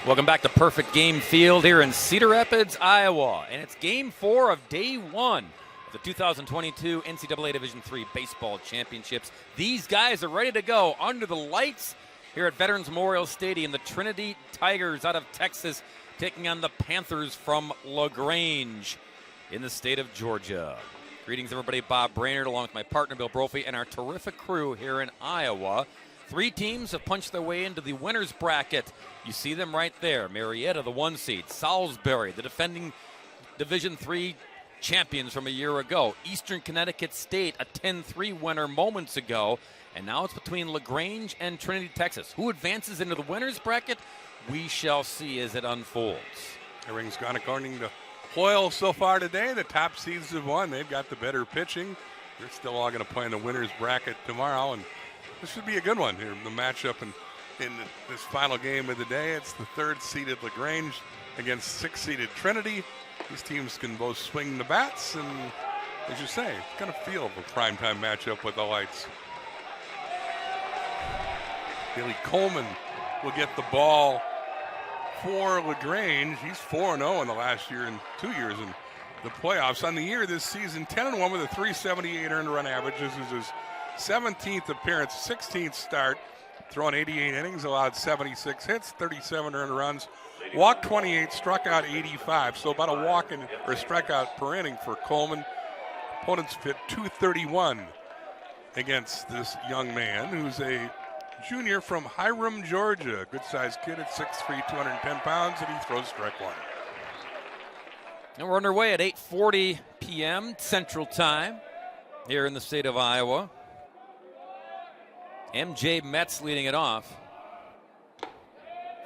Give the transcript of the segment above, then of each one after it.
Welcome back to Perfect Game Field here in Cedar Rapids, Iowa. And it's Game 4 of Day 1 of the 2022 NCAA Division III Baseball Championships. These guys are ready to go under the lights here at Veterans Memorial Stadium. The Trinity Tigers out of Texas taking on the Panthers from LaGrange in the state of Georgia. Greetings, everybody. Bob Brainerd along with my partner, Bill Brophy, and our terrific crew here in Iowa. 3 teams have punched their way into the winner's bracket. You see them right there. Marietta, the 1 seed. Salisbury, the defending Division III champions from a year ago. Eastern Connecticut State, a 10-3 winner moments ago. And now it's between LaGrange and Trinity, Texas. Who advances into the winner's bracket? We shall see as it unfolds. Everything's gone according to Hoyle so far today. The top seeds have won. They've got the better pitching. They're still all going to play in the winner's bracket tomorrow, and this should be a good one here. The matchup in this final game of the day. It's the 3rd-seeded LaGrange against 6th-seeded Trinity. These teams can both swing the bats, and as you say, it's going to feel of a primetime matchup with the lights. Billy Coleman will get the ball for LaGrange. He's 4-0 in the last year and 2 years in the playoffs. On the year this season, 10-1 with a 378 earned run average. This is his 17th appearance, 16th start, thrown 88 innings, allowed 76 hits, 37 earned runs, walked 28, struck out 85. So about a walk in or strikeout per inning for Coleman. Opponents hit .231 against this young man who's a junior from Hiram, Georgia. Good-sized kid at 6'3", 210 pounds, and he throws strike 1. And we're underway at 8:40 p.m. Central Time here in the state of Iowa. MJ Metz leading it off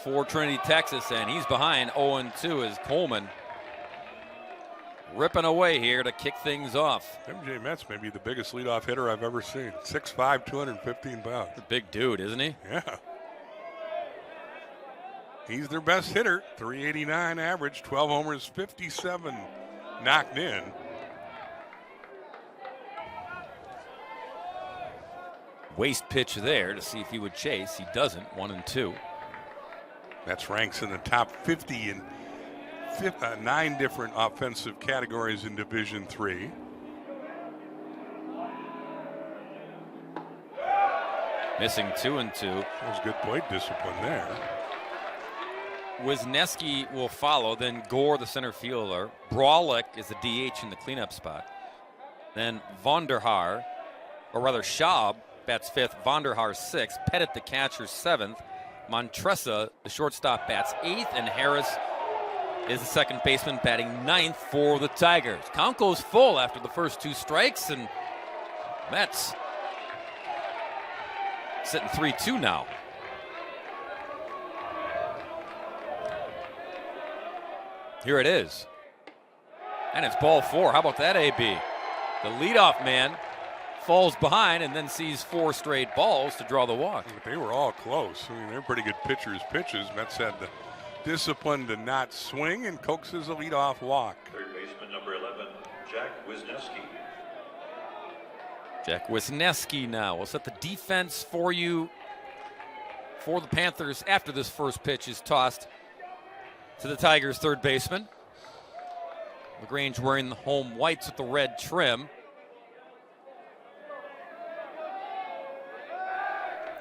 for Trinity, Texas, and he's behind 0-2 as Coleman ripping away here to kick things off. MJ Metz may be the biggest leadoff hitter I've ever seen. 6'5", 215 pounds. A big dude, isn't he? Yeah. He's their best hitter, 389 average, 12 homers, 57 knocked in. Waste pitch there to see if he would chase. He doesn't. 1-2. That's ranks in the top 50 in 9 different offensive categories in Division III. Missing 2-2. That was good plate discipline there. Wisniewski will follow. Then Gore, the center fielder. Brawlick is the DH in the cleanup spot. Then Vonderhaar, or rather Schaub, bats 5th, Vonderhaar 6th, Pettit the catcher 7th, Montressa the shortstop bats 8th, and Harris is the second baseman batting 9th for the Tigers. Count goes full after the first 2 strikes, and Mets sitting 3-2 now. Here it is. And it's ball 4. How about that, AB? The leadoff man falls behind and then sees 4 straight balls to draw the walk. But they were all close. I mean, they're pretty good pitchers' pitches. Mets had the discipline to not swing and coaxes a leadoff walk. Third baseman number 11, Jack Wisniewski. Jack Wisniewski now will set the defense for you for the Panthers after this first pitch is tossed to the Tigers' third baseman. LaGrange wearing the home whites with the red trim.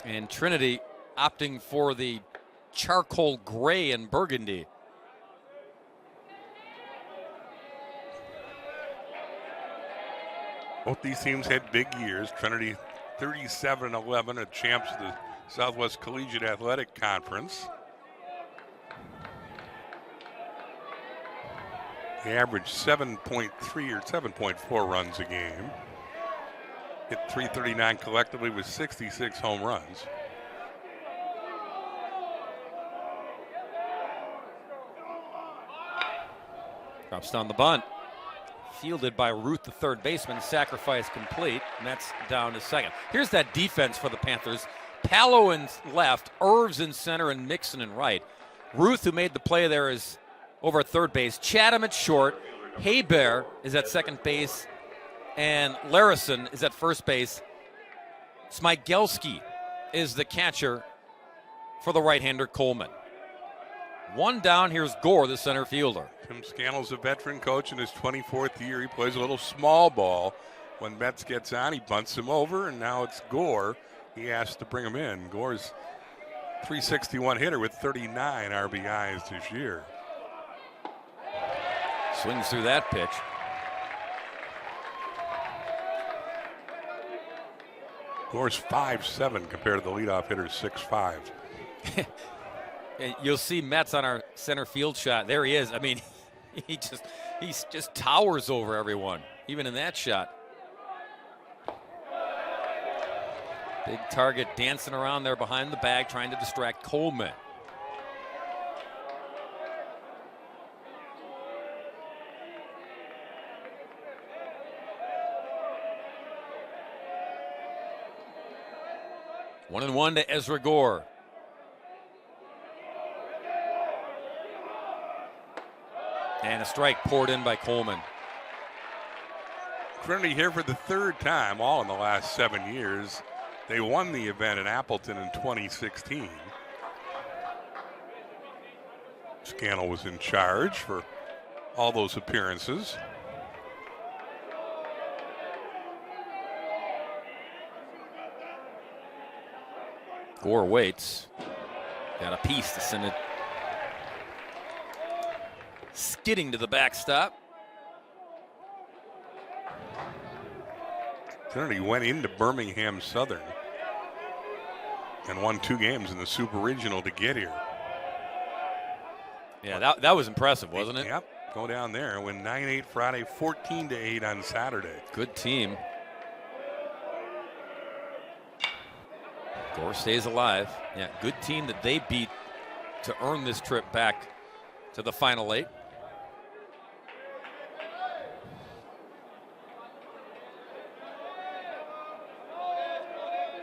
And Trinity opting for the charcoal gray and burgundy. Both these teams had big years. Trinity 37-11 at champs of the Southwest Collegiate Athletic Conference. They averaged 7.3 or 7.4 runs a game. Hit 339 collectively with 66 home runs. Drops down the bunt. Fielded by Ruth, the third baseman. Sacrifice complete. Mets down to second. Here's that defense for the Panthers. Palo in left, Irvs in center, and Mixon in right. Ruth, who made the play there, is over at third base. Chatham at short. Hebert is at second base. And Larison is at first base. Smygelski is the catcher for the right-hander Coleman. One down. Here's Gore, the center fielder. Tim Scannell's a veteran coach in his 24th year. He plays a little small ball. When Betts gets on, he bunts him over, and now it's Gore. He has to bring him in. Gore's 361 hitter with 39 RBIs this year. Swings through that pitch. Gore's 5'7" compared to the leadoff hitter's 6'5". You'll see Metz on our center field shot. There he is. I mean, he just towers over everyone, even in that shot. Big target dancing around there behind the bag, trying to distract Coleman. One and one to Ezra Gore. And a strike poured in by Coleman. Trinity here for the third time, all in the last 7 years. They won the event in Appleton in 2016. Scannell was in charge for all those appearances. Gore waits. Got a piece to send it skidding to the backstop. Trinity went into Birmingham Southern and won 2 games in the Super Regional to get here. Yeah, that was impressive, wasn't it? Yep. Go down there and win 9-8 Friday, 14-8 on Saturday. Good team. Gore stays alive. Yeah, good team that they beat to earn this trip back to the Final 8.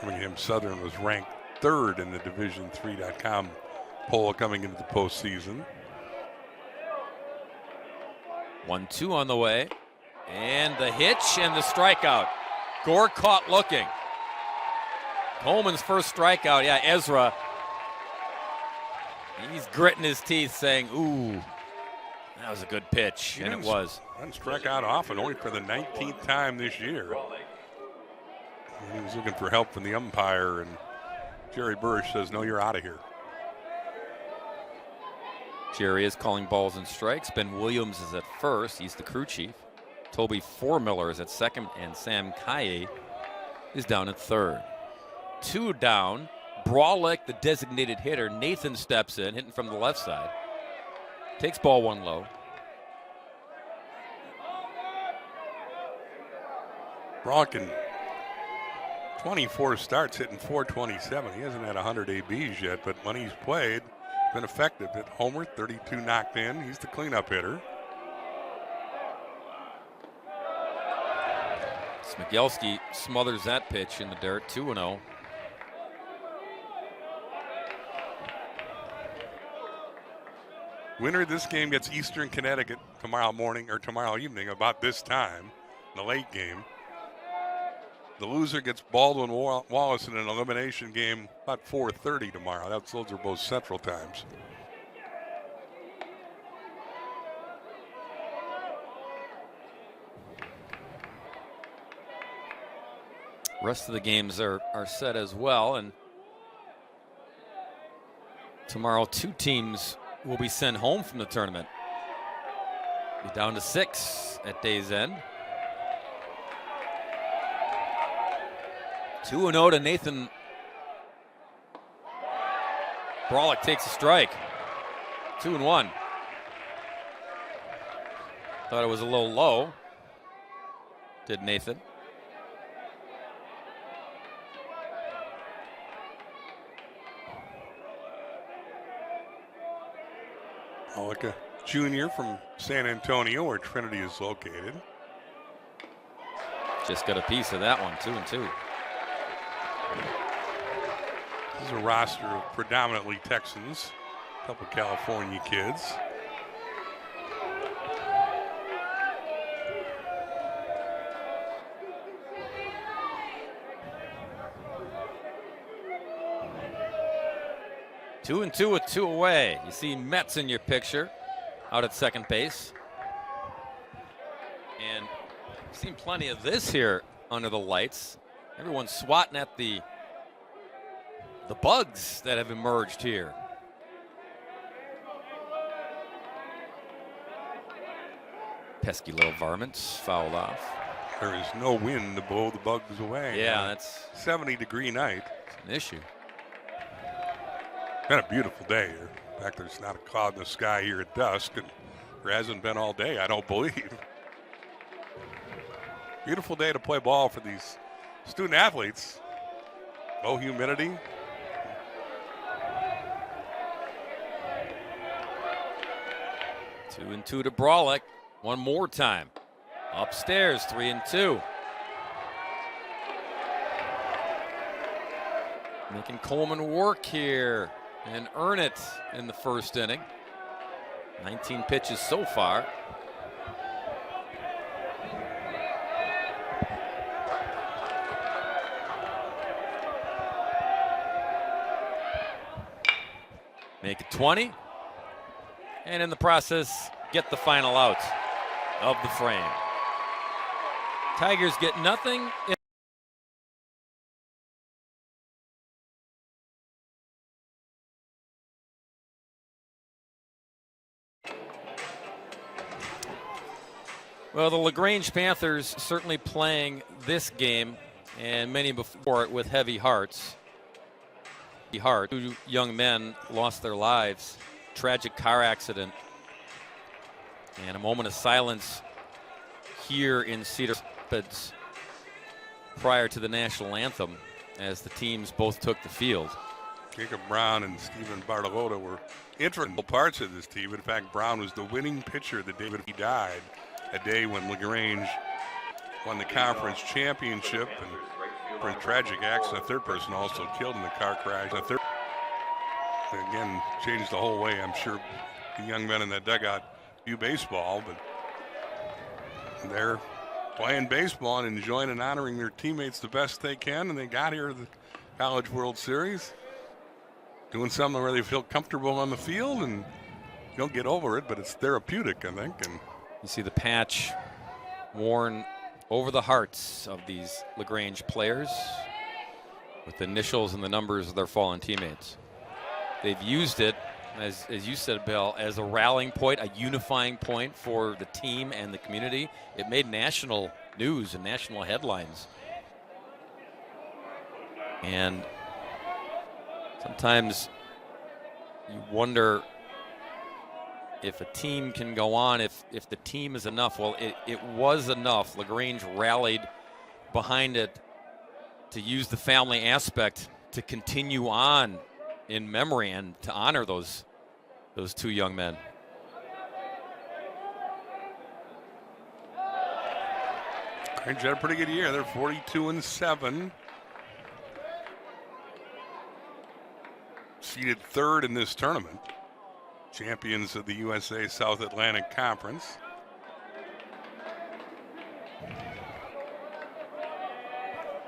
Birmingham Southern was ranked 3rd in the Division3.com poll coming into the postseason. 1-2 on the way. And the hitch and the strikeout. Gore caught looking. Coleman's first strikeout. Yeah, Ezra. He's gritting his teeth saying, ooh, that was a good pitch. And it was. Doesn't strike out often, only for the 19th time this year. And he was looking for help from the umpire, and Jerry Burrish says, no, you're out of here. Jerry is calling balls and strikes. Ben Williams is at first. He's the crew chief. Toby Formiller is at second, and Sam Kaye is down at third. 2 down. Brawlick, the designated hitter. Nathan steps in, hitting from the left side. Takes ball 1 low. Brawlick in 24 starts, hitting .427. He hasn't had 100 ABs yet, but when he's played, been effective. Hit homer, 32 knocked in. He's the cleanup hitter. Smigelski smothers that pitch in the dirt. 2-0. Winner of this game gets Eastern Connecticut tomorrow morning or tomorrow evening about this time, in the late game. The loser gets Baldwin Wallace in an elimination game about 4:30 tomorrow. Those are both Central times. Rest of the games are set as well, and tomorrow 2 teams will be sent home from the tournament. Be down to 6 at day's end. 2-0 to Nathan. Brawlick takes a strike. 2-1. Thought it was a little low. Did Nathan. Like a junior from San Antonio, where Trinity is located. Just got a piece of that one, 2-2. This is a roster of predominantly Texans, a couple California kids. 2-2 with 2 away. You see Metz in your picture out at second base. And we've seen plenty of this here under the lights. Everyone's swatting at the bugs that have emerged here. Pesky little varmints fouled off. There is no wind to blow the bugs away. Yeah, that's 70-degree night. an issue. Been a beautiful day here. In fact, there's not a cloud in the sky here at dusk, and there hasn't been all day, I don't believe. Beautiful day to play ball for these student athletes. Low humidity. Two and two to Brawlick. One more time. Upstairs, 3-2. Making Coleman work here and earn it in the first inning. 19 pitches so far. Make it 20. And in the process, get the final out of the frame. Tigers get nothing. Well, the LaGrange Panthers certainly playing this game and many before it with heavy hearts. Two young men lost their lives. Tragic car accident. And a moment of silence here in Cedar Rapids prior to the national anthem as the teams both took the field. Jacob Brown and Stephen Bartolotta were integral parts of this team. In fact, Brown was the winning pitcher the day he died, a day when LaGrange won the conference championship, and for a tragic accident, a third person also killed in the car crash. A third, again, changed the whole way. I'm sure the young men in that dugout view baseball, but they're playing baseball and enjoying and honoring their teammates the best they can, and they got here to the College World Series doing something where they feel comfortable on the field, and you don't get over it, but it's therapeutic, I think. And you see the patch worn over the hearts of these LaGrange players with the initials and the numbers of their fallen teammates. They've used it, as you said, Bill, as a rallying point, a unifying point for the team and the community. It made national news and national headlines. And sometimes you wonder if a team can go on, if the team is enough. Well, it was enough. LaGrange rallied behind it to use the family aspect to continue on in memory and to honor those two young men. LaGrange had a pretty good year. They're 42-7. Seeded third in this tournament. Champions of the USA South Atlantic Conference.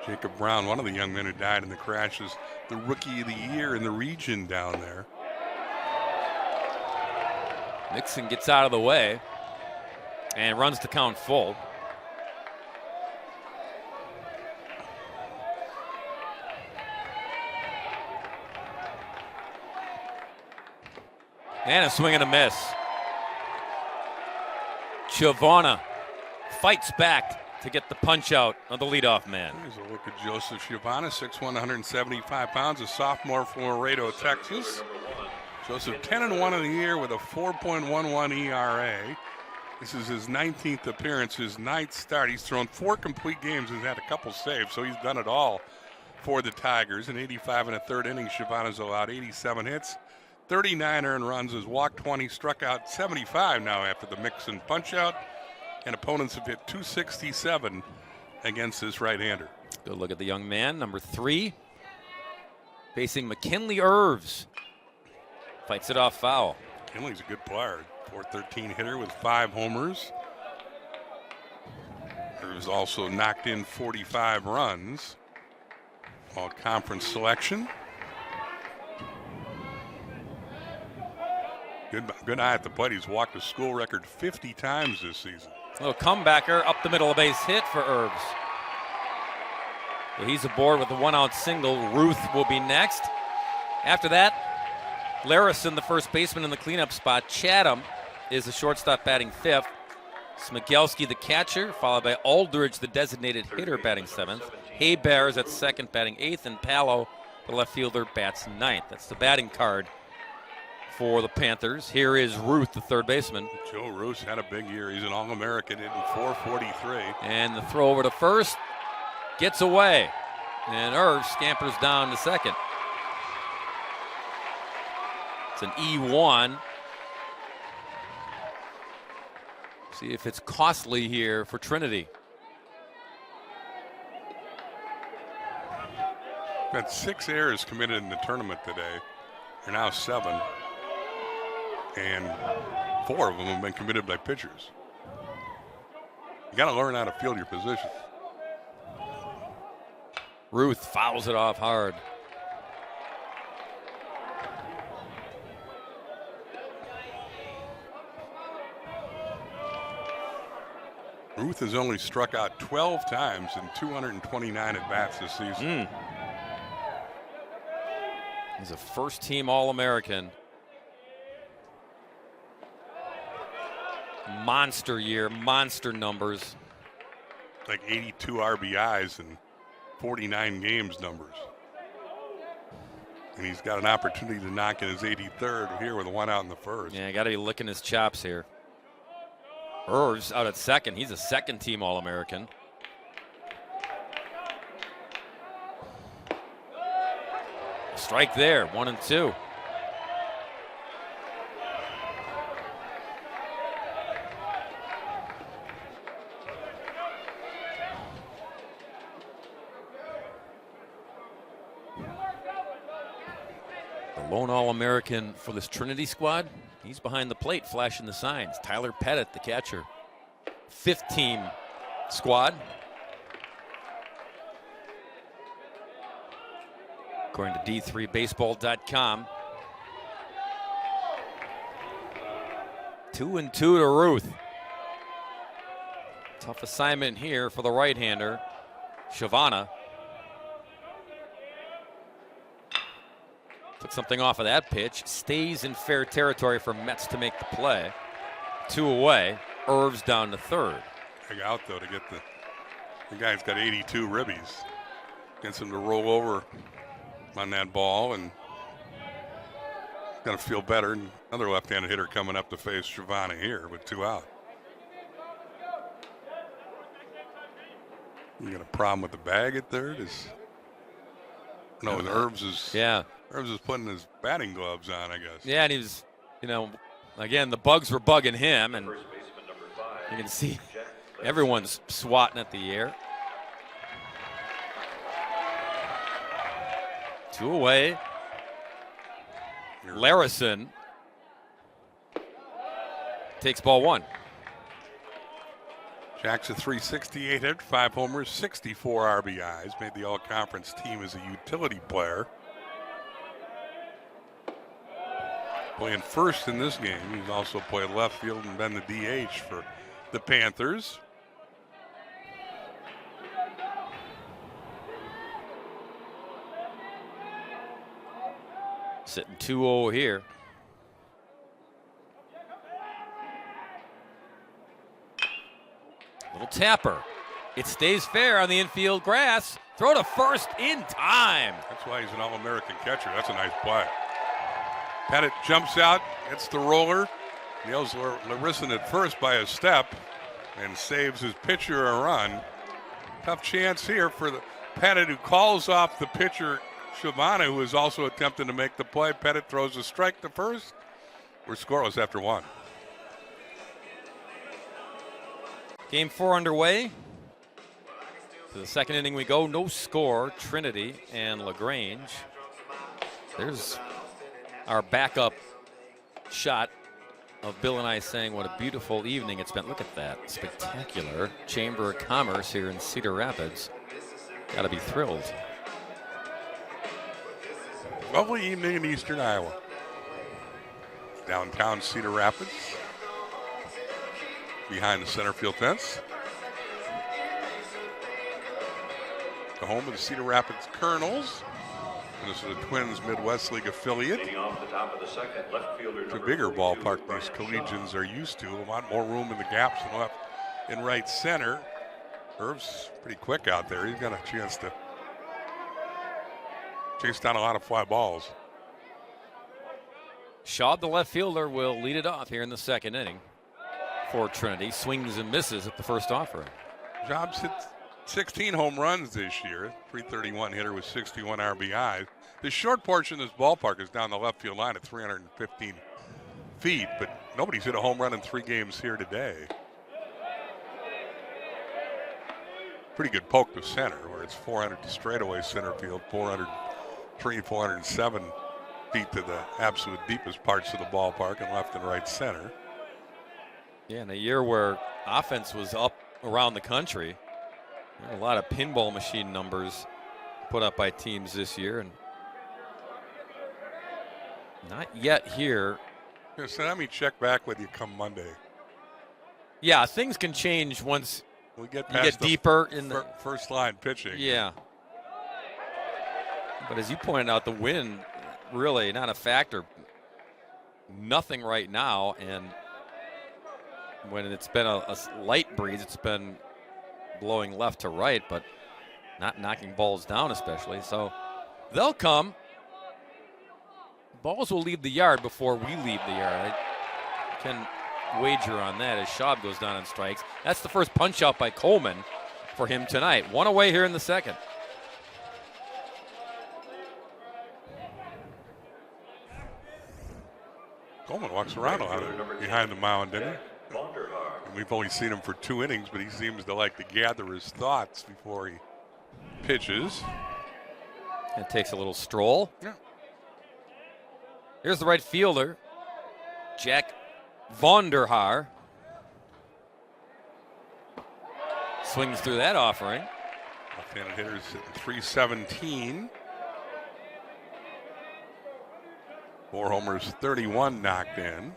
Jacob Brown, one of the young men who died in the crash, is the Rookie of the Year in the region down there. Nixon gets out of the way and runs the count full. And a swing and a miss. Chiavona fights back to get the punch out of the leadoff man. Here's a look at Joseph Chiavona, 6'1", 175 pounds, a sophomore from Laredo, Texas. Joseph 10-1 in the year with a 4.11 ERA. This is his 19th appearance, his 9th start. He's thrown 4 complete games and had a couple saves, so he's done it all for the Tigers. In 85 and a third innings, Chiavona's allowed 87 hits. 39 earned runs, has walked 20, struck out 75 now after the mix and punch out, and opponents have hit 267 against this right-hander. Good look at the young man, number 3, facing McKinley Irves. Fights it off foul. McKinley's a good player, .413 hitter with 5 homers. Irves also knocked in 45 runs. All conference selection. Good eye at the plate. He's walked a school record 50 times this season. A little comebacker up the middle of base hit for Herbs. So he's aboard with a 1-out single. Ruth will be next. After that, Larison, the first baseman in the cleanup spot. Chatham is the shortstop batting 5th. Smigelski, the catcher, followed by Aldridge, the designated hitter, batting 7th. Haybears at second, batting 8th, and Palo, the left fielder, bats 9th. That's the batting card for the Panthers. Here is Ruth, the third baseman. Joe Ruth had a big year. He's an All-American, hitting .443. And the throw over to first gets away. And Irv scampers down to second. It's an E1. See if it's costly here for Trinity. Got 6 errors committed in the tournament today. They're now 7. And 4 of them have been committed by pitchers. You got to learn how to field your position. Ruth fouls it off hard. Ruth has only struck out 12 times in 229 at-bats this season. He's a first-team All-American. Monster year, monster numbers. Like 82 RBIs and 49 games numbers. And he's got an opportunity to knock in his 83rd here with a 1 out in the first. Yeah, got to be licking his chops here. Irv's out at second. He's a second-team All-American. Strike there, 1-2. The lone All-American for this Trinity squad, he's behind the plate flashing the signs. Tyler Pettit, the catcher. 5th-team squad. According to D3Baseball.com. 2-2 to Ruth. Tough assignment here for the right-hander, Shavana. Took something off of that pitch. Stays in fair territory for Metz to make the play. 2 away. Irv's down to third. Big out, though, to get the guy's got 82 ribbies. Gets him to roll over on that ball, and going to feel better. Another left-handed hitter coming up to face Shavana here with 2 out. You got a problem with the bag at third? Herbs is putting his batting gloves on, I guess. Yeah, and he was, again, the bugs were bugging him, and you can see everyone's swatting at the air. 2 away. Larison takes ball 1. Jack's a .368 hit, 5 homers, 64 RBIs. Made the all-conference team as a utility player. Playing first in this game. He's also played left field and been the DH for the Panthers. Sitting 2-0 here. Little tapper. It stays fair on the infield grass. Throw to first in time. That's why he's an All-American catcher. That's a nice play. Pettit jumps out, gets the roller, nails Larison at first by a step, and saves his pitcher a run. Tough chance here for the Pettit, who calls off the pitcher Shavana, who is also attempting to make the play. Pettit throws a strike to first. We're scoreless after 1. Game 4 underway. To the second inning we go. No score. Trinity and LaGrange. There's our backup shot of Bill and I saying what a beautiful evening it's been. Look at that. Spectacular Chamber of Commerce here in Cedar Rapids. Got to be thrilled. Lovely evening in eastern Iowa. downtown Cedar Rapids, behind the center field fence. The home of the Cedar Rapids Colonels. And this is the Twins Midwest League affiliate. Leading off the top of the second, left fielder It's a number bigger 42, ballpark Brian these Shaw. collegians are used to. A lot more room in the gaps and left and right center. Irv's pretty quick out there. He's got a chance to chase down a lot of fly balls. Shaw, the left fielder, will lead it off here in the second inning for Trinity. Swings and misses at the first offering. Jobs hit 16 home runs this year. 331 hitter with 61 RBIs. The short portion of this ballpark is down the left field line at 315 feet, but nobody's hit a home run in 3 games here today. Pretty good poke to center, where it's 400 to straightaway center field, 403, 407 feet to the absolute deepest parts of the ballpark and left and right center. Yeah, in a year where offense was up around the country, a lot of pinball machine numbers put up by teams this year, and not yet here. So let me check back with you come Monday. Yeah, things can change once We get you past get deeper in the first line pitching. Yeah. But as you pointed out, the wind really not a factor. Nothing right now, and when it's been a light breeze, it's been blowing left to right, but not knocking balls down especially. So they'll come. Balls will leave the yard before we leave the yard. I can wager on that as Schaub goes down on strikes. That's the first punch out by Coleman for him tonight. One away here in the second. Coleman walks around a lot behind the mound, didn't he? Vonderhaar. And we've only seen him for 2 innings, but he seems to like to gather his thoughts before he pitches. It takes a little stroll. Yeah. Here's the right fielder, Jack Vonderhaar. Swings through that offering. Left-handed hitters hitting 317. 4 homers, 31 knocked in.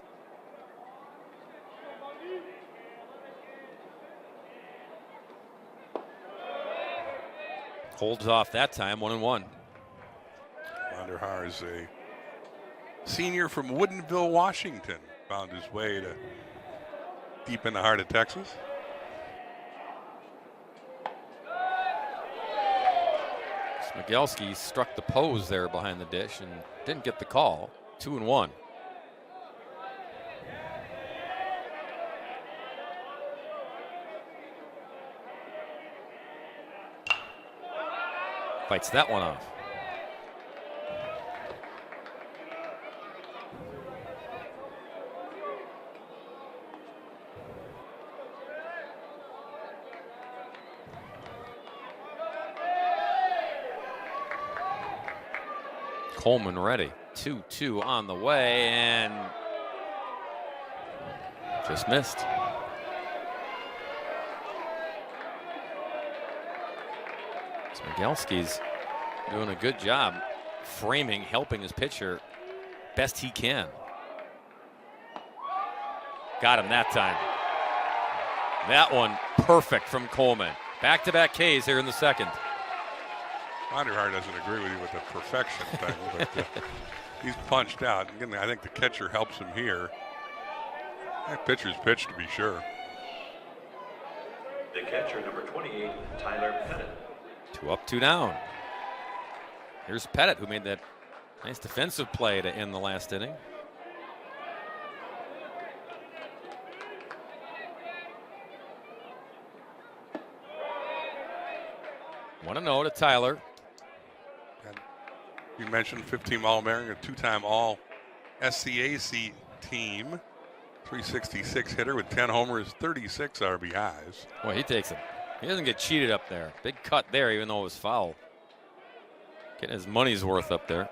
Holds off that time, 1-1. Vonderhaar is a senior from Woodinville, Washington. Found his way to deep in the heart of Texas. Smigelski struck the pose there behind the dish and didn't get the call. 2-1. Fights that one off. Coleman ready. 2-2 on the way and just missed. Smigelski's doing a good job framing, helping his pitcher best he can. Got him that time. That one perfect from Coleman. Back-to-back Ks here in the second. Vonderhaar doesn't agree with you with the perfection thing, but he's punched out. Again, I think the catcher helps him here. That pitcher's pitched to be sure. The catcher, number 28, Tyler Pettit. 2 up, 2 down. Here's Pettit, who made that nice defensive play to end the last inning. One and 0 to Tyler. And you mentioned 15 All-American, a 2-time All-SCAC team. 366 hitter with 10 homers, 36 RBIs. Boy, he takes it. He doesn't get cheated up there. Big cut there, even though it was foul. Getting his money's worth up there.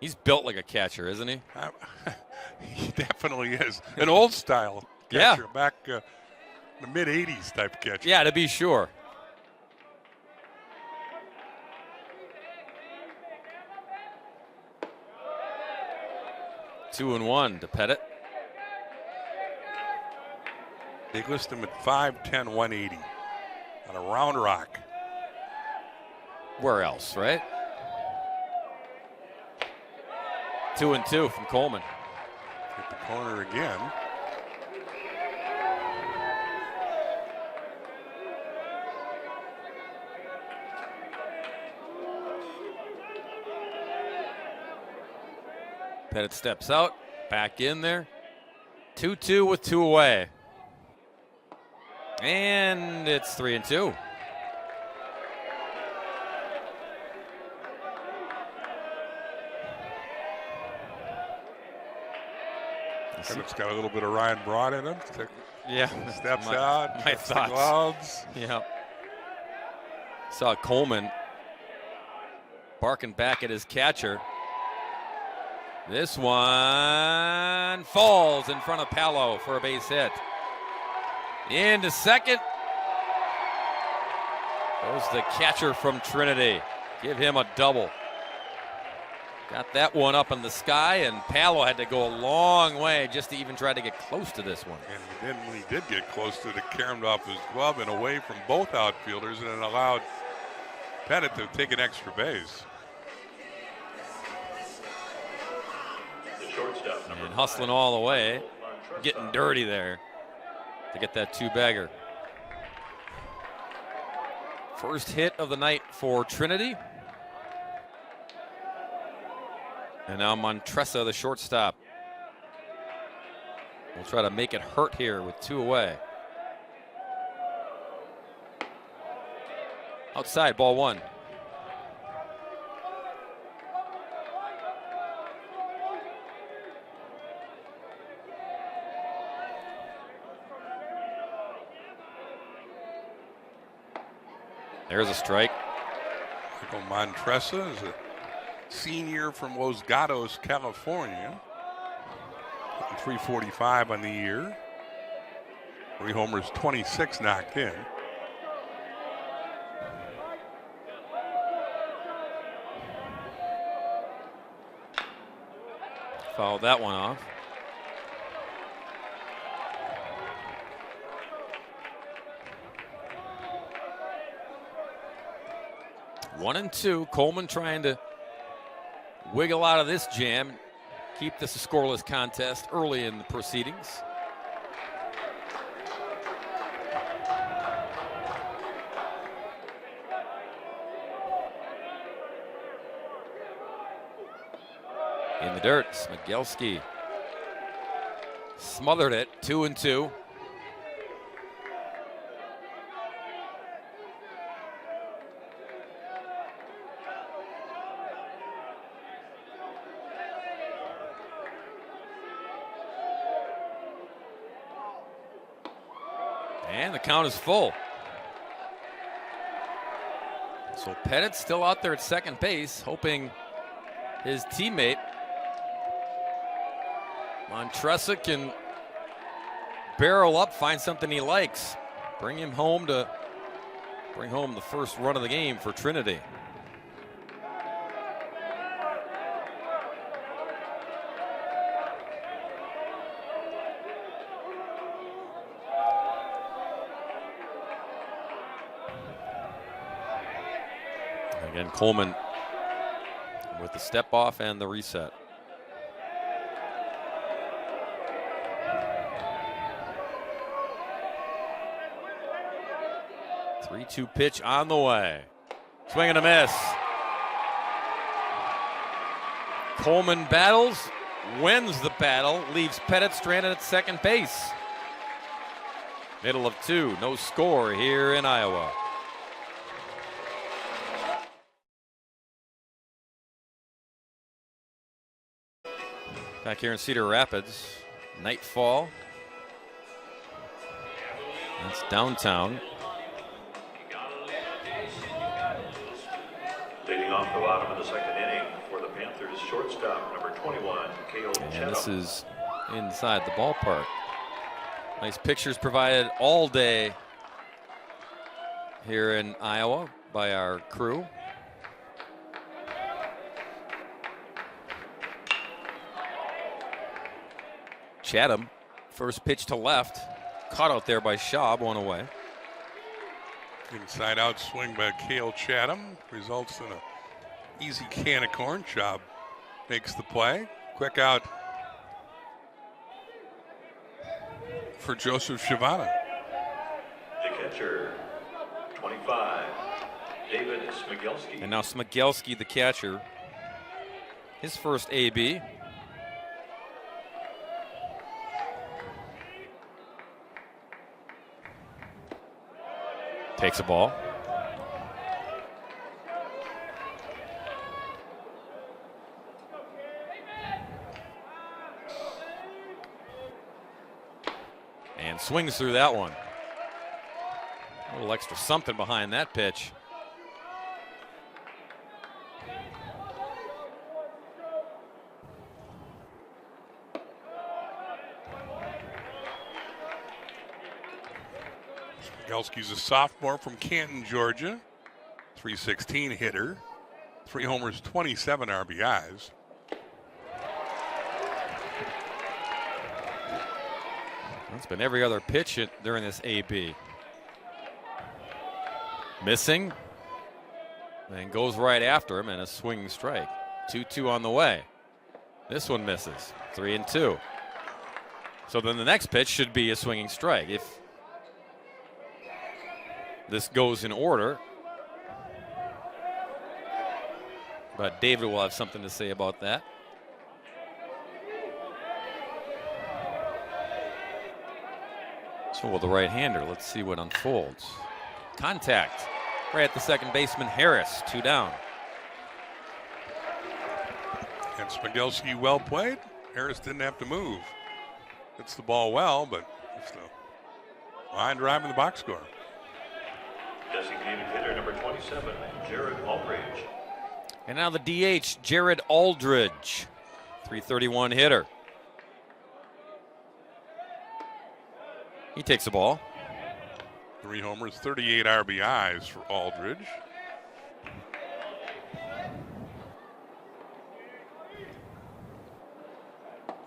He's built like a catcher, isn't he? He definitely is. An old style catcher. Yeah. Back the mid-'80s type catcher. Yeah, to be sure. 2-1 to Pettit. They list him at 5'10", 180 on a Round Rock. Where else, right? 2-2 from Coleman. Hit the corner again. Pettit steps out, back in there. 2-2 with 2 away. And it's 3-2. It's got a little bit of Ryan Broad in him. Yeah. Steps out. My gets the thoughts. gloves. Yeah. Saw Coleman barking back at his catcher. This one falls in front of Palo for a base hit. Into second goes the catcher from Trinity. Give him a double. Got that one up in the sky, and Palo had to go a long way just to even try to get close to this one. And then when he did get close to it, it caromed off his glove and away from both outfielders, and it allowed Pettit to take an extra base. The shortstop, number And hustling all the way, getting dirty there to get that 2-bagger. First hit of the night for Trinity. And now Montressa, the shortstop, will try to make it hurt here with 2 away. Outside, ball 1. There's a strike. Michael Montressa is a senior from Los Gatos, California. Hitting 345 on the year. 3 homers, 26 knocked in. Fouled that one off. One and 2. Coleman trying to wiggle out of this jam, keep this a scoreless contest early in the proceedings. In the dirt, Smigelski smothered it. 2 and 2. And the count is full. So Pettit's still out there at second base, hoping his teammate Montressa can barrel up, find something he likes, bring home the first run of the game for Trinity. Again, Coleman with the step off and the reset. 3-2 pitch on the way. Swing and a miss. Coleman battles, wins the battle, leaves Pettit stranded at second base. Middle of 2, no score here in Iowa. Back here in Cedar Rapids, nightfall. It's downtown. Leading off the bottom of the second inning for the Panthers, shortstop number 21, Cale And this is inside the ballpark. Nice pictures provided all day here in Iowa by our crew. Chatham, first pitch to left. Caught out there by Schaub, one away. Inside out swing by Cale Chatham results in an easy can of corn. Schaub makes the play. Quick out for Joseph Shavana. The catcher, 25, David Smigelski. And now Smigelski, the catcher, his first AB. Takes a ball. And swings through that one. A little extra something behind that pitch. Smigelski's a sophomore from Canton, Georgia. 316 hitter. 3 homers, 27 RBIs. It's been every other pitch during this AB. Missing. And goes right after him and a swinging strike. 2-2 on the way. This one misses. 3-2. So then the next pitch should be a swinging strike. If this goes in order. But David will have something to say about that. So will the right-hander. Let's see what unfolds. Contact right at the second baseman, Harris. 2 down. And Smigelski well played. Harris didn't have to move. Hits the ball well, but it's a line drive in the box score. Designated hitter number 27, Jared Aldridge. And now the DH, Jared Aldridge. 331 hitter. He takes the ball. 3 homers, 38 RBIs for Aldridge.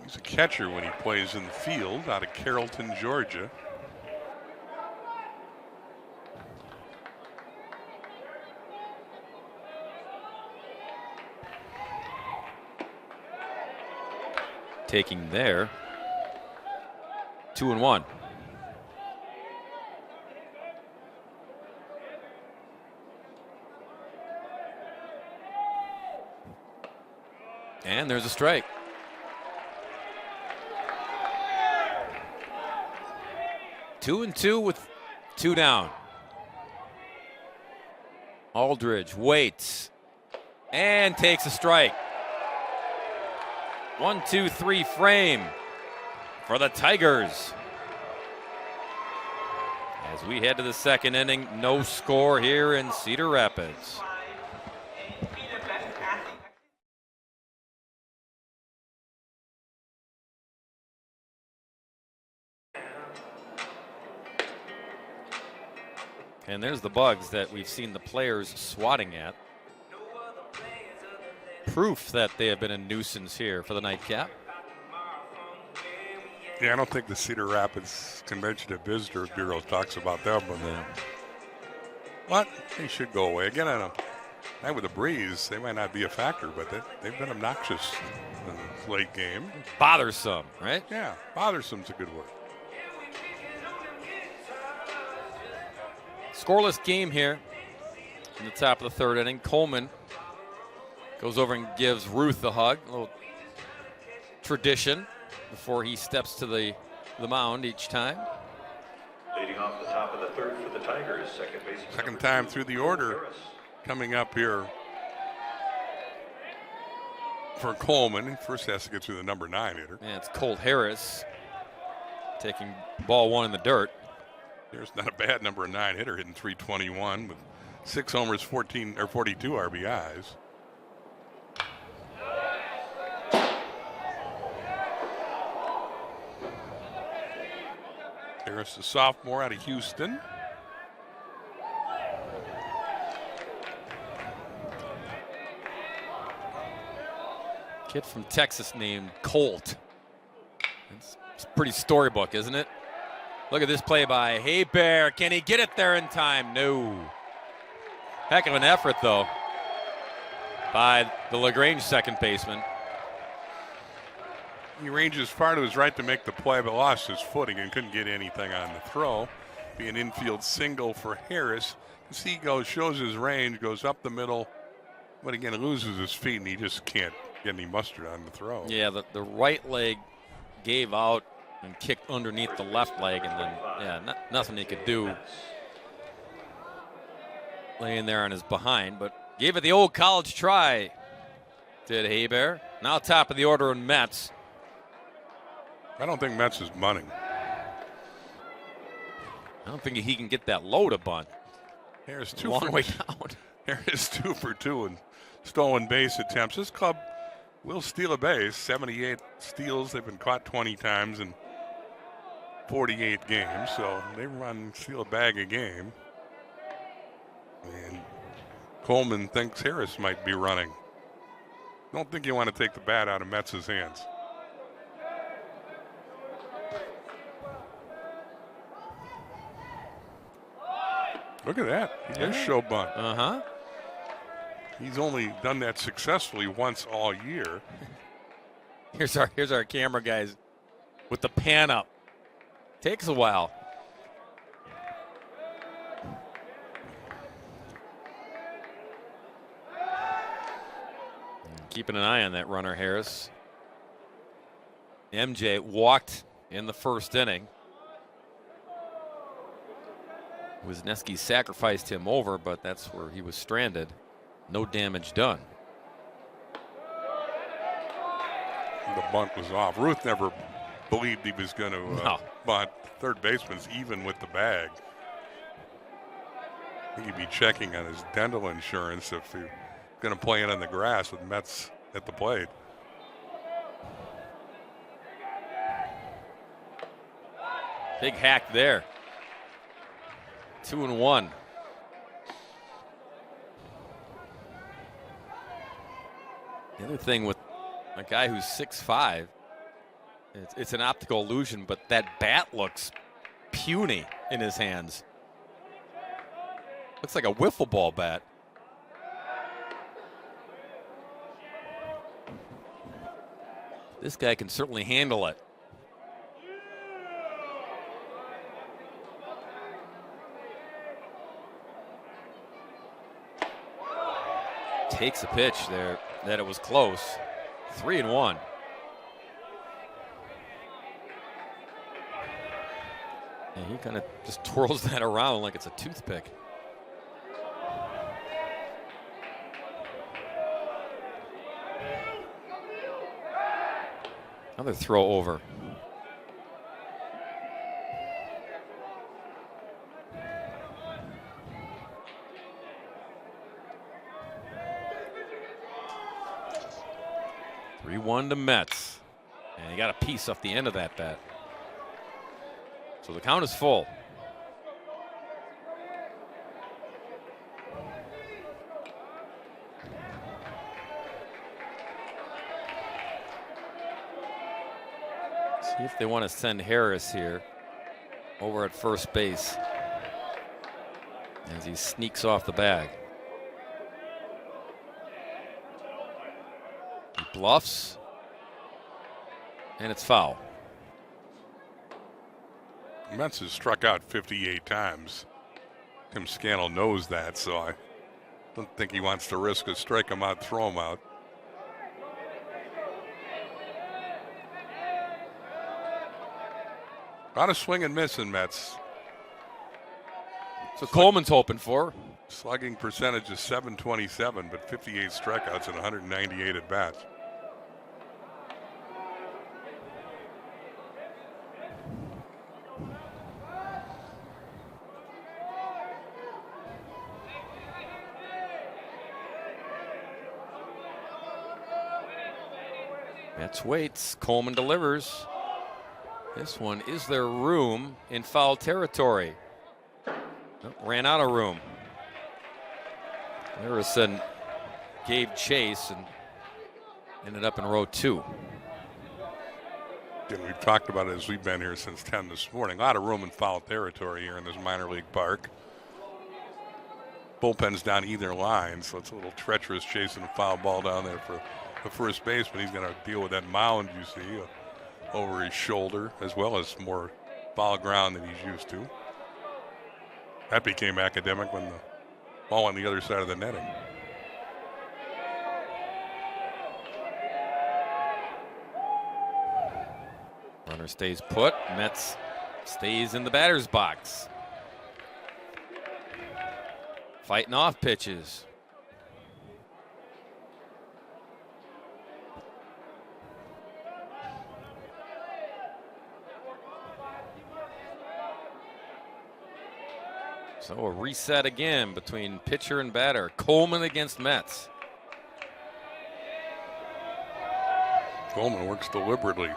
He's a catcher when he plays in the field out of Carrollton, Georgia. Taking there. 2-1. And there's a strike. Two and two with 2 down. Aldridge waits and takes a strike. 1-2-3 frame for the Tigers. As we head to the second inning, no score here in Cedar Rapids. And there's the bugs that we've seen the players swatting at. Proof that they have been a nuisance here for the nightcap. Yeah, I don't think the Cedar Rapids Convention and Visitor Bureau talks about them, but what? They should go away. Again, I don't know. With the breeze, they might not be a factor, but they've been obnoxious in the late game. Bothersome, right? Yeah, bothersom's a good word. Scoreless game here in the top of the third inning. Coleman goes over and gives Ruth a hug. A little tradition before he steps to the mound each time. Leading off the top of the third for the Tigers, second baseman. Second time through the order coming up here for Coleman. He first has to get through the number 9 hitter. And it's Colt Harris taking ball 1 in the dirt. There's not a bad number 9 hitter, hitting 321 with 6 homers, 42 RBIs. Harris, a sophomore out of Houston. Kid from Texas named Colt. It's It's pretty storybook, isn't it? Look at this play by Hebert. Can he get it there in time? No. Heck of an effort, though, by the LaGrange second baseman. He ranges far to his right to make the play, but lost his footing and couldn't get anything on the throw. Be an infield single for Harris. You see, he goes, shows his range, goes up the middle, but again, loses his feet, and he just can't get any mustard on the throw. Yeah, the right leg gave out and kicked underneath the left leg, and then, yeah, nothing he could do laying there on his behind, but gave it the old college try, did Hebert. Now top of the order in Mets. I don't think Mets is bunting. I don't think he can get that low to bunt. Harris long way down. Harris 2 for 2 in stolen base attempts. This club will steal a base. 78 steals. They've been caught 20 times in 48 games, so they steal a bag a game. And Coleman thinks Harris might be running. Don't think you want to take the bat out of Mets' hands. Look at that. He does show bunt. Uh-huh. He's only done that successfully once all year. Here's our camera guys with the pan up. Takes a while. Keeping an eye on that runner, Harris. MJ walked in the first inning. Wisniewski sacrificed him over, but that's where he was stranded. No damage done. The bunt was off. Ruth never believed he was going to bunt. Third baseman's even with the bag. I think he'd be checking on his dental insurance if he's going to play it on the grass with Mets at the plate. Big hack there. 2-1. The other thing with a guy who's 6'5", it's an optical illusion, but that bat looks puny in his hands. Looks like a wiffle ball bat. This guy can certainly handle it. Takes a pitch there that it was close. 3-1. And he kind of just twirls that around like it's a toothpick. Another throw over. One to Mets, and he got a piece off the end of that bat. So the count is full. See if they want to send Harris here over at first base as he sneaks off the bag. He bluffs, and it's foul. Mets has struck out 58 times. Tim Scannell knows that, so I don't think he wants to risk a strike him out, throw him out. A lot of swing and miss in Mets. So Coleman's hoping for. Slugging percentage is .727, but 58 strikeouts and 198 at bats. Mets waits. Coleman delivers. This one, is there room in foul territory? Oh, ran out of room. Harrison gave chase and ended up in row 2. And we've talked about it as we've been here since 10 this morning. A lot of room in foul territory here in this minor league park. Bullpen's down either line, so it's a little treacherous chasing a foul ball down there for the first baseman. He's going to deal with that mound you see over his shoulder, as well as more foul ground than he's used to. That became academic when the ball on the other side of the netting. Runner stays put. Metz stays in the batter's box. Fighting off pitches. So a reset again between pitcher and batter. Coleman against Metz. Coleman works deliberately.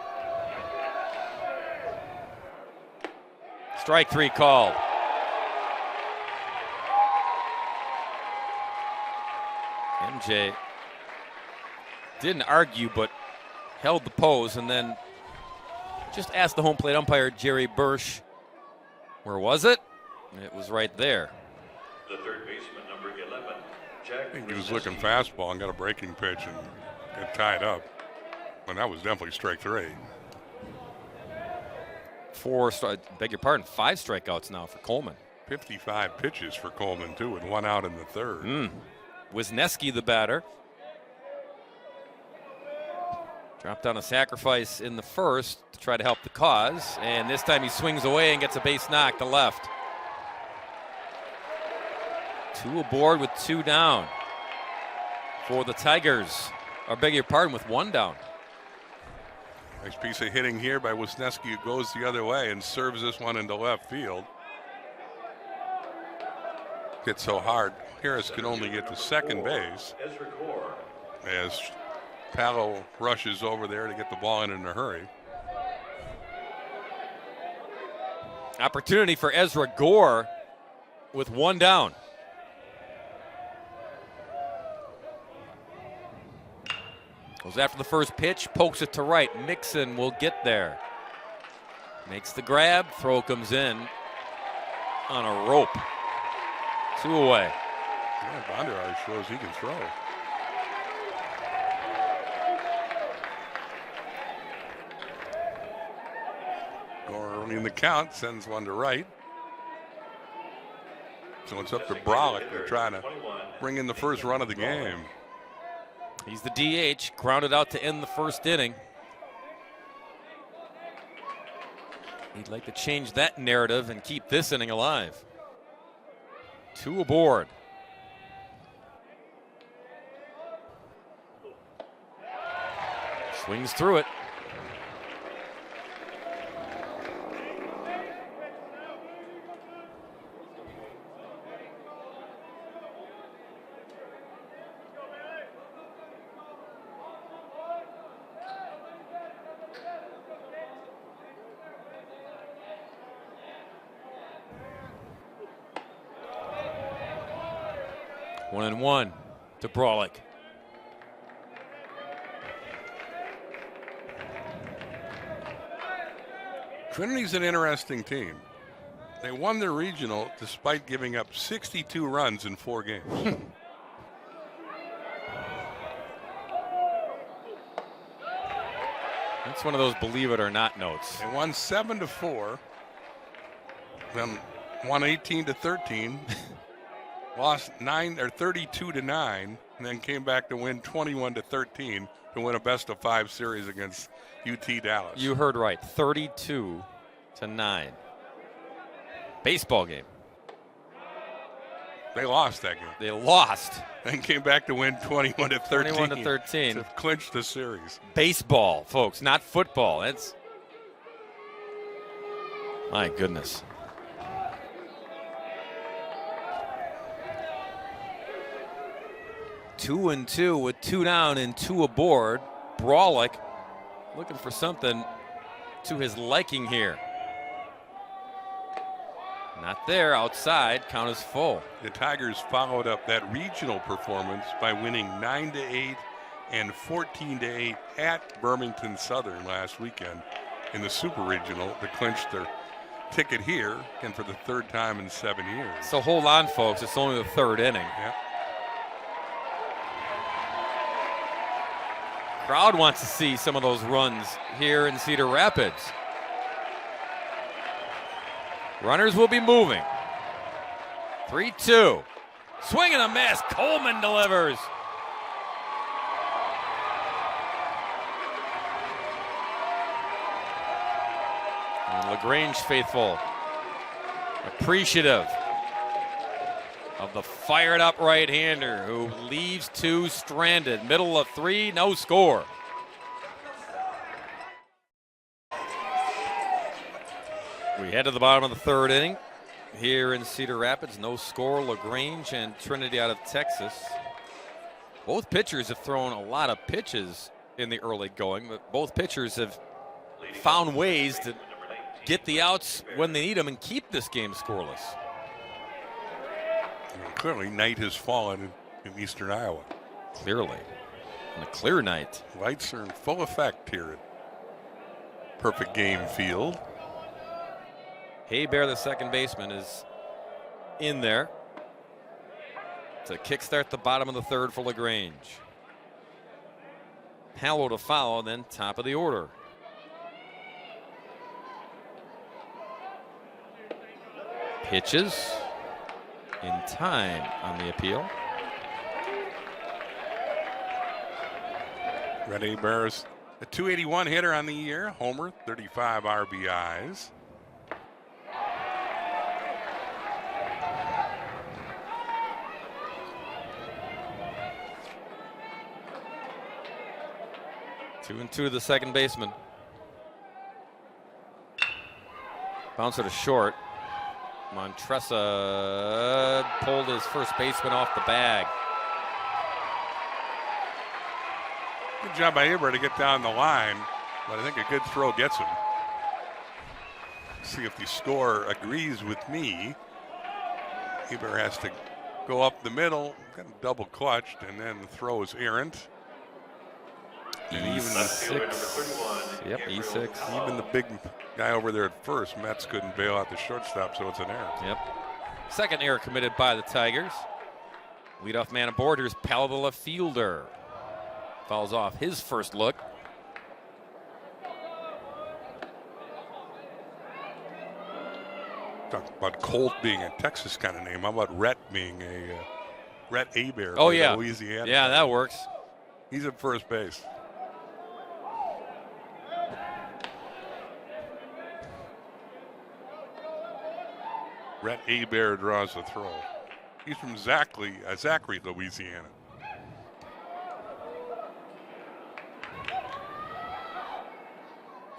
Strike 3 called. MJ didn't argue, but held the pose and then just asked the home plate umpire, Jerry Bursch, where was it? It was right there. The third baseman, number 11, Jack. I think he was looking fastball and got a breaking pitch and got tied up. And that was definitely strike 3. 5 strikeouts now for Coleman. 55 pitches for Coleman, too, with 1 out in the third. Wisniewski, the batter. Dropped on a sacrifice in the first to try to help the cause. And this time he swings away and gets a base knock to left. 2 aboard with 2 down for the Tigers. I beg your pardon, with 1 down. Nice piece of hitting here by Wisniewski, who goes the other way and serves this one into left field. Gets so hard, Harris can only get to second base as Palo rushes over there to get the ball in a hurry. Opportunity for Ezra Gore with 1 down. Goes after the first pitch, pokes it to right. Mixon will get there. Makes the grab, throw comes in on a rope. 2 away. Yeah, Bondurant shows he can throw. Gore early in the count, sends one to right. So it's up to Brolick. They're trying to bring in the first run of the game. He's the DH, grounded out to end the first inning. He'd like to change that narrative and keep this inning alive. 2 aboard. Swings through it. One and one to Brolick. Trinity's an interesting team. They won their regional despite giving up 62 runs in 4 games. That's one of those believe it or not notes. They won 7-4, then won 18-13. Lost 32-9, and then came back to win 21-13 to win a best-of-5 series against UT Dallas. You heard right, 32-9. Baseball game. They lost that game. They lost. Then came back to win 21-13. 21-13. To clinch the series. Baseball, folks, not football. It's my goodness. 2-2 with 2 down and 2 aboard. Brolick looking for something to his liking here. Not there, outside, count is full. The Tigers followed up that regional performance by winning 9-8 and 14-8 at Birmingham Southern last weekend. in the Super Regional to clinch their ticket here, and for the third time in 7 years. So hold on, folks. It's only the third inning. Yeah. Crowd wants to see some of those runs here in Cedar Rapids. Runners will be moving. 3-2. Swing and a miss. Coleman delivers. And LaGrange faithful appreciative of the fired up right-hander who leaves two stranded. Middle of 3, no score. We head to the bottom of the third inning here in Cedar Rapids. No score. LaGrange and Trinity out of Texas. Both pitchers have thrown a lot of pitches in the early going, but both pitchers have found ways to get the outs when they need them and keep this game scoreless. Clearly, night has fallen in eastern Iowa. Clearly. On a clear night. Lights are in full effect here at Perfect Game Field. Hebert, the second baseman, is in there to kickstart the bottom of the third for LaGrange. Hallow to follow, then top of the order. Pitches in time on the appeal. Red Hebert's a .281 hitter on the year, homer, 35 RBIs. Two and two to the second baseman. Bouncer to short. Montressa pulled his first baseman off the bag. Good job by Hebert to get down the line, but I think a good throw gets him. See if the score agrees with me. Hebert has to go up the middle, got him double clutched, and then the throw is errant. And even E6. Yep, E6. Even the big guy over there at first, Metz couldn't bail out the shortstop, so it's an error. Yep. Second error committed by the Tigers. Leadoff man aboard here's Pal, the left fielder. Fouls off his first look. Talk about Colt being a Texas kind of name. How about Rhett being a Rhett Hebert? Oh, yeah. Louisiana. Yeah, that works. He's at first base. Rhett Hebert draws the throw. He's from Zachary, Louisiana.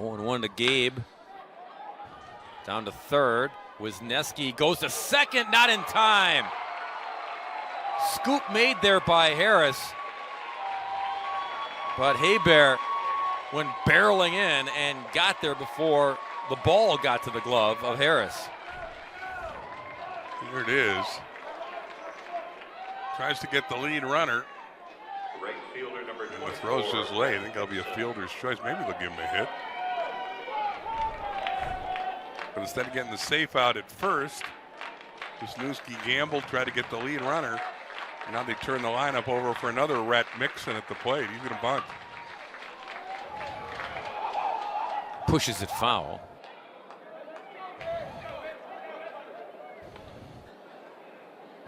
Oh, and 1 to Gabe. Down to third. Wisniewski goes to second, not in time. Scoop made there by Harris. But Hebert went barreling in and got there before the ball got to the glove of Harris. Here it is. Tries to get the lead runner. Right fielder number 24. The throw's just late. I think that'll be a fielder's choice. Maybe they'll give him a hit. But instead of getting the safe out at first, Wisniewski gambled, tried to get the lead runner. And now they turn the lineup over for another Rhett Mixon at the plate. He's going to bunt. Pushes it foul.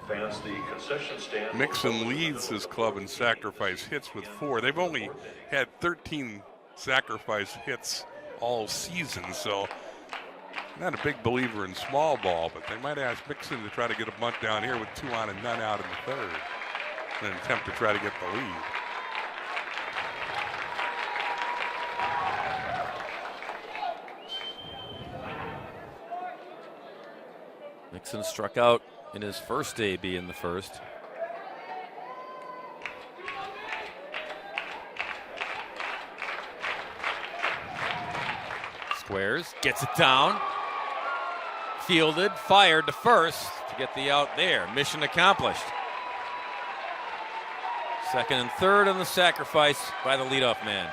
Fans, the concession stand. Mixon leads his club in sacrifice hits with 4. They've only had 13 sacrifice hits all season, so not a big believer in small ball, but they might ask Mixon to try to get a bunt down here with 2 on and none out in the third in an attempt to try to get the lead. Mixon struck out in his first AB in the first. Squares, gets it down. Fielded, fired to first to get the out there. Mission accomplished. Second and third on the sacrifice by the leadoff man.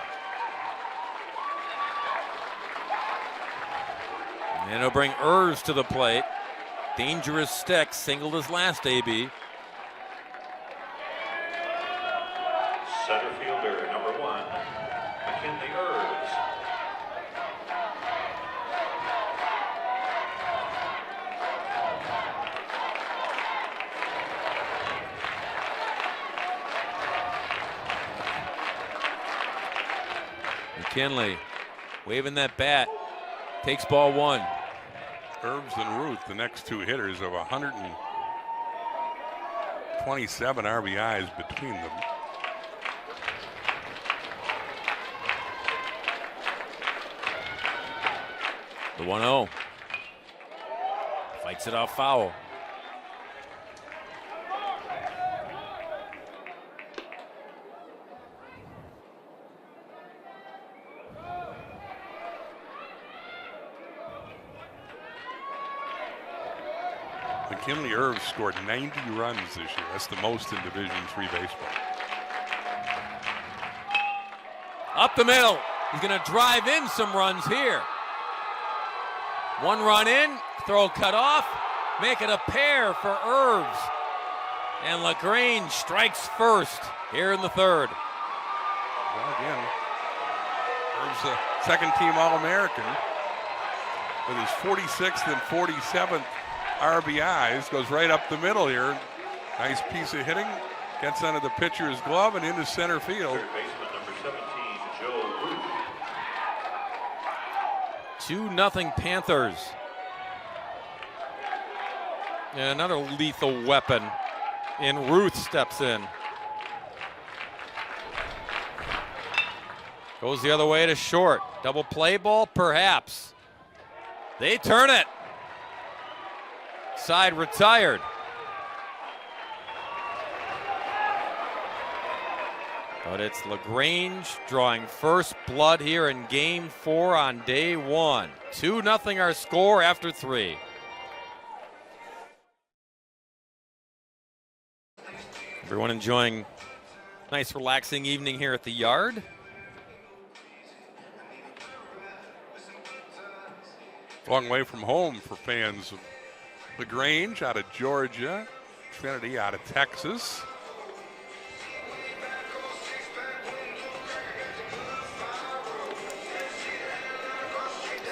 And it'll bring Irvs to the plate. Dangerous stick, singled his last AB. Center fielder, number 1, McKinley Irvs. McKinley waving that bat. Takes ball 1. Irvs and Ruth, the next 2 hitters, of 127 RBIs between them. The 1-0. Fights it off foul. McKinley Irvs scored 90 runs this year. That's the most in Division III baseball. Up the middle. He's going to drive in some runs here. 1 run in, throw cut off, make it a pair for Irvs. And LaGrange strikes first here in the 3rd. Well, again, Irvs a second-team All-American with his 46th and 47th RBIs. Goes right up the middle here. Nice piece of hitting. Gets under the pitcher's glove and into center field. Third baseman, number 17, Joe Ruth. 2-0 Panthers. And another lethal weapon in Ruth steps in. Goes the other way to short. Double play ball, perhaps. They turn it. Side retired. But it's LaGrange drawing first blood here in Game 4 on day 1. 2-0 our score after 3. Everyone enjoying a nice relaxing evening here at the yard. Long way from home for fans of LaGrange out of Georgia, Trinity out of Texas.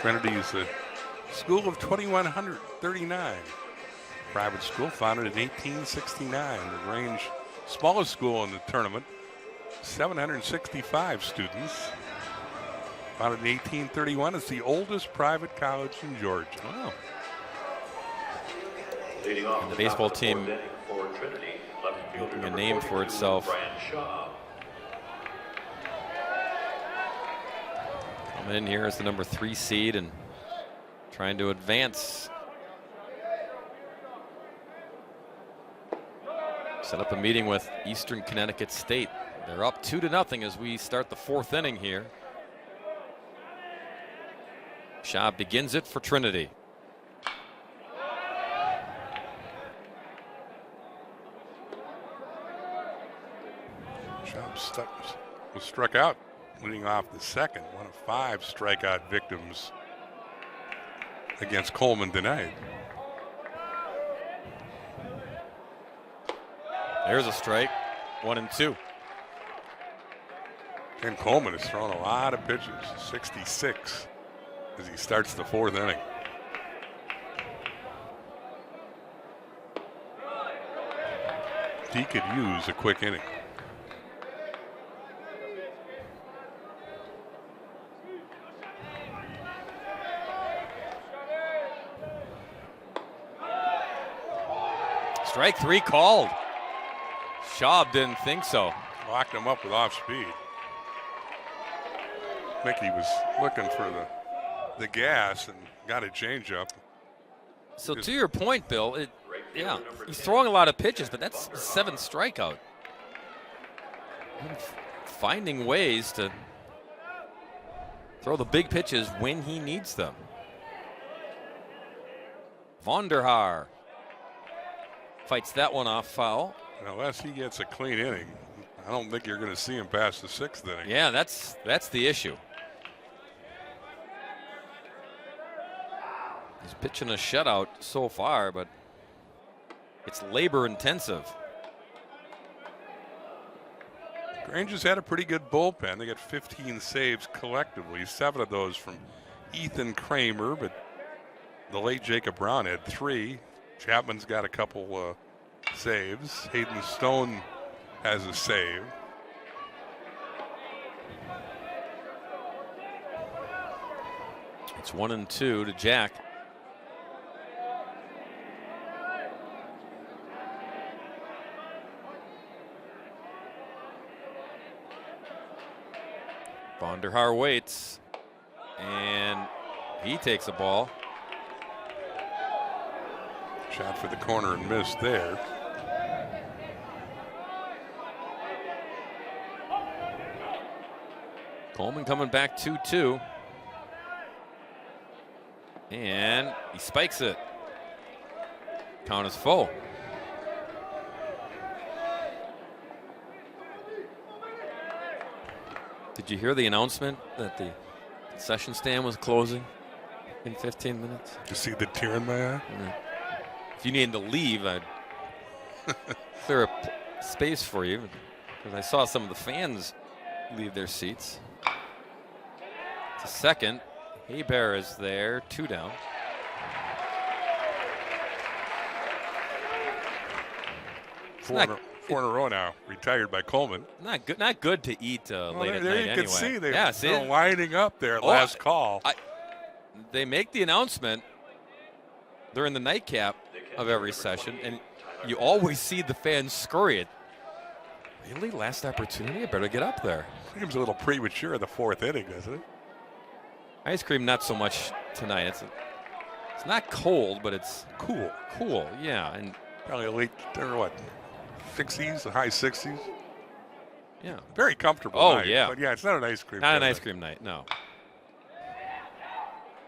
Trinity is a school of 2,139. Private school founded in 1869. LaGrange, smallest school in the tournament, 765 students. Founded in 1831. It's the oldest private college in Georgia. Wow. Leading off And the baseball top of team fourth inning for Trinity, left fielder making a number name for 42, itself. Brian Shaw. Coming in here as the number 3 seed and trying to advance. Set up a meeting with Eastern Connecticut State. They're up 2-0 as we start the 4th inning here. Shaw begins it for Trinity. Shaw was struck out leading off the second. One of 5 strikeout victims against Coleman tonight. There's a strike. 1-2. Ken Coleman has thrown a lot of pitches, 66, as he starts the 4th inning. He could use a quick inning. Strike 3 called. Schaub didn't think so. Locked him up with off speed. Mickey was looking for the gas and got a changeup. So to your point, Bill, he's throwing a lot of pitches, but that's 7th strikeout. Finding ways to throw the big pitches when he needs them. Vonderhaar fights that one off foul. Unless he gets a clean inning, I don't think you're going to see him past the 6th inning. Yeah, that's the issue. pitching a shutout so far, but it's labor intensive. Grange has had a pretty good bullpen. They got 15 saves collectively, 7 of those from Ethan Kramer, but the late Jacob Brown had 3. Chapman's got a couple saves. Hayden Stone has a save. It's 1-2 to Jack. Vonderhaar waits, and he takes a ball. Shot for the corner and missed there. Coleman coming back 2-2. And he spikes it. Count is full. Did you hear the announcement that the concession stand was closing in 15 minutes? You see the tear in my eye? Yeah. If you needed to leave, I'd clear up space for you, because I saw some of the fans leave their seats. To second, Hebert is there, 2 down. Four in a row now, retired by Coleman. Not good to eat late at night anyway. There you can see they're lining up there at last call. They make the announcement during the nightcap of every session, and you always see the fans scurry it. Really? Last opportunity? I better get up there. Seems a little premature in the 4th inning, doesn't it? Ice cream, not so much tonight. It's not cold, but it's cool. Cool, yeah. And probably a late, or 60s, the high 60s. Yeah. Very comfortable Oh, night. yeah. But yeah, it's not an ice cream Not night. an ice cream night, no.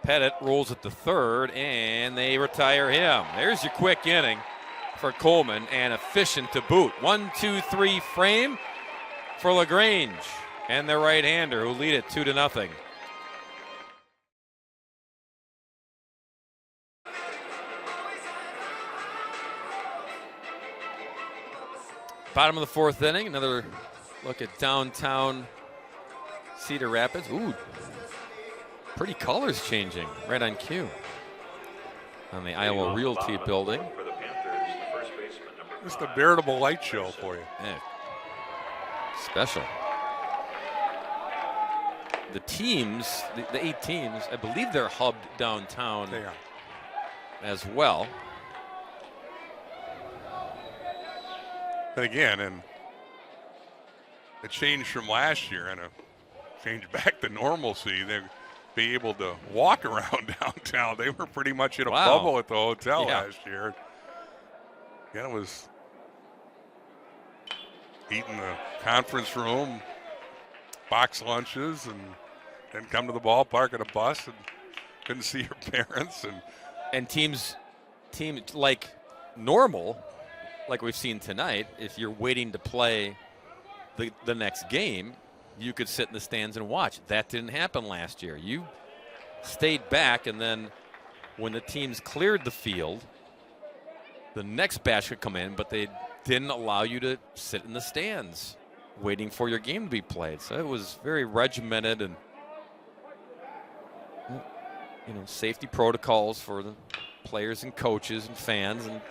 Pettit rolls at the 3rd, and they retire him. There's your quick inning for Coleman, and efficient to boot. 1-2-3 frame for LaGrange and their right-hander, who lead it 2-0. Bottom of the 4th inning, another look at downtown Cedar Rapids. Ooh, pretty colors changing right on cue on the Iowa Realty building. Just a veritable light show for you. Yeah. Special. The teams, the 8 teams, I believe they're hubbed downtown. They are. As well. And again, and a change from last year and a change back to normalcy. They'd be able to walk around downtown. They were pretty much in a bubble at the hotel last year. Again, it was eating the conference room, box lunches, and then come to the ballpark in a bus and couldn't see your parents. And teams like normal, like we've seen tonight, if you're waiting to play the next game, you could sit in the stands and watch. That didn't happen last year. You stayed back, and then when the teams cleared the field, the next batch could come in, but they didn't allow you to sit in the stands waiting for your game to be played. So it was very regimented, and safety protocols for the players and coaches and fans, and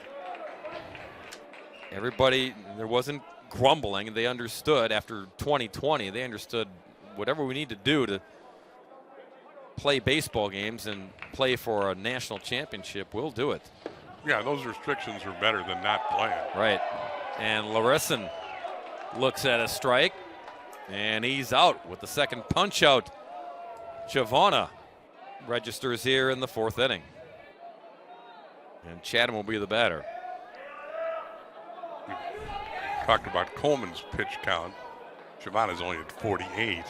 everybody. There wasn't grumbling. They understood after 2020. They understood whatever we need to do to play baseball games and play for a national championship, we'll do it. Yeah, those restrictions are better than not playing. Right. And Larison looks at a strike, and he's out with the second punch out. Chavana registers here in the 4th inning. And Chatham will be the batter. Talked about Coleman's pitch count. Chavana's only at 48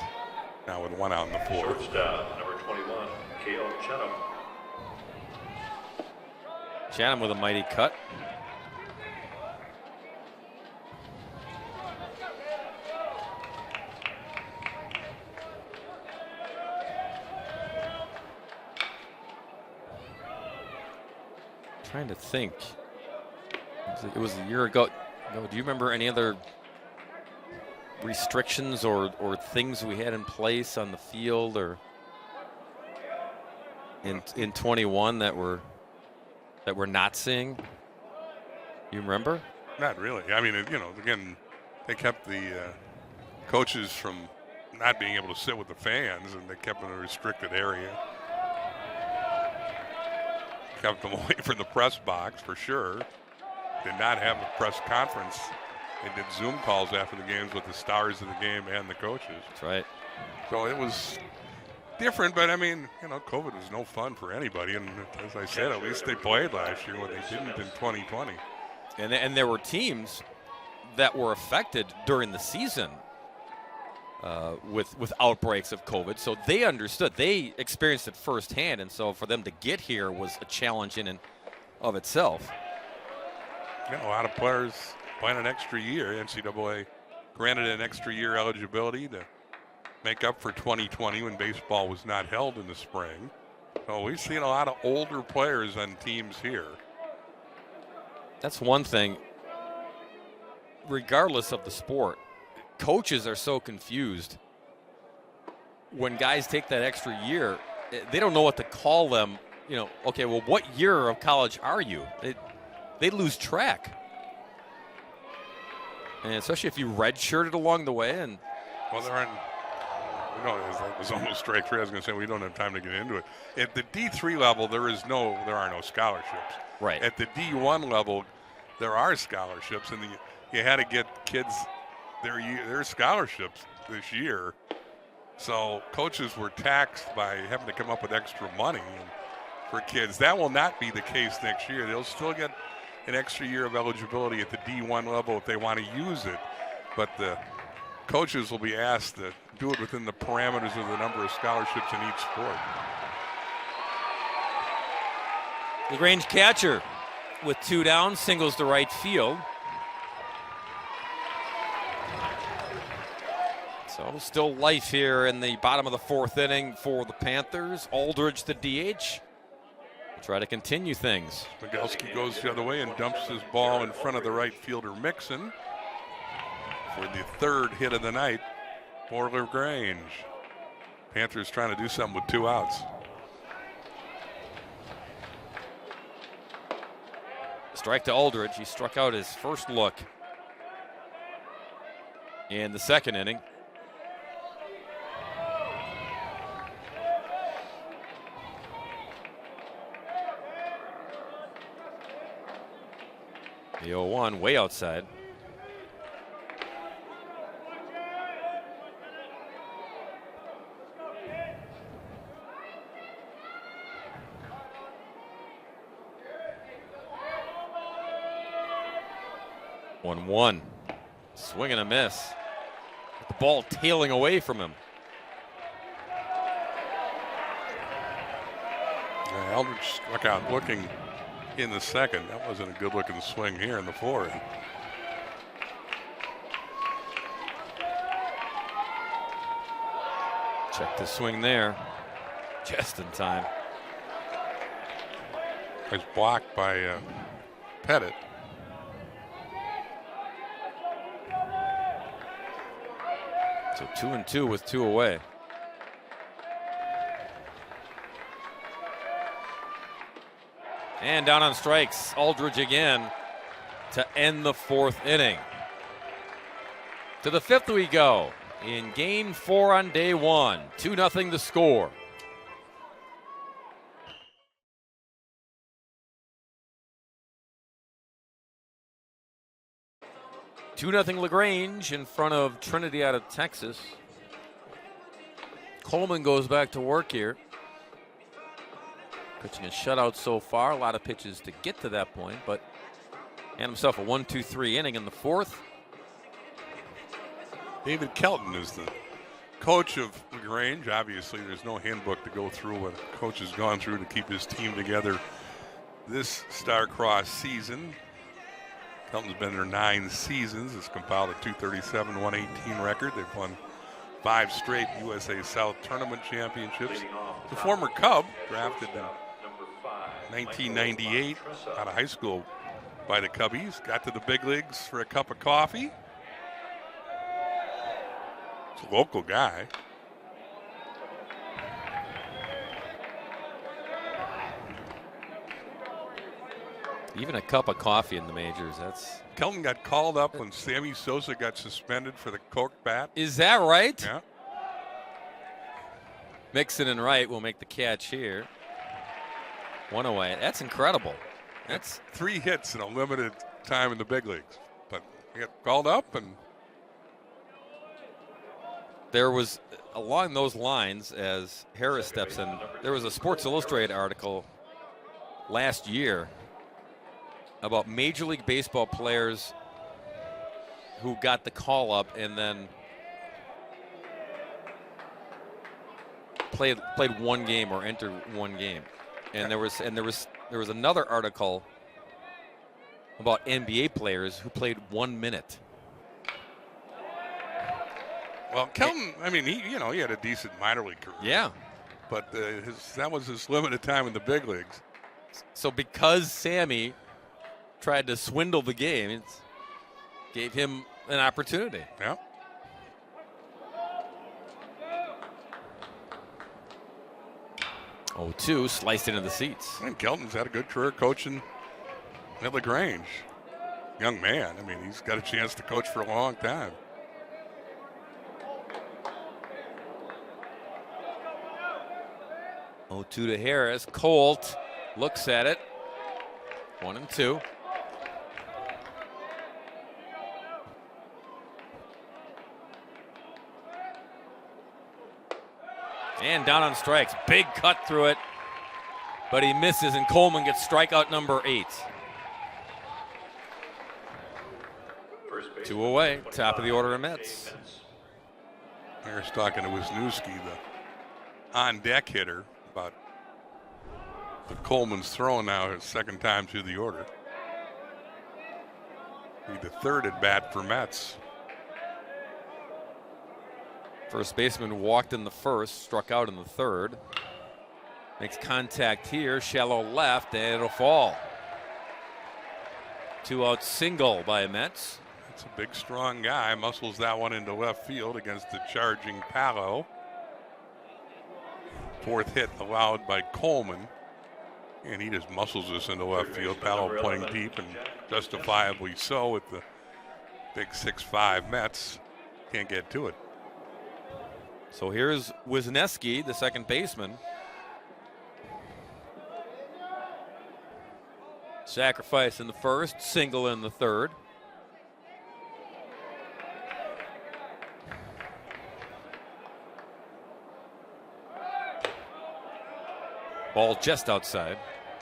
now with 1 out in the 4th. Shortstop, number 21, Cale Chatham. Chatham with a mighty cut. Trying to think. It was a year ago. No, do you remember any other restrictions or things we had in place on the field or in 21 that we're not seeing? You remember? Not really. I mean, again, they kept the coaches from not being able to sit with the fans, and they kept them in a restricted area. Kept them away from the press box for sure. Did not have a press conference. They did Zoom calls after the games with the stars of the game and the coaches. That's right. So it was different, but I mean, COVID was no fun for anybody. And as I said, at least they played last year when they didn't in 2020. And there were teams that were affected during the season with outbreaks of COVID. So they understood. They experienced it firsthand. And so for them to get here was a challenge in and of itself. A lot of players playing an extra year. NCAA granted an extra year eligibility to make up for 2020 when baseball was not held in the spring. So we've seen a lot of older players on teams here. That's one thing. Regardless of the sport, coaches are so confused. When guys take that extra year, they don't know what to call them. Okay, well, what year of college are you? They lose track. And especially if you redshirted along the way. And well, there aren't. It was almost straight through. I was going to say we don't have time to get into it. At the D3 level, there are no scholarships. Right. At the D1 level, there are scholarships, and you had to get kids their scholarships this year. So coaches were taxed by having to come up with extra money for kids. That will not be the case next year. They'll still get an extra year of eligibility at the D1 level if they want to use it, but the coaches will be asked to do it within the parameters of the number of scholarships in each sport. LaGrange catcher with 2 down, singles to right field. So still life here in the bottom of the 4th inning for the Panthers. Aldridge the DH. Try to continue things. Migelski goes the other way and dumps his ball in front of the right fielder Mixon for the 3rd hit of the night for LaGrange. Panthers trying to do something with 2 outs. Strike to Aldridge. He struck out his first look in the 2nd inning. The 0-1 way outside. One. Swing and a miss. The ball tailing away from him. Aldridge struck out looking in the 2nd. That wasn't a good looking swing here in the 4th. Check the swing there. Just in time. It's blocked by Pettit. So 2-2 with 2 away. And down on strikes, Aldridge again to end the 4th inning. To the 5th we go in Game 4 on day 1. 2-0 the score. LaGrange in front of Trinity out of Texas. Coleman goes back to work here. Pitching a shutout so far. A lot of pitches to get to that point, but and himself a 1-2-3 inning in the 4th. David Kelton is the coach of LaGrange. Obviously, there's no handbook to go through what a coach has gone through to keep his team together this Star-Crossed season. Kelton's been there 9 seasons. It's compiled a 237-118 record. They've won 5 straight USA South Tournament championships. The former Cub, drafted in 1998 out of high school by the Cubbies. Got to the big leagues for a cup of coffee. It's a local guy. Even a cup of coffee in the majors. That's. Kelton got called up when Sammy Sosa got suspended for the cork bat. Is that right? Yeah. Mixon and Wright will make the catch here. One away. That's incredible. That's 3 hits in a limited time in the big leagues. But he got called up, and there was, along those lines, as Harris steps in, there was a Sports Illustrated article last year about Major League Baseball players who got the call up and then played one game or entered one game. And there was another article about NBA players who played 1 minute. Well, Kelton, I mean, he had a decent minor league career. Yeah. But that was his limited time in the big leagues. So because Sammy tried to swindle the game, it gave him an opportunity. Yeah. Oh, 2 sliced into the seats. And Kelton's had a good career coaching at LaGrange. Young man. I mean, he's got a chance to coach for a long time. Oh, 2 to Harris. Colt looks at it. 1 and 2. And down on strikes. Big cut through it. But he misses, and Coleman gets strikeout number 8. 2 away. Top of the order of Mets. Harris talking to Wisniewski, the on-deck hitter, about the Coleman's throwing now his second time through the order. Be the 3rd at bat for Mets. First baseman walked in the 1st, struck out in the 3rd. Makes contact here, shallow left, and it'll fall. 2-out single by Mets. That's a big, strong guy. Muscles that one into left field against the charging Palo. 4th hit allowed by Coleman. And he just muscles this into left field. Palo playing deep, and justifiably so, with the big 6'5" Mets. Can't get to it. So here's Wisniewski, the second baseman. Sacrifice in the 1st, single in the 3rd. Ball just outside.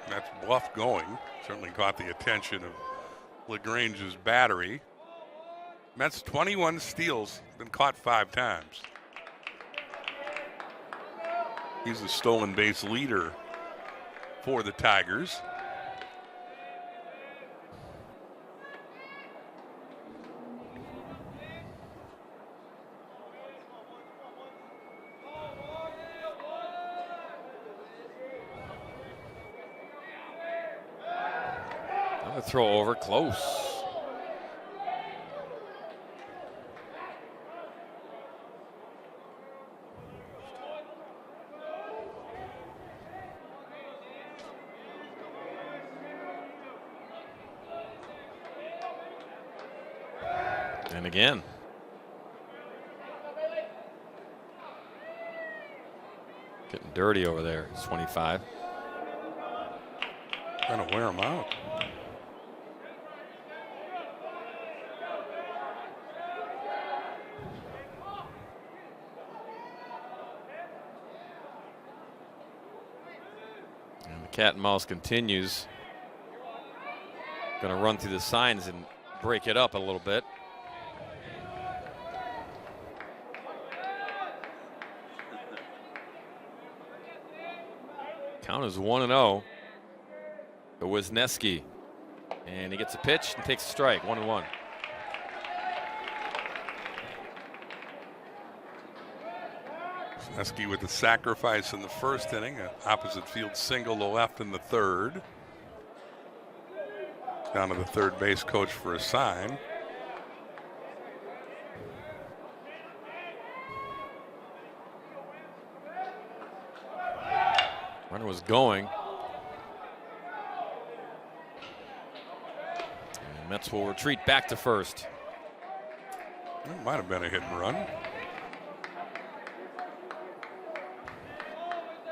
That's bluff going. Certainly caught the attention of LaGrange's battery. Mets 21 steals, been caught 5 times. He's the stolen base leader for the Tigers. Another throw over, close. And again. Getting dirty over there. It's 25. Trying to wear him out. And the cat and mouse continues. Going to run through the signs and break it up a little bit. Count is 1-0 to Wisniewski. And he gets a pitch and takes a strike. 1-1. Husky with the sacrifice in the first inning, an opposite field single to left in the third. Down to the third base coach for a sign. Runner was going. And Mets will retreat back to first. It might have been a hit and run.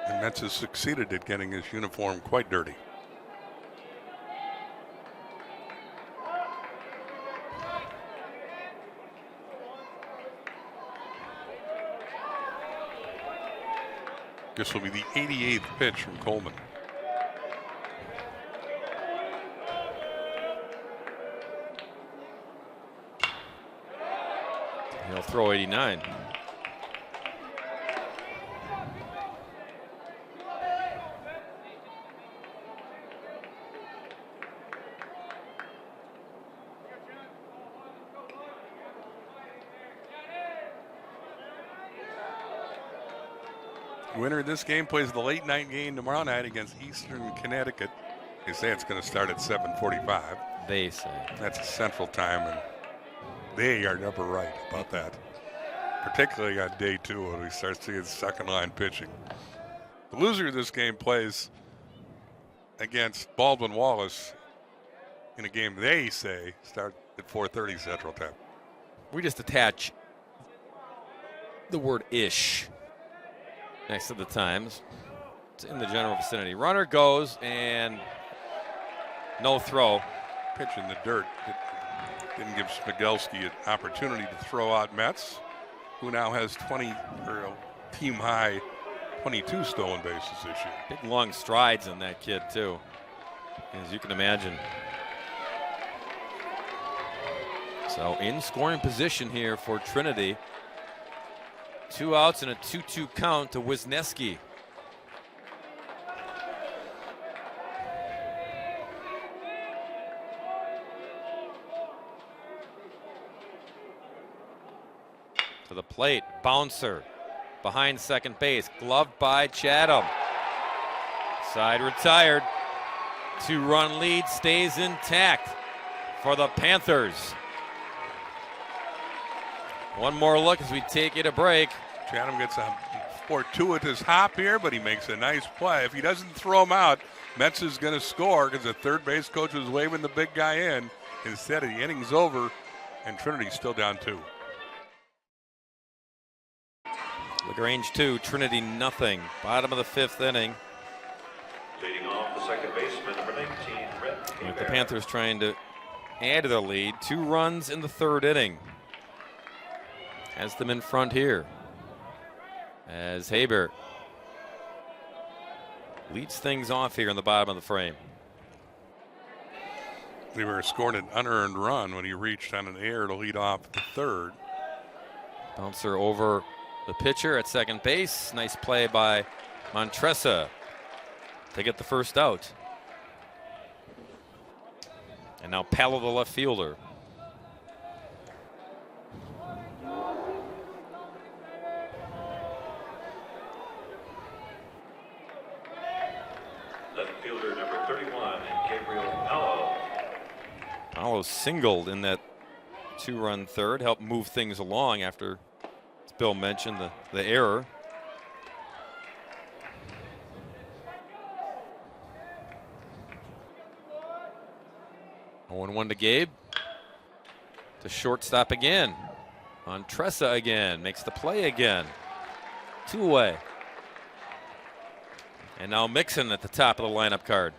And Mets has succeeded at getting his uniform quite dirty. This will be the 88th pitch from Coleman. He'll throw 89. Winner of this game plays the late night game tomorrow night against Eastern Connecticut. They say it's going to start at 7:45. They say. That's Central Time, and they are never right about that. Particularly on day 2 when we start seeing second line pitching. The loser of this game plays against Baldwin Wallace in a game they say starts at 4:30 Central Time. We just attach the word ish next to the times. It's in the general vicinity. Runner goes and no throw. Pitch in the dirt. It didn't give Smigelski an opportunity to throw out Mets, who now has team high 22 stolen bases this year. Big long strides in that kid too, as you can imagine. So in scoring position here for Trinity. 2 outs and a 2-2 count to Wisniewski. To the plate, bouncer behind second base, gloved by Chatham. Side retired. 2-run lead stays intact for the Panthers. One more look as we take it a break. Chatham gets a fortuitous hop here, but he makes a nice play. If he doesn't throw him out, Mets is going to score because the third base coach was waving the big guy in. Instead, the inning's over, and Trinity's still down 2. LaGrange 2, Trinity nothing. Bottom of the 5th inning. Leading off the second baseman, number 19, Brett. With the Panthers trying to add to their lead. 2 runs in the 3rd inning. Has them in front here. As Haber leads things off here in the bottom of the frame. They were scoring an unearned run when he reached on an error to lead off the 3rd. Bouncer over the pitcher at second base. Nice play by Montressa to get the first out. And now Palo, the left fielder. Left fielder number 31, Gabriel Palo. Palo singled in that 2-run 3rd, helped move things along after, as Bill mentioned, the error. Oh, 1 to Gabe. To shortstop again. On Tressa again. Makes the play again. 2 away. And now Mixon at the top of the lineup card.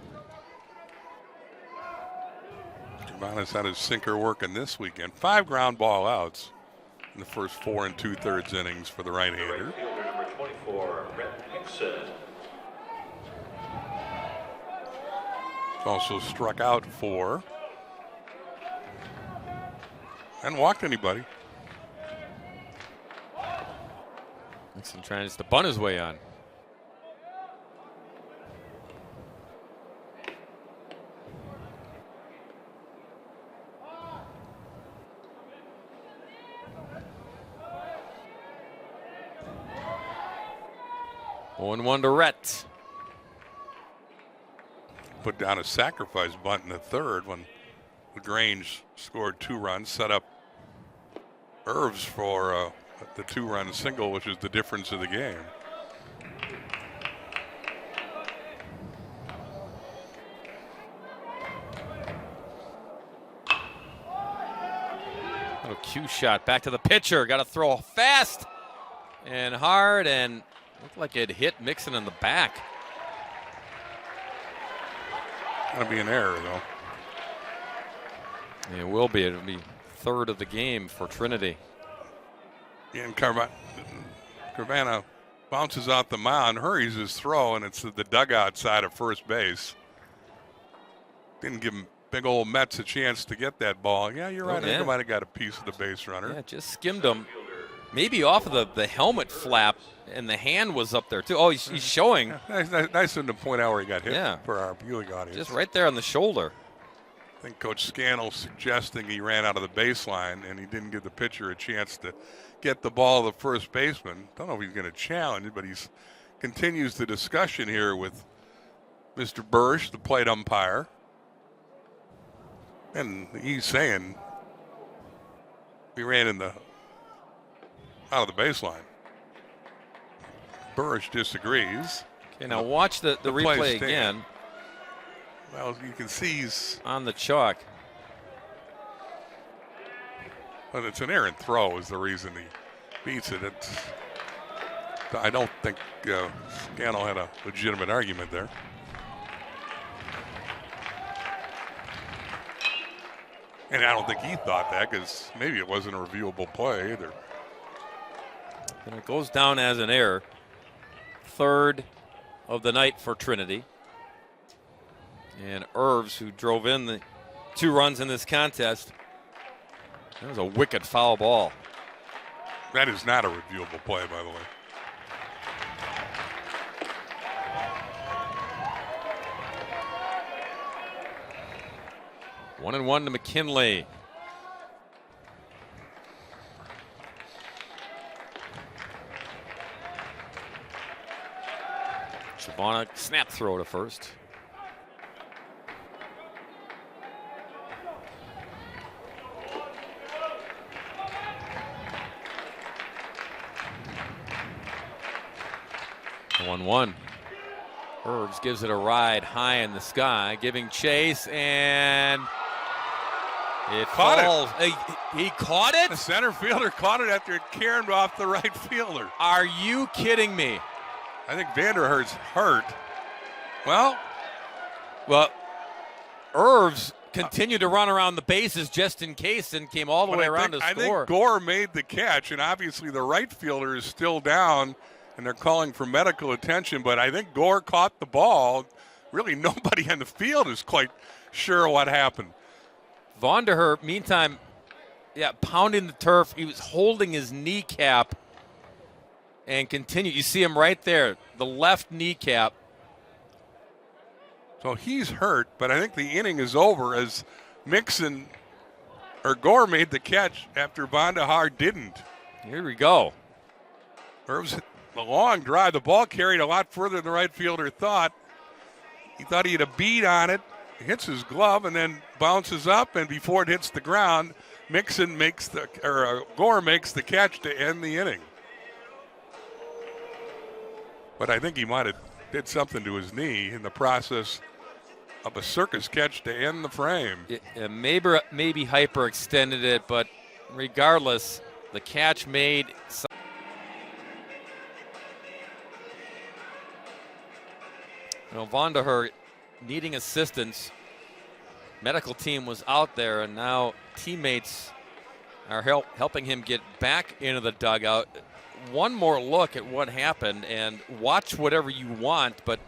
Giovannis had his sinker working this weekend. 5 ground ball outs in the first 4 2/3 innings for the right-hander. Right fielder number 24, Brett Hickson. Also struck out 4. Hadn't walked anybody. Mixon trying just to bunt his way on. 0-1 to Rhett. Put down a sacrifice bunt in the third when LaGrange scored 2 runs, set up Irvs for the 2-run single, which is the difference of the game. Little cue shot back to the pitcher. Got to throw fast and hard, and looked like it hit Mixon in the back. Gonna be an error though. It will be. It'll be third of the game for Trinity. Yeah, and Carvana bounces out the mound, hurries his throw, and it's the dugout side of first base. Didn't give him big old Mets a chance to get that ball. Yeah, you're right. I think he might have got a piece of the base runner. Yeah, just skimmed him. Maybe off of the helmet flap, and the hand was up there too. Oh, he's showing. Yeah, nice of him to point out where he got hit for our viewing audience. Just right there on the shoulder. I think Coach Scannell suggesting he ran out of the baseline and he didn't give the pitcher a chance to get the ball to the first baseman. Don't know if he's going to challenge it, but he continues the discussion here with Mr. Bursch, the plate umpire. And he's saying he ran out of the baseline. Bursch disagrees. Okay, now watch the replay again. Well, you can see he's on the chalk. But it's an errant throw is the reason he beats it. I don't think Scannell had a legitimate argument there. And I don't think he thought that because maybe it wasn't a reviewable play either. And it goes down as an error. Third of the night for Trinity. And Irvs, who drove in the 2 runs in this contest. That was a wicked foul ball. That is not a reviewable play, by the way. One and one to McKinley. Shabana snap throw to first. The 1-1. Irvs gives it a ride high in the sky, giving chase, and it falls. He caught it? The center fielder caught it after it caromed off the right fielder. Are you kidding me? I think Vanderheer's hurt. Well, Irvs continued to run around the bases just in case and came all the way around to score. I think Gore made the catch, and obviously the right fielder is still down, and they're calling for medical attention, but I think Gore caught the ball. Really, nobody on the field is quite sure what happened. Vanderheer, meantime, pounding the turf. He was holding his kneecap and continued. You see him right there, the left kneecap. So he's hurt, but I think the inning is over as Gore made the catch after Vanderheer didn't. Here we go. Irvs, the long drive. The ball carried a lot further than the right fielder thought. He thought he had a bead on it. Hits his glove and then bounces up, and before it hits the ground, Gore makes the catch to end the inning. But I think he might have did something to his knee in the process of a circus catch to end the frame. Maybe hyperextended it, but regardless, the catch made. Vanderheer needing assistance. Medical team was out there, and now teammates are helping him get back into the dugout. One more look at what happened, and watch whatever you want, but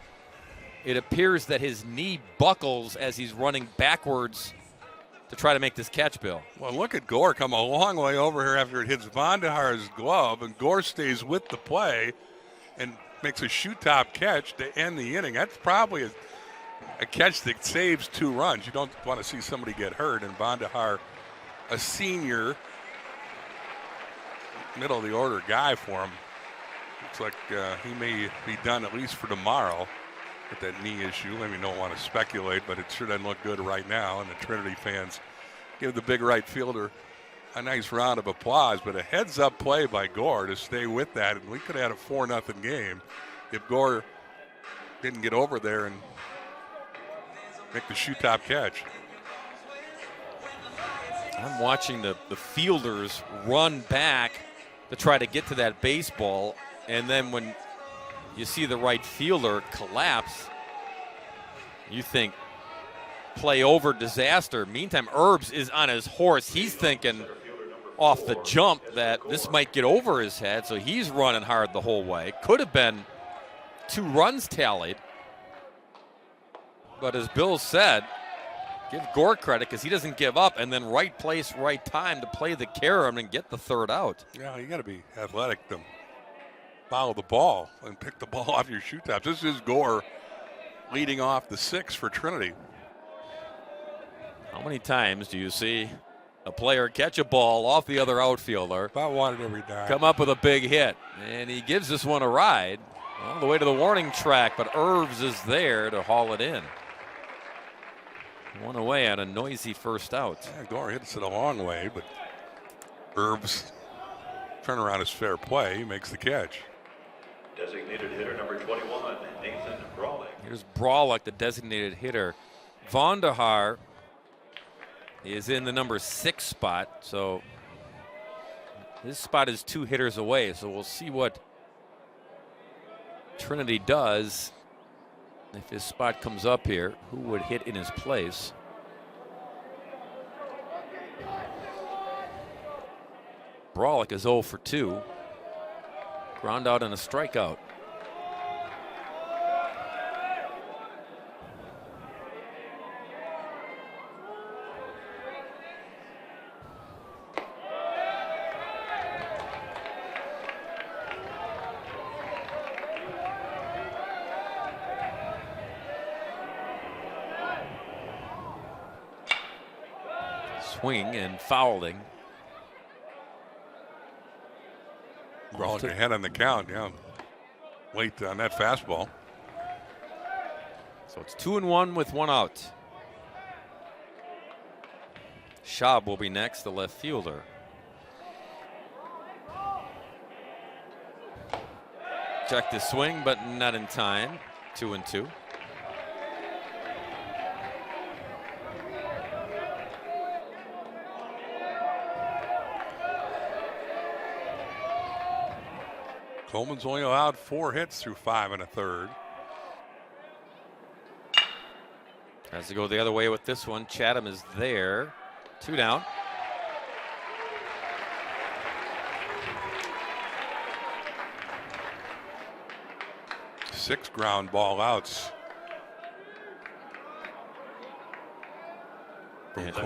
it appears that his knee buckles as he's running backwards to try to make this catch, Bill. Well, look at Gore come a long way over here after it hits Vanderheer's glove, and Gore stays with the play and makes a shoot-top catch to end the inning. That's probably a catch that saves 2 runs. You don't want to see somebody get hurt, and Vanderheer, a senior, middle-of-the-order guy for him, Looks like he may be done at least for tomorrow with that knee issue. I mean, don't want to speculate, but it sure doesn't look good right now. And the Trinity fans give the big right fielder a nice round of applause. But a heads-up play by Gore to stay with that, and we could have had a 4-0 game if Gore didn't get over there and make the shoe-top catch. I'm watching the fielders run back to try to get to that baseball, and then when you see the right fielder collapse, you think play over, disaster. Meantime, Herbs is on his horse. He's thinking off the jump that this might get over his head, so he's running hard the whole way. Could have been 2 runs tallied, but as Bill said, give Gore credit because he doesn't give up, and then right place, right time to play the carom and get the 3rd out. Yeah, you got to be athletic to follow the ball and pick the ball off your shoe tops. This is Gore leading off the 6th for Trinity. How many times do you see a player catch a ball off the other outfielder, About one every time, come up with a big hit, and he gives this one a ride all the way to the warning track, but Herbs is there to haul it in. One away on a noisy 1st out. Yeah, Gore hits it a long way, but Herbs' turnaround is fair play. He makes the catch. Designated hitter number 21, Nathan Brawley. Here's Brawley, the designated hitter. Vonderhaar is in the number 6 spot, so his spot is 2 hitters away. So we'll see what Trinity does. If his spot comes up here, who would hit in his place? Brawley is 0 for 2. Ground out and a strikeout. Swing and fouling. Brawley ahead on the count, yeah. Late on that fastball. So it's 2-1 with 1 out. Schaub will be next, the left fielder. Checked his swing, but not in time. 2-2. Coleman's only allowed 4 hits through 5 1/3. Has to go the other way with this one. Chatham is there. 2 down. Six ground ball outs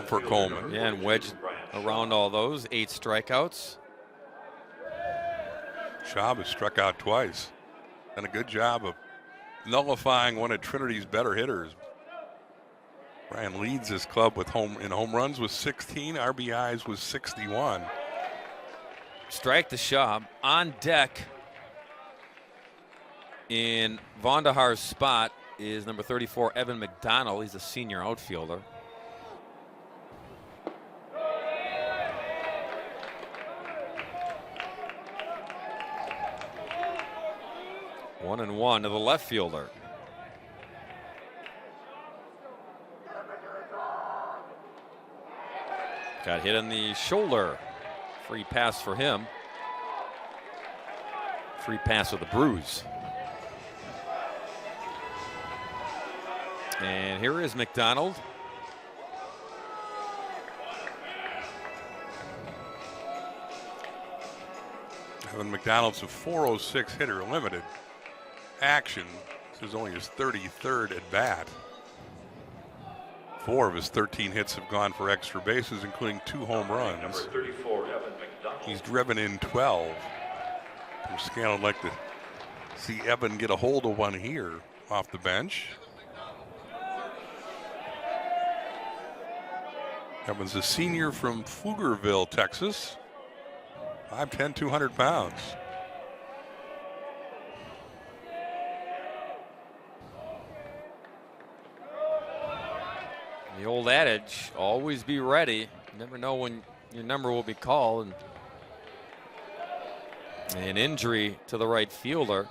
for Coleman. Yeah, and wedged around all those. 8 strikeouts. Schaub has struck out twice. Done a good job of nullifying one of Trinity's better hitters. Brian leads his club with home runs with 16, RBIs with 61. Strike to Schaub. On deck in Vonderhaar's spot is number 34, Evan McDonald. He's a senior outfielder. One and one to the left fielder. Got hit in the shoulder. Free pass for him. Free pass with a bruise. And here is McDonald. Evan McDonald's a .406 hitter, limited action. This is only his 33rd at bat. 4 of his 13 hits have gone for extra bases, including 2 home runs. Number 34, Evan McDonald. He's driven in 12. Scan would like to see Evan get a hold of one here off the bench. Evan's a senior from Pflugerville, Texas. 5'10", 200 pounds. The old adage, always be ready. You never know when your number will be called. And an injury to the right fielder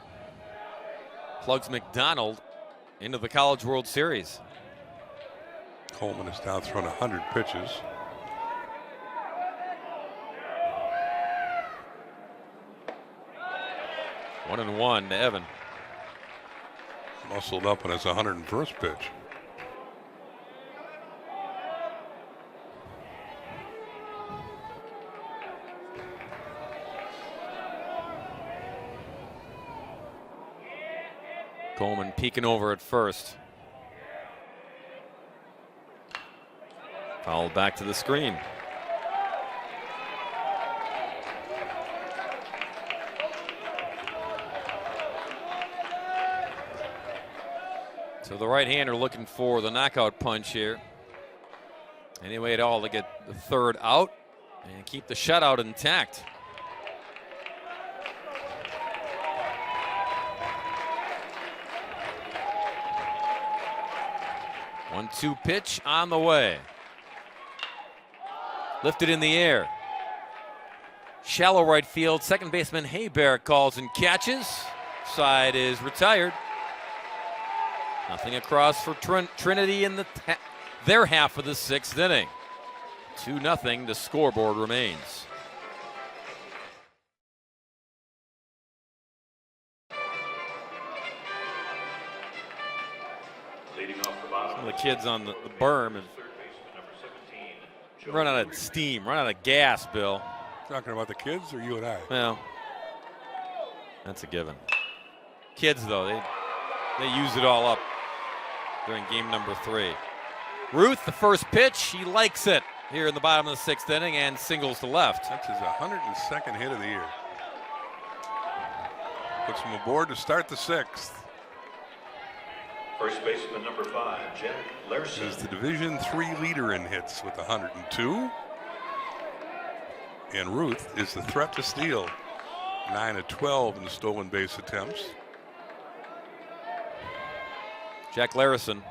plugs McDonald into the College World Series. Coleman has now thrown 100 pitches. One and one to Evan. Muscled up on his 101st pitch. Coleman peeking over at first. Fouled back to the screen. So the right-hander looking for the knockout punch here. Any way at all to get the third out and keep the shutout intact. One-two pitch on the way. Lifted in the air. Shallow right field. Second baseman Haybear calls and catches. Side is retired. Nothing across for Trinity in their half of the sixth inning. 2-0. The scoreboard remains. Some of the kids on the berm and run out of steam, run out of gas, Bill. Talking about the kids or you and I? Well, that's a given. Kids, though, they use it all up during game number 3. Ruth, the first pitch, he likes it here in the bottom of the sixth inning and singles to left. That's his 102nd hit of the year. Puts him aboard to start the sixth. First baseman number 5, Jack Larson. Is the Division III leader in hits with 102. And Ruth is the threat to steal. 9 of 12 in the stolen base attempts. Jack Larson.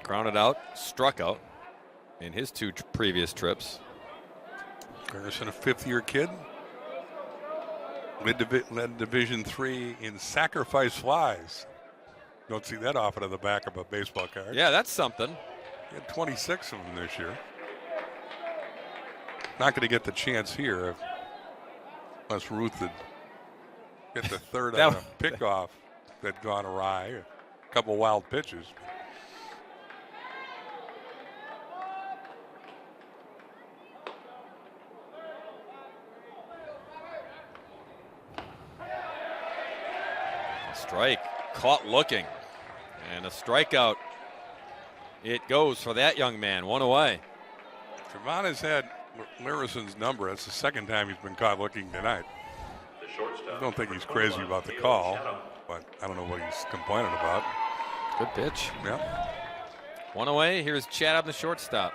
Grounded out, struck out in his 2 previous trips. Larson, a fifth-year kid. Led Division III in sacrifice flies. Don't see that often on the back of a baseball card. Yeah, that's something. He had 26 of them this year. Not going to get the chance here unless Ruth had hit the third on a pickoff that gone awry. A couple wild pitches. Strike, caught looking, and a strikeout. It goes for that young man, 1 away. Trevon has had Larison's number. That's the second time he's been caught looking tonight. I don't think he's crazy about the call, but I don't know what he's complaining about. Good pitch. Yeah. 1 away. Here's Chad on the shortstop.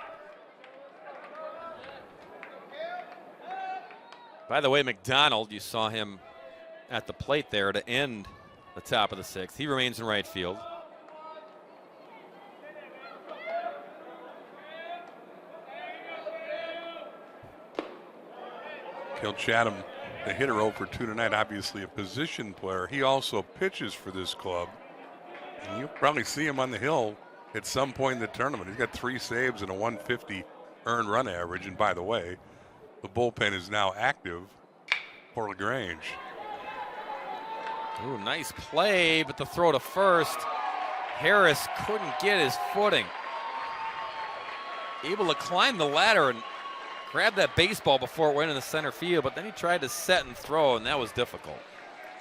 By the way, McDonald, you saw him at the plate there to end the top of the sixth. He remains in right field. Kel Chatham, the hitter, 0 for 2 tonight, obviously a position player. He also pitches for this club. And you'll probably see him on the hill at some point in the tournament. He's got 3 saves and a 150 earned run average. And by the way, the bullpen is now active for LaGrange. Ooh, nice play, but the throw to first. Harris couldn't get his footing. Able to climb the ladder and grab that baseball before it went into center field, but then he tried to set and throw, and that was difficult.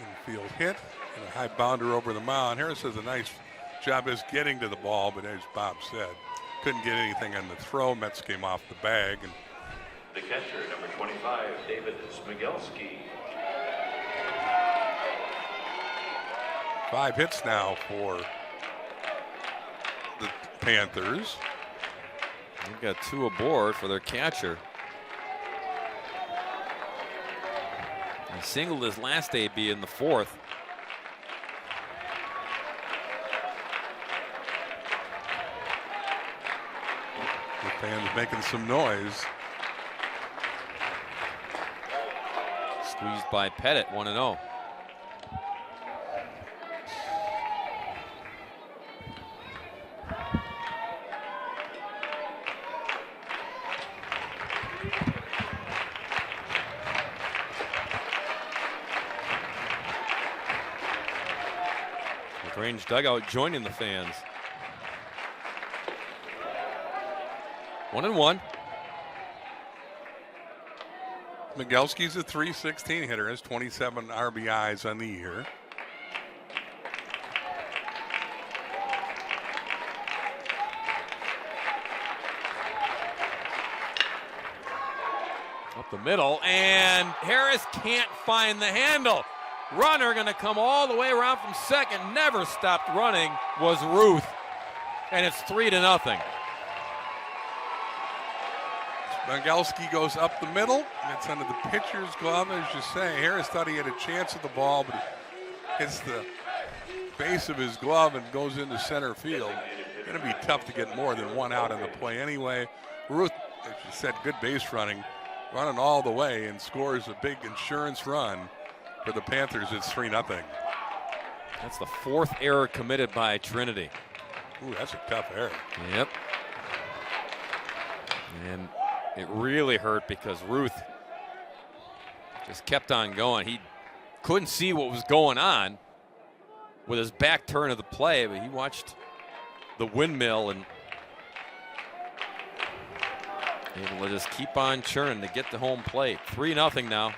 Infield hit and a high bounder over the mound. Harris does a nice job as getting to the ball, but as Bob said, couldn't get anything on the throw. Mets came off the bag. And the catcher, number 25, David Smigelski. 5 hits now for the Panthers. They've got 2 aboard for their catcher. He singled his last AB in the 4th. Fans making some noise. Squeezed by Pettit, 1-0. LaGrange dugout joining the fans. 1-1. Miguelski's a .316 hitter, has 27 RBIs on the year. Up the middle, and Harris can't find the handle. Runner going to come all the way around from second. Never stopped running was Ruth, and it's 3-0. Miguelski goes up the middle. It's under the pitcher's glove, as you say. Harris thought he had a chance at the ball, but it hits the base of his glove and goes into center field. Going to be tough to get more than one out in the play anyway. Ruth, as you said, good base running all the way and scores a big insurance run for the Panthers. It's 3-0. That's the fourth error committed by Trinity. Ooh, that's a tough error. Yep. And it really hurt because Ruth just kept on going. He couldn't see what was going on with his back turn of the play, but he watched the windmill and able to just keep on churning to get to home plate. 3-0 now.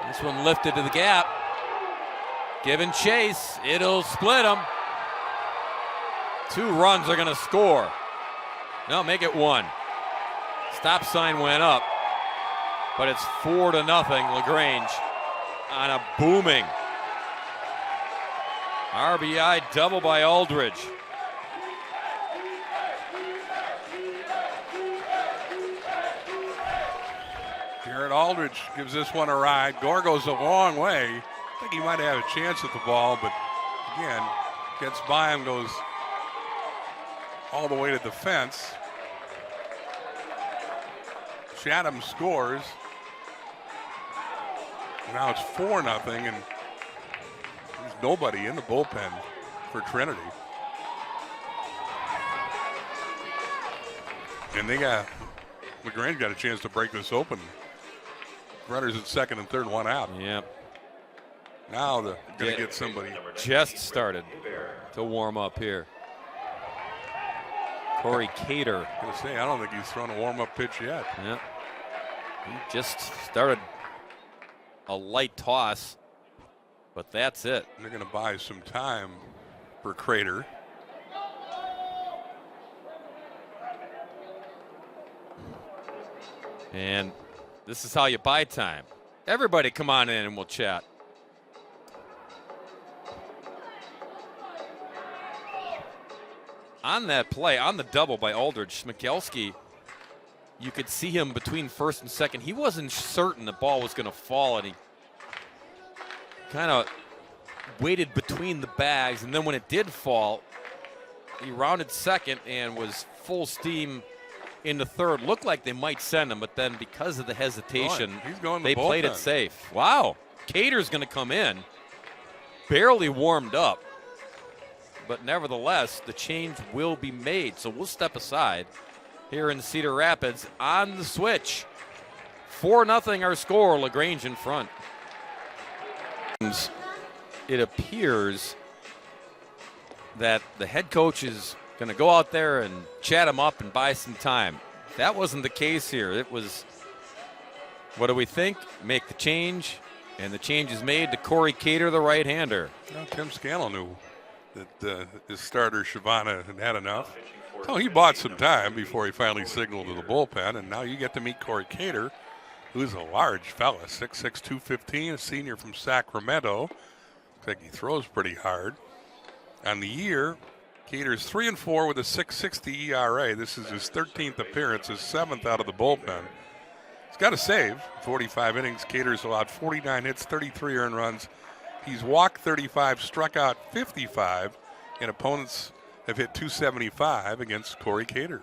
This one lifted to the gap. Giving chase. It'll split them. 2 runs are going to score. No, make it 1. Stop sign went up, but it's 4-0 LaGrange on a booming RBI double by Aldridge. Garrett Aldridge gives this one a ride. Gore goes a long way. I think he might have a chance at the ball, but again, gets by him, goes all the way to the fence. Chatham scores. Now it's 4-0, and there's nobody in the bullpen for Trinity. And LaGrange got a chance to break this open. Runners at second and third, 1 out. Yep. Now they're going to get somebody. Just started to warm up here. Corey Cater. I was gonna say, I don't think he's thrown a warm-up pitch yet. Yeah. He just started a light toss, but that's it. And they're going to buy some time for Crater. And this is how you buy time. Everybody come on in and we'll chat. On that play, on the double by Aldridge, Smikelski, you could see him between first and second. He wasn't certain the ball was going to fall, and he kind of waited between the bags. And then when it did fall, he rounded second and was full steam into third. Looked like they might send him, but then because of the hesitation, they played it safe. Wow. Cater's going to come in, barely warmed up. But nevertheless, the change will be made. So we'll step aside here in Cedar Rapids on the switch. 4-0 our score, LaGrange in front. It appears that the head coach is going to go out there and chat him up and buy some time. That wasn't the case here. It was, what do we think? Make the change, and the change is made to Corey Cater, the right-hander. Well, Tim Scannell knew that his starter, Shavana, had enough. So he bought some time before he finally signaled to the bullpen, and now you get to meet Corey Cater, who's a large fella, 6'6", 215, a senior from Sacramento. Looks like he throws pretty hard. On the year, Cater's 3-4 with a 6.60 ERA. This is his 13th appearance, his 7th out of the bullpen. He's got a save, 45 innings. Cater's allowed 49 hits, 33 earned runs. He's walked 35, struck out 55, and opponents have hit .275 against Corey Cater.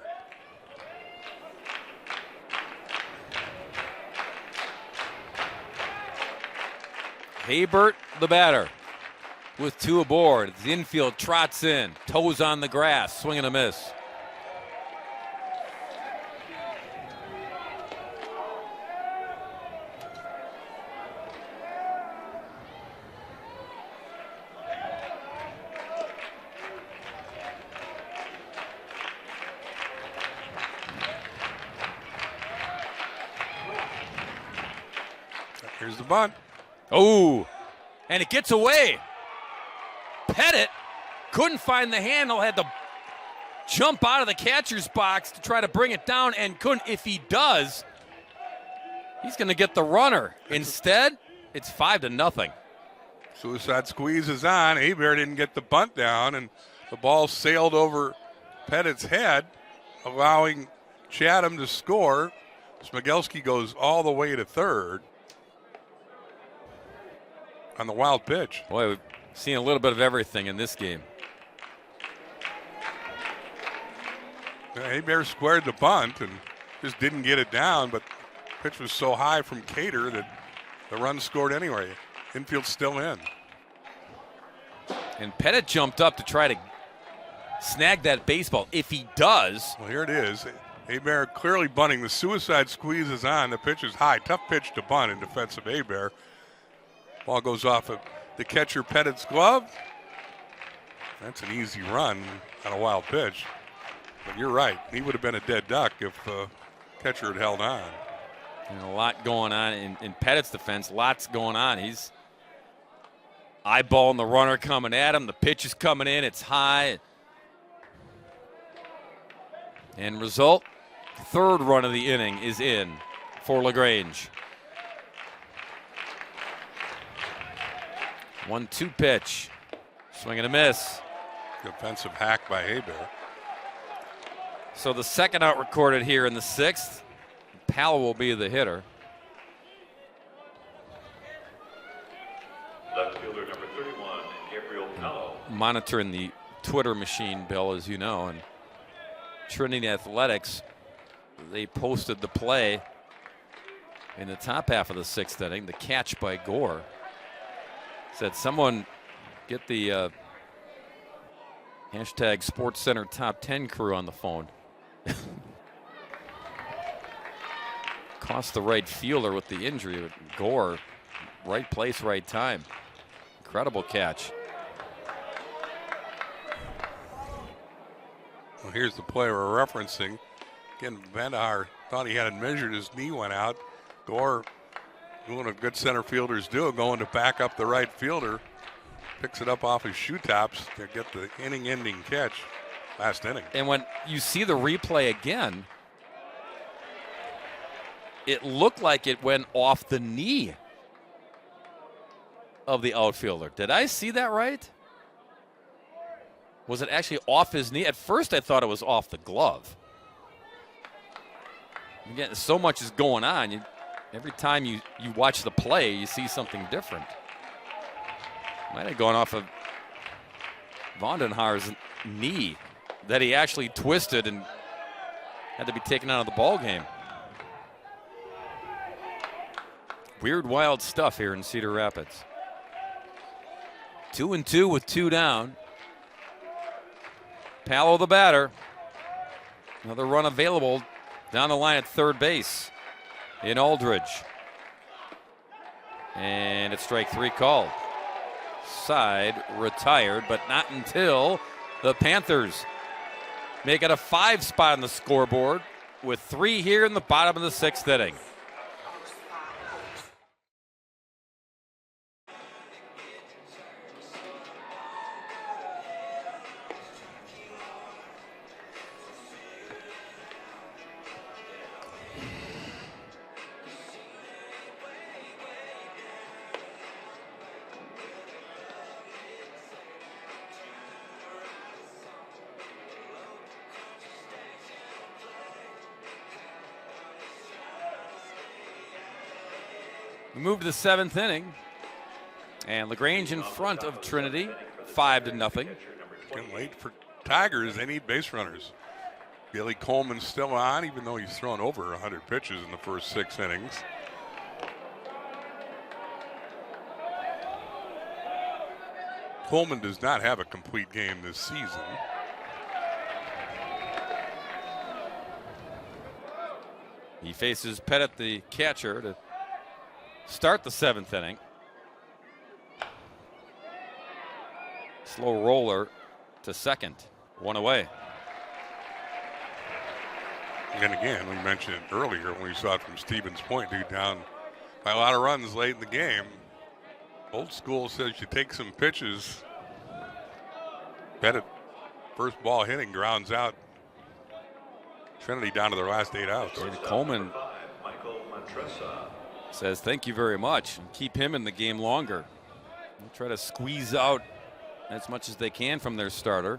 Hebert, the batter, with 2 aboard. The infield trots in, toes on the grass, swing and a miss. Here's the bunt. Oh, and it gets away. Pettit couldn't find the handle, had to jump out of the catcher's box to try to bring it down, and couldn't. If he does, he's going to get the runner. Instead, it's 5-0. Suicide squeeze is on. Hebert didn't get the bunt down, and the ball sailed over Pettit's head, allowing Chatham to score. Smigelski goes all the way to third on the wild pitch. Boy, we've seen a little bit of everything in this game. Hebert squared the bunt and just didn't get it down, but the pitch was so high from Cater that the run scored anyway. Infield's still in. And Pettit jumped up to try to snag that baseball. If he does. Well, here it is. Hebert clearly bunting. The suicide squeeze is on. The pitch is high. Tough pitch to bunt in defense of Hebert. Ball goes off of the catcher Pettit's glove. That's an easy run on a wild pitch. But you're right. He would have been a dead duck if catcher had held on. And a lot going on in Pettit's defense. Lots going on. He's eyeballing the runner coming at him. The pitch is coming in. It's high. And result, third run of the inning is in for LaGrange. 1-2 pitch. Swing and a miss. Defensive hack by Hebert. So the second out recorded here in the 6th. Powell will be the hitter. Left fielder number 31, Gabriel Powell. Monitoring the Twitter machine, Bill, as you know, and Trinity Athletics, they posted the play in the top half of the 6th inning, the catch by Gore. Said someone get the hashtag SportsCenter Top 10 crew on the phone. Cost the right fielder with the injury. Gore, right place, right time. Incredible catch. Well, here's the play we're referencing. Again, Vandahar thought he had it measured. His knee went out. Gore, doing what good center fielders do, going to back up the right fielder. Picks it up off his shoe tops to get the inning-ending catch last inning. And when you see the replay again, it looked like it went off the knee of the outfielder. Did I see that right? Was it actually off his knee? At first I thought it was off the glove. Again, so much is going on. Every time you watch the play, you see something different. Might have gone off of Vondenhaar's knee that he actually twisted and had to be taken out of the ball game. Weird, wild stuff here in Cedar Rapids. 2-2 with 2 down. Powell the batter. Another run available down the line at third base in Aldridge. And it's strike 3 called. Side retired, but not until the Panthers make it a 5 spot on the scoreboard with 3 here in the bottom of the 6th inning. We move to the 7th inning, and LaGrange in front of Trinity, 5-0. Getting late for Tigers, they need base runners. Billy Coleman's still on, even though he's thrown over 100 pitches in the first 6 innings. Coleman does not have a complete game this season. He faces Pettit, the catcher, to start the 7th inning. Slow roller to second. 1 away. And again, we mentioned it earlier when we saw it from Stevens Point, dude, down by a lot of runs late in the game. Old school says you take some pitches. Pettit, first ball hitting, grounds out. Trinity down to their last 8 outs. Coleman says thank you very much and keep him in the game longer. They'll try to squeeze out as much as they can from their starter.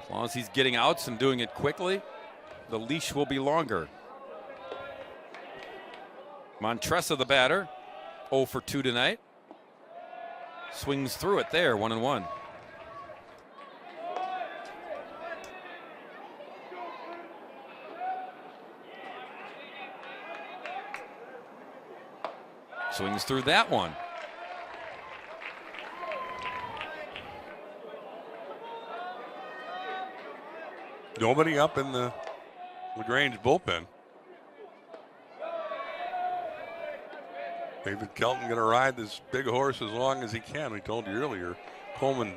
As long as he's getting outs and doing it quickly, the leash will be longer. Montressa, the batter, 0 for 2 tonight. Swings through it there, 1-1. Swings through that one. Nobody up in the LaGrange bullpen. David Kelton going to ride this big horse as long as he can. We told you earlier, Coleman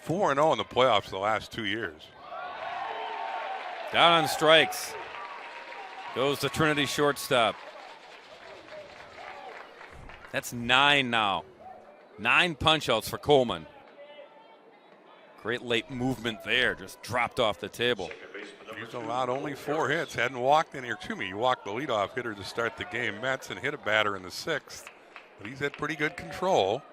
4-0 in the playoffs the last 2 years. Down on strikes. Goes to Trinity shortstop. That's 9 now. 9 punch-outs for Coleman. Great late movement there. Just dropped off the table. He's allowed only 4 hits. Hadn't walked any, or he walked the leadoff hitter to start the game, Metz, and hit a batter in the 6th. But he's had pretty good control.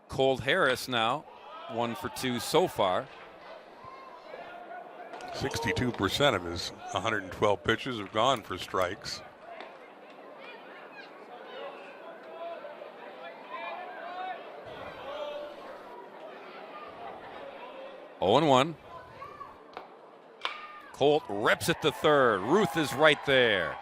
Colt Harris now, 1 for 2 so far. 62% of his 112 pitches have gone for strikes. Oh, 0-1. Colt rips it to third. Ruth is right there.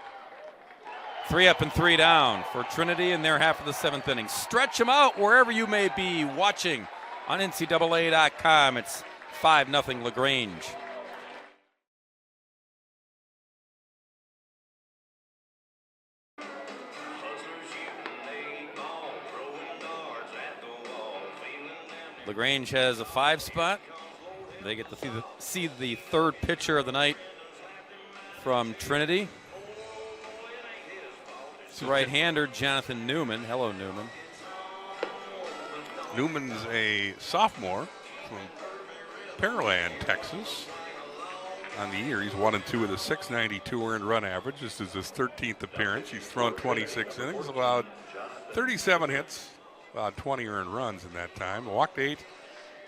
3 up and 3 down for Trinity in their half of the 7th inning. Stretch them out wherever you may be watching on NCAA.com. It's 5-0 LaGrange. LaGrange has a 5 spot. They get to see the 3rd pitcher of the night from Trinity. It's right-hander Jonathan Newman. Hello, Newman. Newman's a sophomore from Pearland, Texas. On the year, he's 1-2 with a 692 earned run average. This is his 13th appearance. He's thrown 26 innings, allowed 37 hits, about 20 earned runs in that time. Walked 8.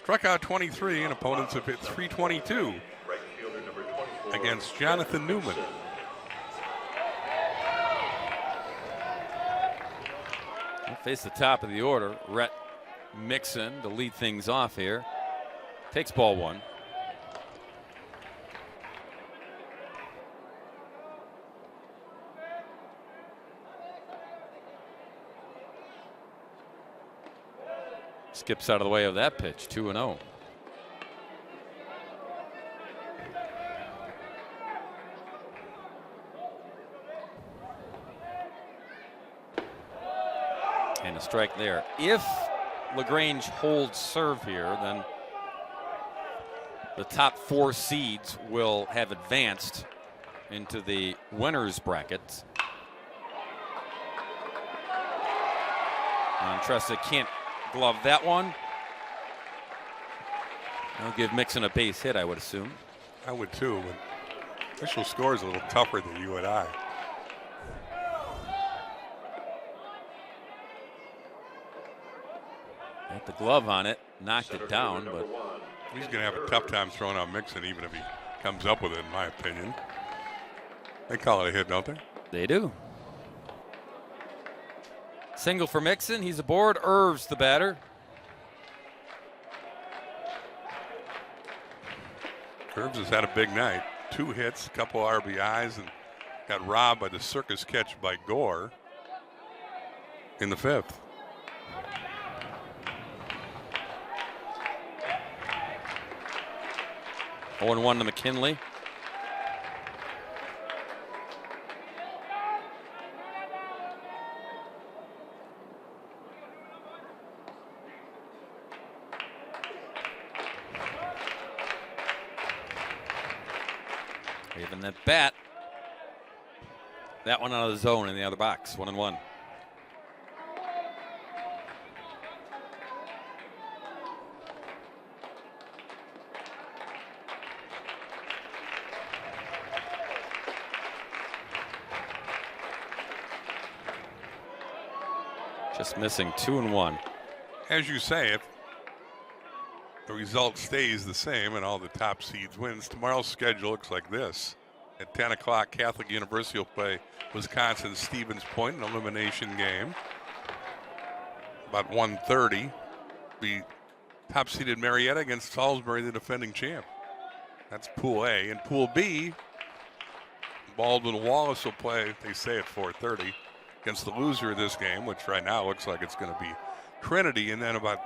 Struck out 23, and opponents have hit 322 against Jonathan Newman. He'll face the top of the order. Rhett Mixon to lead things off here. Takes ball 1. Skips out of the way of that pitch, 2-0. And a strike there. If LaGrange holds serve here, then the top 4 seeds will have advanced into the winners bracket. Montressa can't glove that one. I'll give Mixon a base hit, I would assume. I would too, but official score is a little tougher than you and I. Got the glove on it, knocked it down, but he's going to have a tough time throwing out Mixon, even if he comes up with it, in my opinion. They call it a hit, don't they? They do. Single for Mixon. He's aboard. Irv's the batter. Irvs has had a big night. 2 hits, a couple RBIs, and got robbed by the circus catch by Gore in the 5th. Oh, 1 to McKinley. Even that bat. That one out of the zone in the other box. 1-1. Just missing 2-1. As you say, if the result stays the same and all the top seeds wins, tomorrow's schedule looks like this. At 10 o'clock, Catholic University will play Wisconsin Stevens Point, an elimination game. About 1:30, be top-seeded Marietta against Salisbury, the defending champ. That's Pool A. In Pool B, Baldwin Wallace will play, they say, at 4:30 against the loser of this game, which right now looks like it's going to be Trinity, and then about,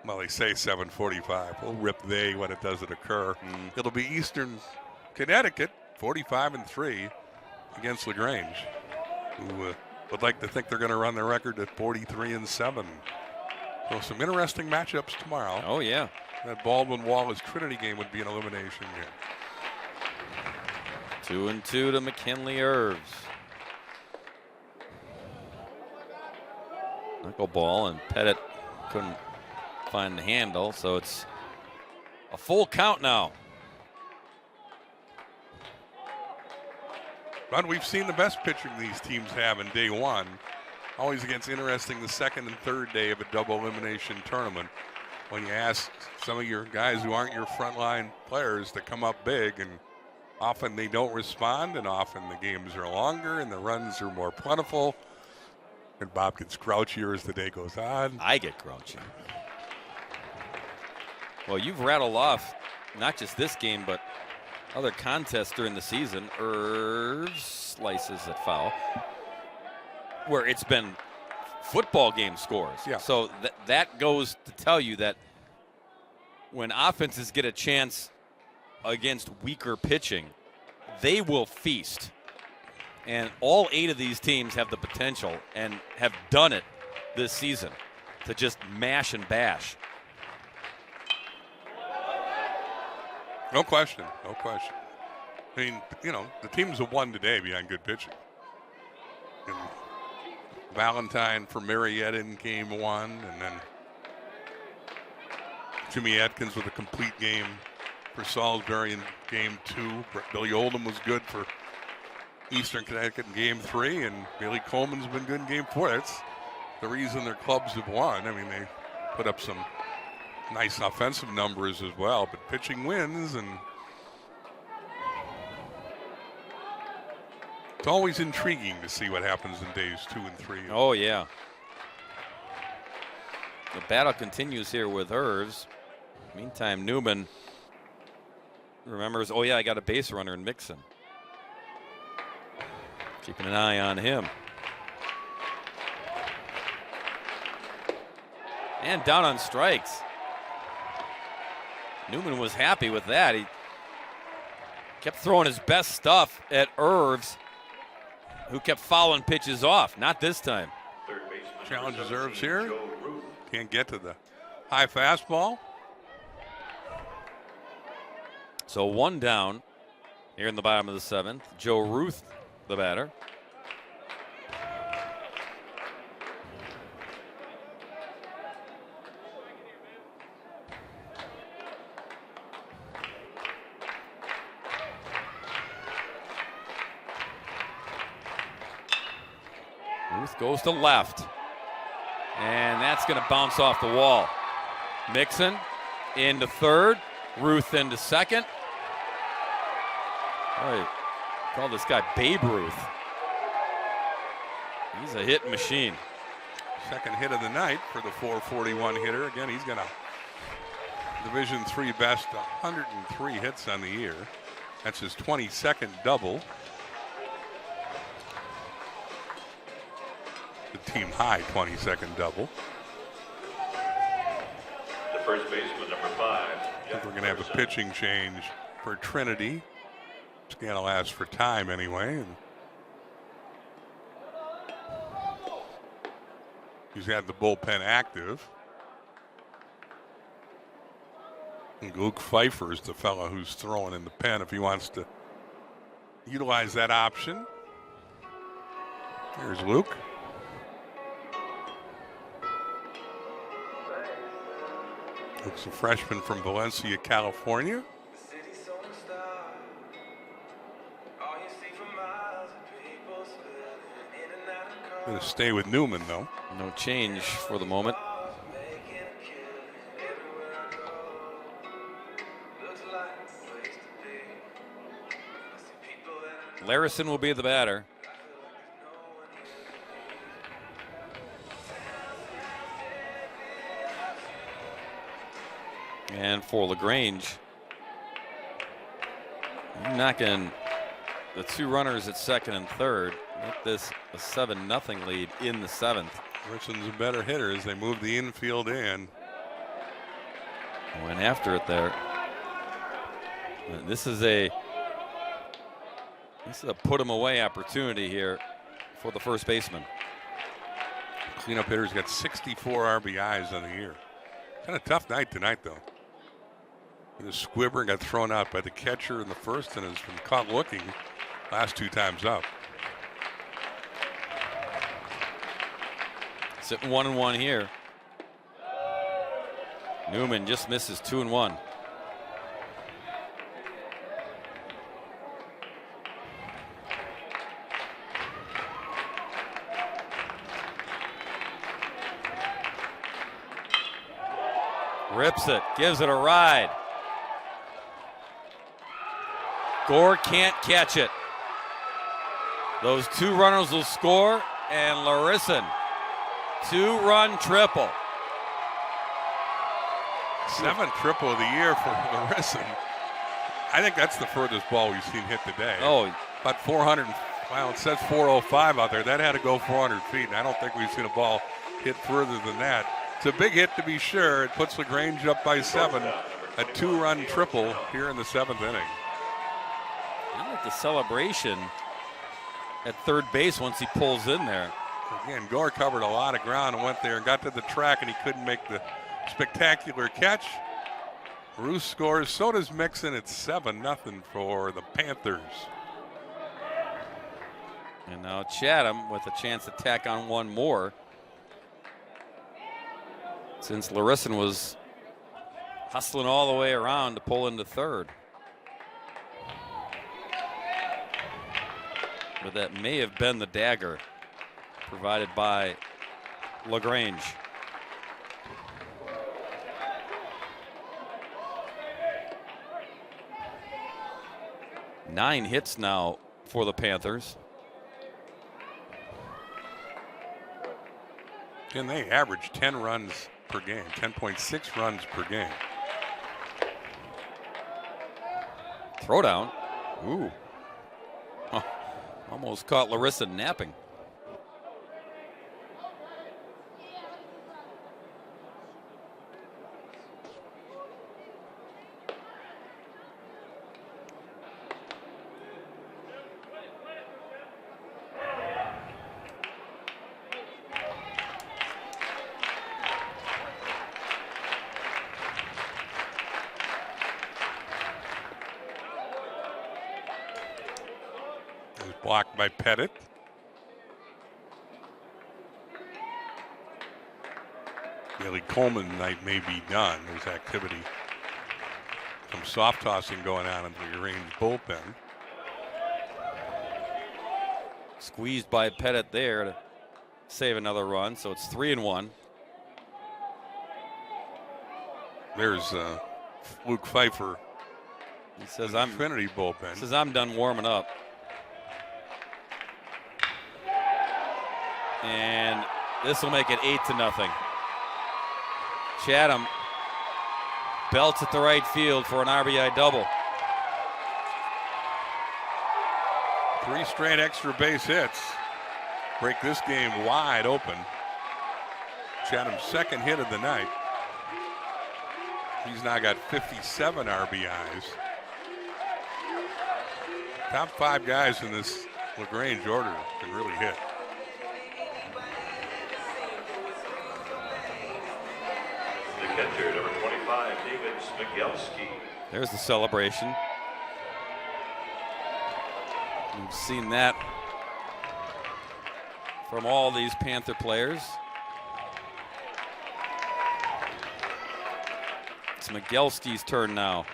well, they say 7:45. We'll rip they when it doesn't occur. It'll be Eastern Connecticut, 45-3 against LaGrange, who would like to think they're going to run their record at 43-7. So some interesting matchups tomorrow. Oh, yeah. That Baldwin Wallace Trinity game would be an elimination game. 2-2 to McKinley Irvs. Knuckleball, and Pettit couldn't find the handle, so it's a full count now. But we've seen the best pitching these teams have in day one. Always gets interesting the second and third day of a double elimination tournament when you ask some of your guys who aren't your frontline players to come up big, and often they don't respond, and often the games are longer and the runs are more plentiful. And Bob gets grouchier as the day goes on. I get grouchy. Well, you've rattled off not just this game, but other contests during the season. Irvs slices at foul, where it's been football game scores. Yeah. So that goes to tell you that when offenses get a chance against weaker pitching, they will feast. And all 8 of these teams have the potential and have done it this season to just mash and bash. No question, no question. I mean, you know, the teams have won today behind good pitching. And Valentine for Marietta in game 1, and then Jimmy Atkins with a complete game for Salisbury in game 2. Billy Oldham was good for Eastern Connecticut in game 3, and Billy Coleman's been good in game 4. That's the reason their clubs have won. I mean, they put up some nice offensive numbers as well, but pitching wins, and it's always intriguing to see what happens in days 2 and 3. Oh, yeah. The battle continues here with Irvs. Meantime, Newman remembers, oh, yeah, I got a base runner in Mixon. Keeping an eye on him. And down on strikes. Newman was happy with that. He kept throwing his best stuff at Irvs, who kept fouling pitches off. Not this time. Challenges Irvs here. Can't get to the high fastball. So 1 down here in the bottom of the 7th. Joe Ruth, the batter. Ruth goes to left. And that's going to bounce off the wall. Mixon into third. Ruth into second. All right. Call this guy Babe Ruth. He's a hit machine. Second hit of the night for the 441 hitter. Again, he's going to Division III best, 103 hits on the year. That's his 22nd double. The team high 22nd double. The first baseman, number 5. I think we're going to have a pitching change for Trinity. It's going to last for time anyway. And he's had the bullpen active. And Luke Pfeiffer is the fellow who's throwing in the pen if he wants to utilize that option. There's Luke. Luke's a freshman from Valencia, California. Going to stay with Newman, though. No change for the moment. Larison will be the batter. And for LaGrange, knocking the 2 runners at second and third. Make this a 7-0 lead in the 7th. Larison's a better hitter as they move the infield in. Went after it there. This is a put him away opportunity here for the first baseman. Cleanup hitter's got 64 RBIs on the year. Kind of tough night tonight, though. The Squibber got thrown out by the catcher in the first and has been caught looking last 2 times up. Sitting 1-1 here. Newman just misses 2-1. Rips it, gives it a ride. Gore can't catch it. Those 2 runners will score, and Larison, 2-run triple. 7th triple of the year for Larison. I think that's the furthest ball we've seen hit today. Oh, about 400. Well, it says 405 out there. That had to go 400 feet. And I don't think we've seen a ball hit further than that. It's a big hit to be sure. It puts LaGrange up by 7. A 2-run triple here in the 7th inning. I like the celebration at third base once he pulls in there. Again, Gore covered a lot of ground and went there and got to the track, and he couldn't make the spectacular catch. Roos scores. So does Mixon. It's 7-0 for the Panthers. And now Chatham with a chance to tack on one more, since Larison was hustling all the way around to pull into third. But that may have been the dagger provided by LaGrange. Nine hits now for the Panthers. And they average 10 runs per game, 10.6 runs per game. Throwdown. Ooh. Oh, almost caught Larison napping. Blocked by Pettit. Billy Coleman night may be done. There's activity. Some soft tossing going on in the LaGrange bullpen. Squeezed by Pettit there to save another run, so it's 3-1. There's Luke Pfeiffer. He says I'm Trinity bullpen. Says I'm done warming up. And this will make it 8-0. Chatham belts at the right field for an RBI double. 3 straight extra base hits. Break this game wide open. Chatham's second hit of the night. He's now got 57 RBIs. Top 5 guys in this LaGrange order can really hit. The catcher, number 25, David Smigelski. There's the celebration. We've seen that from all these Panther players. It's Miguelski's turn now.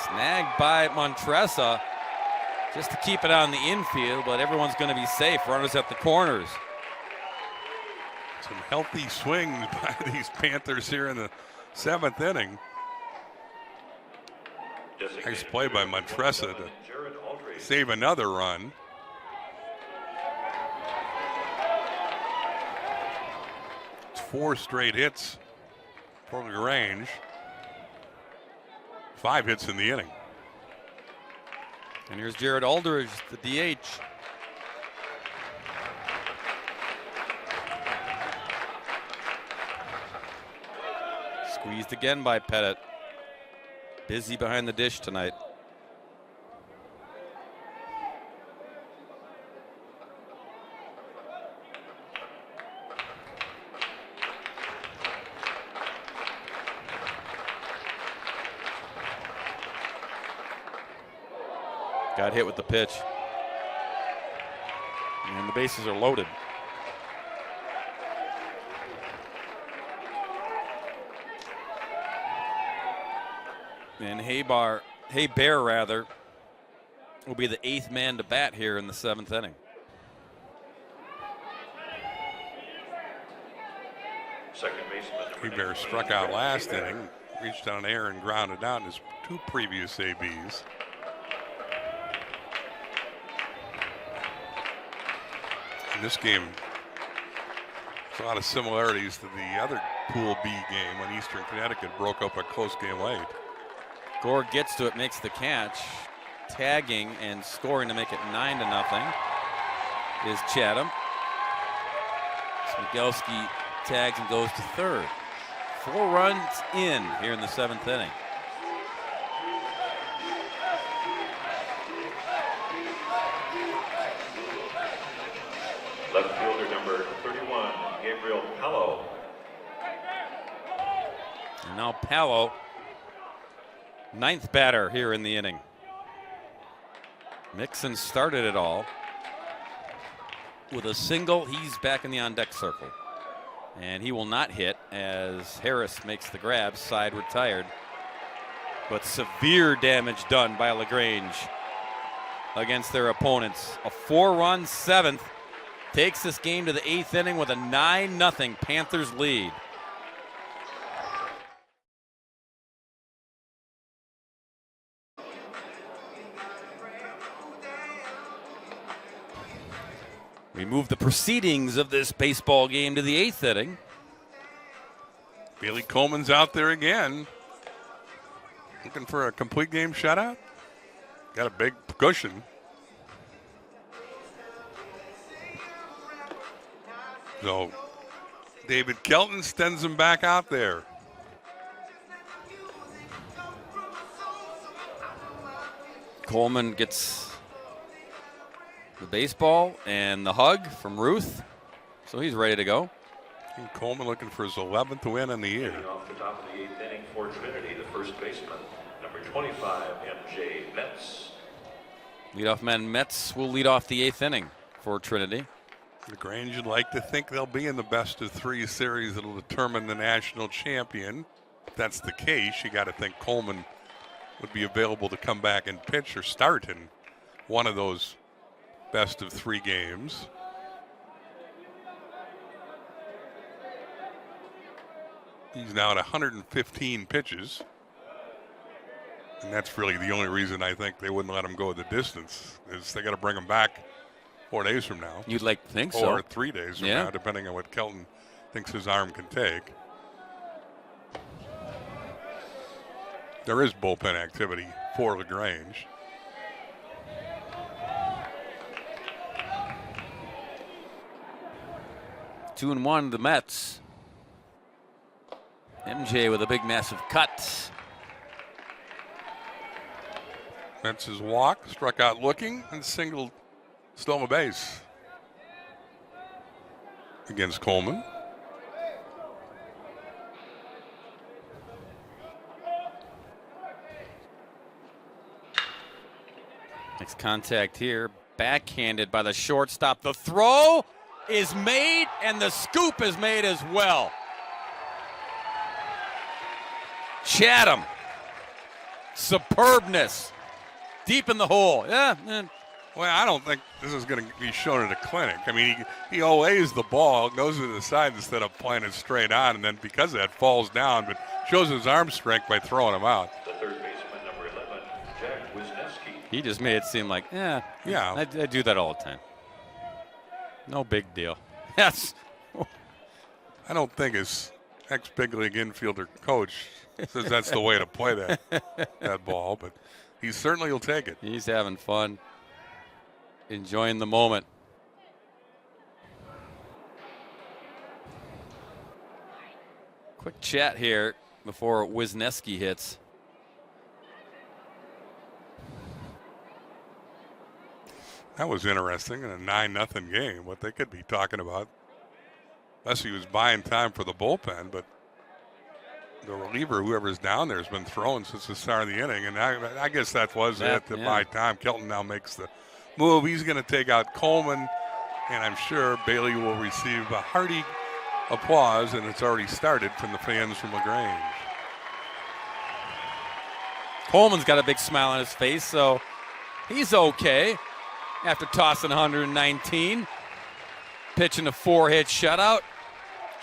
Snagged by Montresa just to keep it on the infield, but everyone's going to be safe. Runners at the corners. Some healthy swings by these Panthers here in the 7th inning. Nice play by Montresa to save another run. It's 4 straight hits for LaGrange. 5 hits in the inning. And here's Jared Aldridge, the DH. Squeezed again by Pettit. Busy behind the dish tonight. Got hit with the pitch. And the bases are loaded. And Bear will be the 8th man to bat here in the 7th inning. Second baseman. Bear struck out last inning, reached on air and grounded out in his 2 previous ABs. In this game, there's a lot of similarities to the other Pool B game when Eastern Connecticut broke up a close game late. Gore gets to it, makes the catch. Tagging and scoring to make it 9-0 is Chatham. Smigelski tags and goes to third. 4 runs in here in the 7th inning. Left fielder number 31, Gabriel Pello. And now Pello, 9th batter here in the inning. Mixon started it all with a single. He's back in the on-deck circle. And he will not hit as Harris makes the grab, side retired. But severe damage done by LaGrange against their opponents. A 4-run 7th takes this game to the 8th inning with a 9-0 Panthers lead. We move the proceedings of this baseball game to the 8th inning. Bailey Coleman's out there again. Looking for a complete game shutout. Got a big cushion. So David Kelton sends him back out there. Coleman gets the baseball and the hug from Ruth, so he's ready to go. And Coleman looking for his 11th win in the year. Off the top of the 8th inning for Trinity, the first baseman, number 25, MJ Metz. Leadoff man Metz will lead off the 8th inning for Trinity. LaGrange would like to think they'll be in the best-of-3 series that'll determine the national champion. If that's the case, you got to think Coleman would be available to come back and pitch or start in one of those best-of-3 games. He's now at 115 pitches. And that's really the only reason I think they wouldn't let him go the distance, is they got to bring him back 4 days from now. You'd like to think so. Or 3 days from now, depending on what Kelton thinks his arm can take. there is bullpen activity for LaGrange. Two and one, the Mets. MJ with a big, massive cut. Mets his walk, struck out looking, and singled, stole a base against Coleman. Next contact here, backhanded by the shortstop. The throw is made, and the scoop is made as well. Chatham, superbness, deep in the hole. Yeah. Well, I don't think this is going to be shown at a clinic. I mean, he OAs the ball, goes to the side instead of playing it straight on, and then because of that falls down, but shows his arm strength by throwing him out. The third baseman, number 11, Jack Wisniewski. He just made it seem like, yeah, I do that all the time. No big deal. Yes. I don't think his ex-big league infielder coach says that's the way to play that ball, but he certainly will take it. He's having fun, enjoying the moment. Quick chat here before Wisniewski hits. That was interesting in a 9-0 game, what they could be talking about. Unless he was buying time for the bullpen, but the reliever, whoever's down there, has been throwing since the start of the inning, and I guess that was it to buy time. Kelton now makes the move. He's going to take out Coleman, and I'm sure Bailey will receive a hearty applause, and it's already started from the fans from LaGrange. Coleman's got a big smile on his face, so he's okay after tossing 119. Pitching a 4-hit shutout.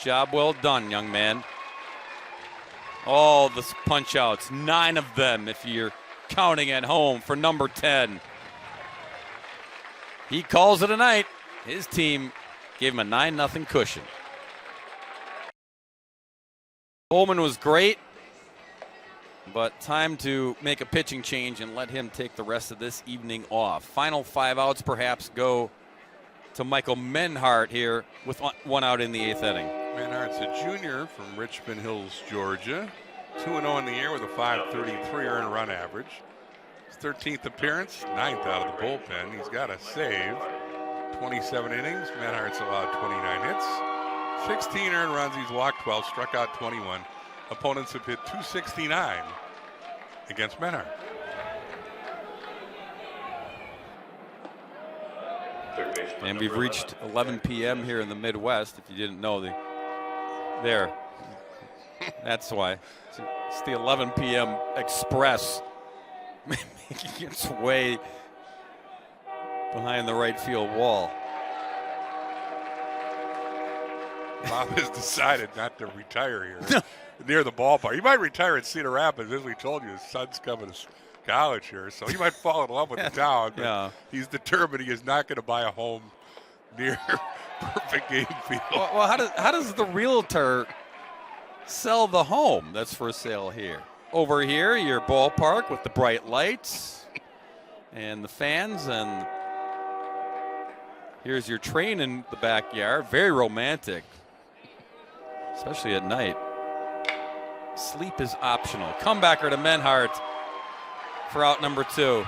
Job well done, young man. All the punch outs, 9 of them if you're counting at home for number 10. He calls it a night. His team gave him a 9-0 cushion. Coleman was great, but time to make a pitching change and let him take the rest of this evening off. Final 5 outs perhaps go to Michael Menhart here with 1 out in the 8th inning. Menhart's a junior from Richmond Hills, Georgia. 2-0 in the year with a .533 earned run average. His 13th appearance, 9th out of the bullpen. He's got a save. 27 innings. Menhart's allowed 29 hits. 16 earned runs. He's walked 12, struck out 21. Opponents have hit .269 against Menhart. And we've reached 11 p.m. here in the Midwest. If you didn't know, there. That's why. It's the 11 p.m. Express making its way behind the right field wall. Bob has decided not to retire here near the ballpark. He might retire at Cedar Rapids. As we told you, his son's coming to college here, so he might fall in love with the town. But he's determined he is not going to buy a home near perfect game field. Well, how does the realtor sell the home that's for sale here? Over here, your ballpark with the bright lights and the fans, and here's your train in the backyard. Very romantic, especially at night. Sleep is optional. Comebacker to Menhart for out number 2.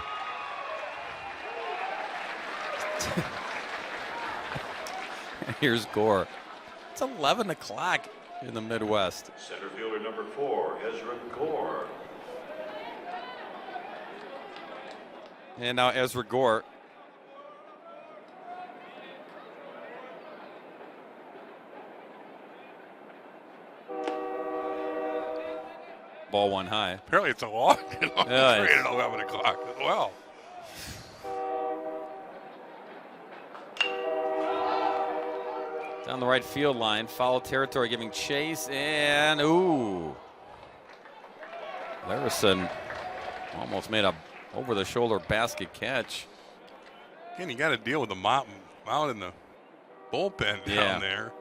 Here's Gore. It's 11 o'clock in the Midwest. Center fielder number 4, Ezra Gore. And now Ezra Gore. Ball 1 high. Apparently it's a long train at 11 o'clock as well. Down the right field line, foul territory giving chase, and Larison almost made a over-the-shoulder basket catch. Again, you got to deal with the mountain in the bullpen down there.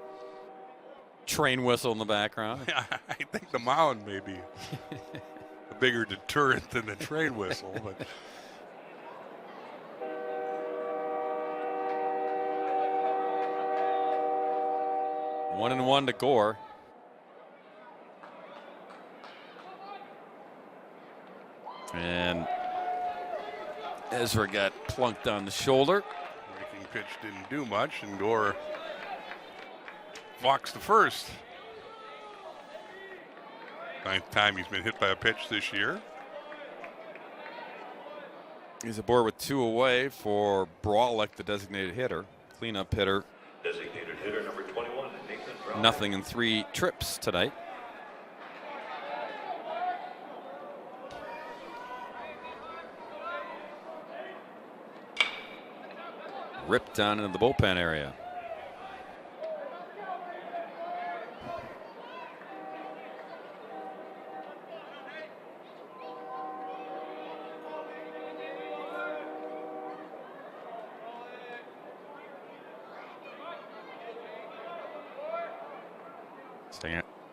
Train whistle in the background. Yeah, I think the mound may be a bigger deterrent than the trade whistle. But 1-1 to Gore. And Ezra got plunked on the shoulder. Breaking pitch didn't do much, and Gore walks the first. 9th time he's been hit by a pitch this year. He's aboard with 2 away for Brawlick, the designated hitter. Cleanup hitter. Designated hitter number 21, Nathan Brown. Nothing in 3 trips tonight. Ripped down into the bullpen area.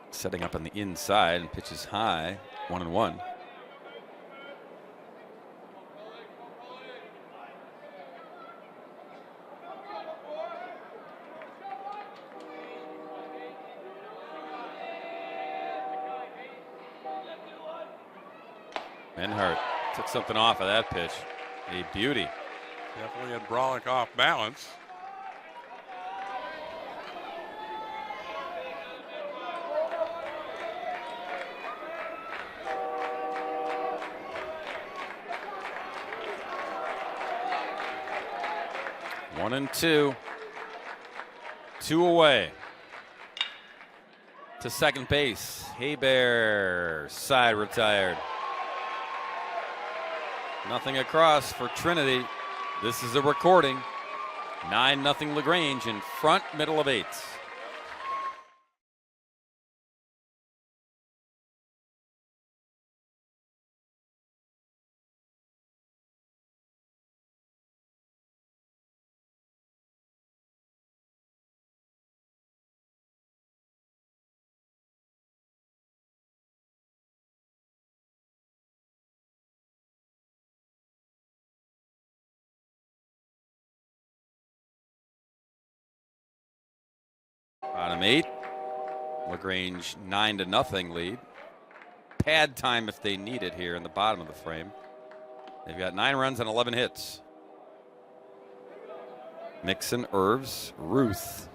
Setting up on the inside and pitches high. 1-1. Menhart took something off of that pitch. A beauty. Definitely had Brawlick off balance. One and 2. 2 away. To second base. Hebert, side retired. Nothing across for Trinity. This is a recording. 9-0 LaGrange in front, middle of 8. Bottom 8. LaGrange 9-0 lead. Pad time if they need it here in the bottom of the frame. They've got 9 runs and 11 hits. Mixon, Irves, Ruth.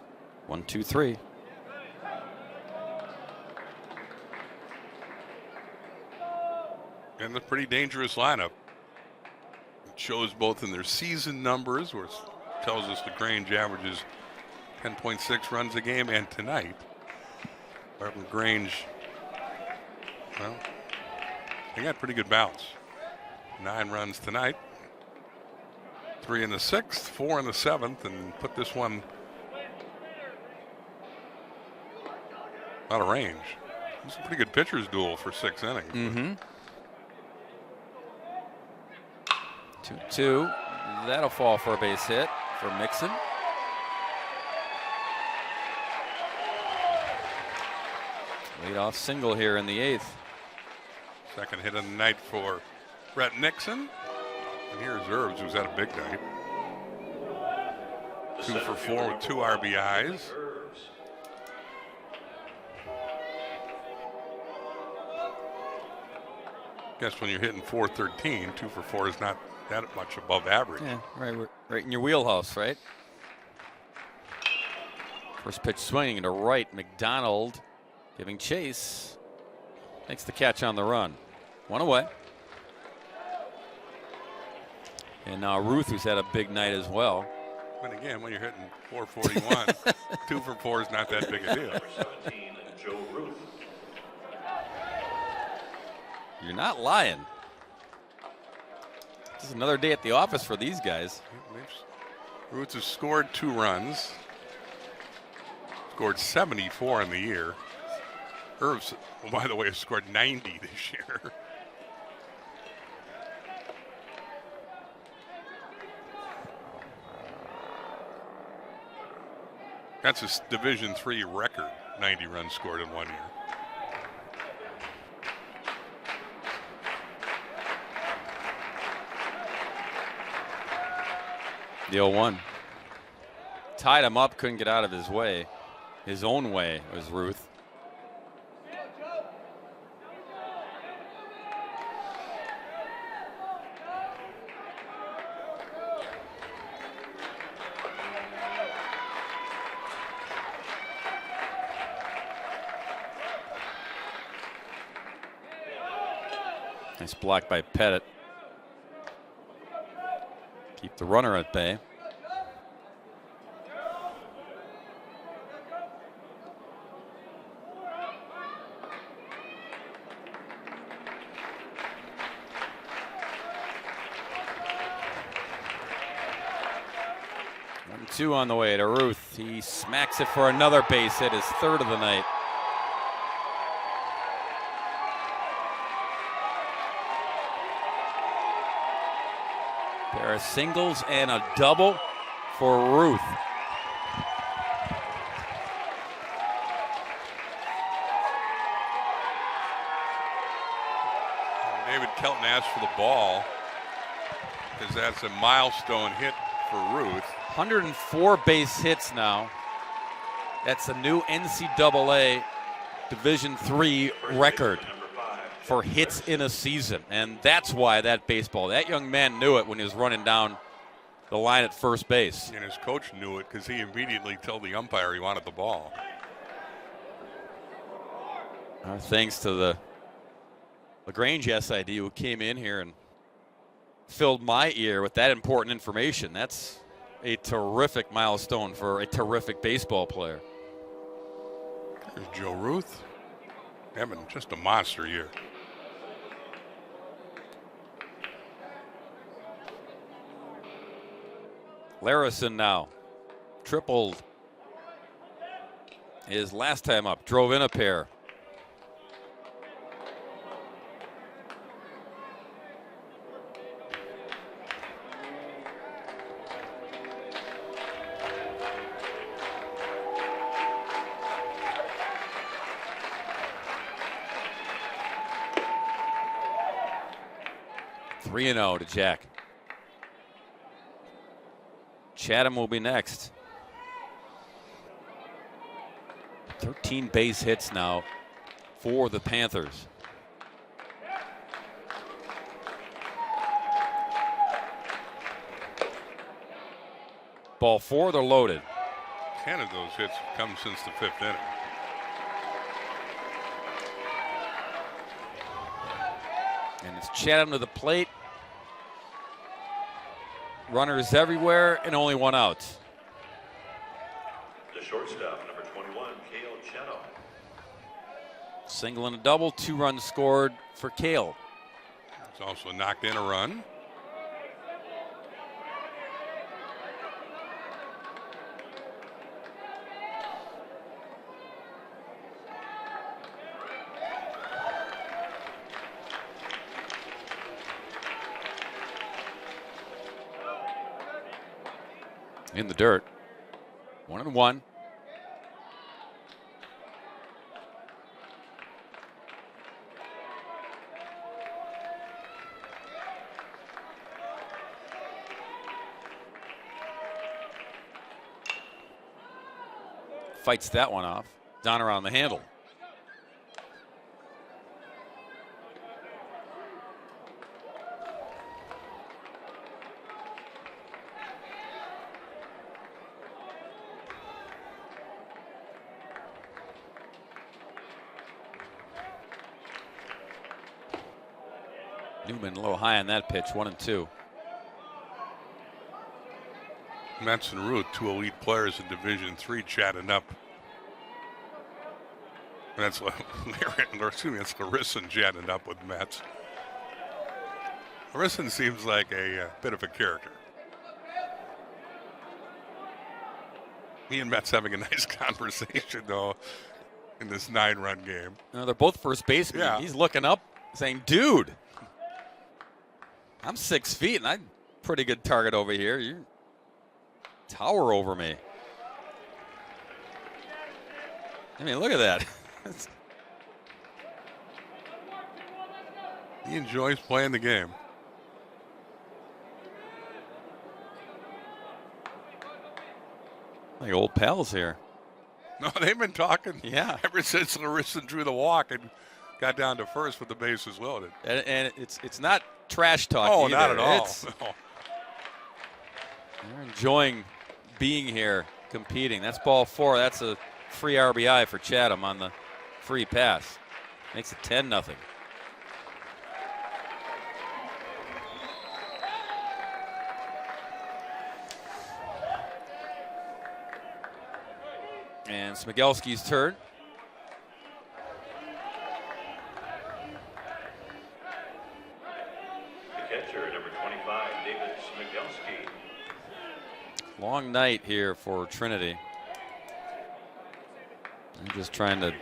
1, 2, 3. And a pretty dangerous lineup. It shows both in their season numbers, where it tells us LaGrange averages 10.6 runs a game, and tonight, LaGrange, well, they got pretty good balance. 9 runs tonight, 3 in the 6th, 4 in the 7th, and put this one out of range. It's a pretty good pitcher's duel for 6 innings. Mm-hmm. 2-2. That'll fall for a base hit for Mixon. Leadoff single here in the 8th. Second hit of the night for Brett Nixon. And here's Irves, who's had a big night. 2 for 4 with 2 RBIs. Guess when you're hitting .413, 2 for 4 is not that much above average. Yeah, right in your wheelhouse, right? First pitch swinging to right. McDonald giving chase. Makes the catch on the run. 1 away. And now Ruth, who's had a big night as well. But again, when you're hitting .441, 2 for 4 is not that big a deal. 17, Joe Ruth. You're not lying. This is another day at the office for these guys. Ruth has scored 2 runs. Scored 74 in the year. Irves, by the way, has scored 90 this year. That's his Division III record, 90 runs scored in 1 year. The 0-1. Tied him up, couldn't get out of his way. His own way was Ruth. Nice block by Pettit. Keep the runner at bay. Two on the way to Ruth. He smacks it for another base hit, his third of the night. Pair of singles and a double for Ruth. David Kelton asked for the ball because that's a milestone hit for Ruth. 104 base hits now. That's a new NCAA Division III record for hits in a season. And that's why that young man knew it when he was running down the line at first base. And his coach knew it because he immediately told the umpire he wanted the ball. Our thanks to the LaGrange SID who came in here and filled my ear with that important information. That's a terrific milestone for a terrific baseball player. There's Joe Ruth having just a monster year. Larison now tripled his last time up, drove in a pair. Three 3-0 to Jack. Chatham will be next. 13 base hits now for the Panthers. Ball 4, they're loaded. 10 of those hits have come since the 5th inning. And it's Chatham to the plate. Runners everywhere and only one out. The shortstop, number 21, Cale Chatham. Single and a double, 2 runs scored for Cale. He's also knocked in a run. In the dirt. 1-1. Fights that one off. Donner on the handle. Newman a little high on that pitch, 1-2. Metz and Ruth, 2 elite players in Division III, chatting up. And that's Larison chatting up with Metz. Larison seems like a bit of a character. He and Metz having a nice conversation, though, in this 9-run game. They're both first basemen. Yeah. He's looking up, saying, dude, I'm 6 feet, and I'm a pretty good target over here. You tower over me. I mean, look at that. He enjoys playing the game. Like old pals here. No, they've been talking ever since Larissa drew the walk and got down to first with the bases loaded. And it's not trash talk either. Not at all. They're enjoying being here, competing. That's ball 4. That's a free RBI for Chatham on the free pass. Makes it 10-0. And Smigelski's turn. The catcher, number 25, David Smigelski. Long night here for Trinity. I'm just trying to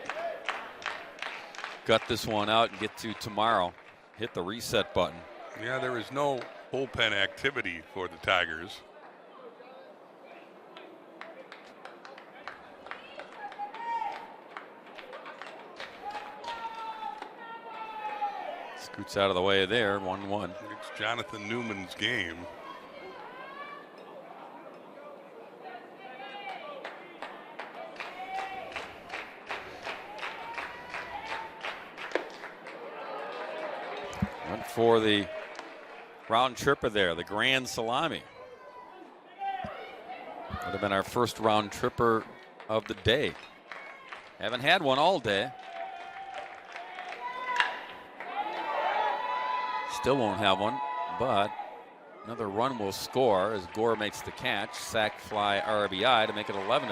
gut this one out and get to tomorrow. Hit the reset button. Yeah, there is no bullpen activity for the Tigers. Scoots out of the way there, 1-1. It's Jonathan Newman's game. Went for the round tripper there, the grand salami. Would have been our first round tripper of the day. Haven't had one all day. Still won't have one, but another run will score as Gore makes the catch. Sac fly RBI to make it 11-0.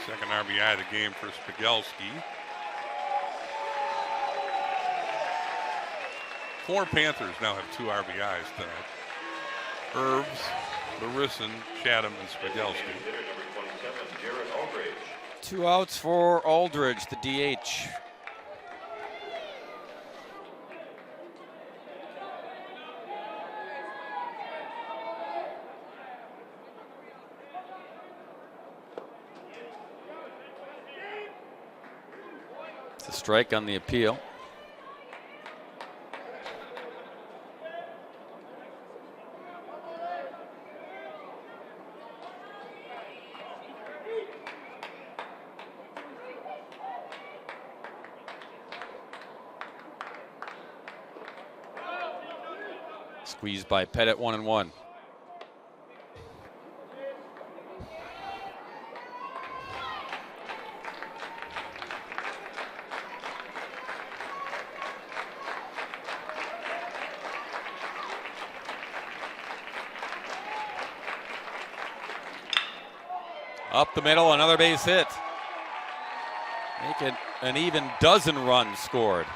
Second RBI of the game for Spigelski. 4 Panthers now have 2 RBIs tonight. Herbs, Larison, Chatham, and Spigelski. 2 outs for Aldridge, the DH. It's a strike on the appeal. Squeezed by Pettit, 1-1. Up the middle, another base hit. Make it an even dozen runs scored.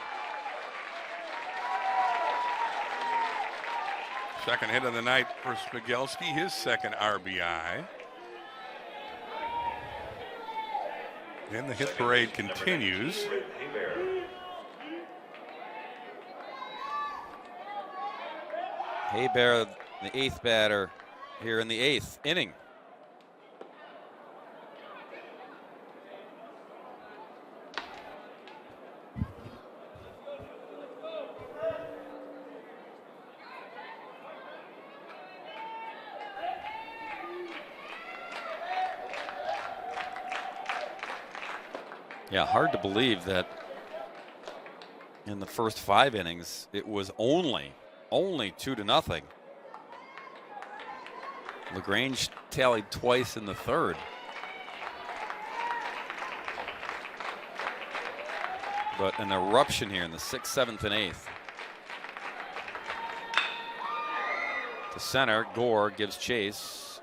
Second hit of the night for Spigelski, his second RBI. And the hit parade continues. Hebert, the 8th batter here in the 8th inning. Yeah, hard to believe that in the first 5 innings, it was only 2-0. LaGrange tallied twice in the 3rd. But an eruption here in the 6th, 7th, and 8th. To center, Gore gives chase.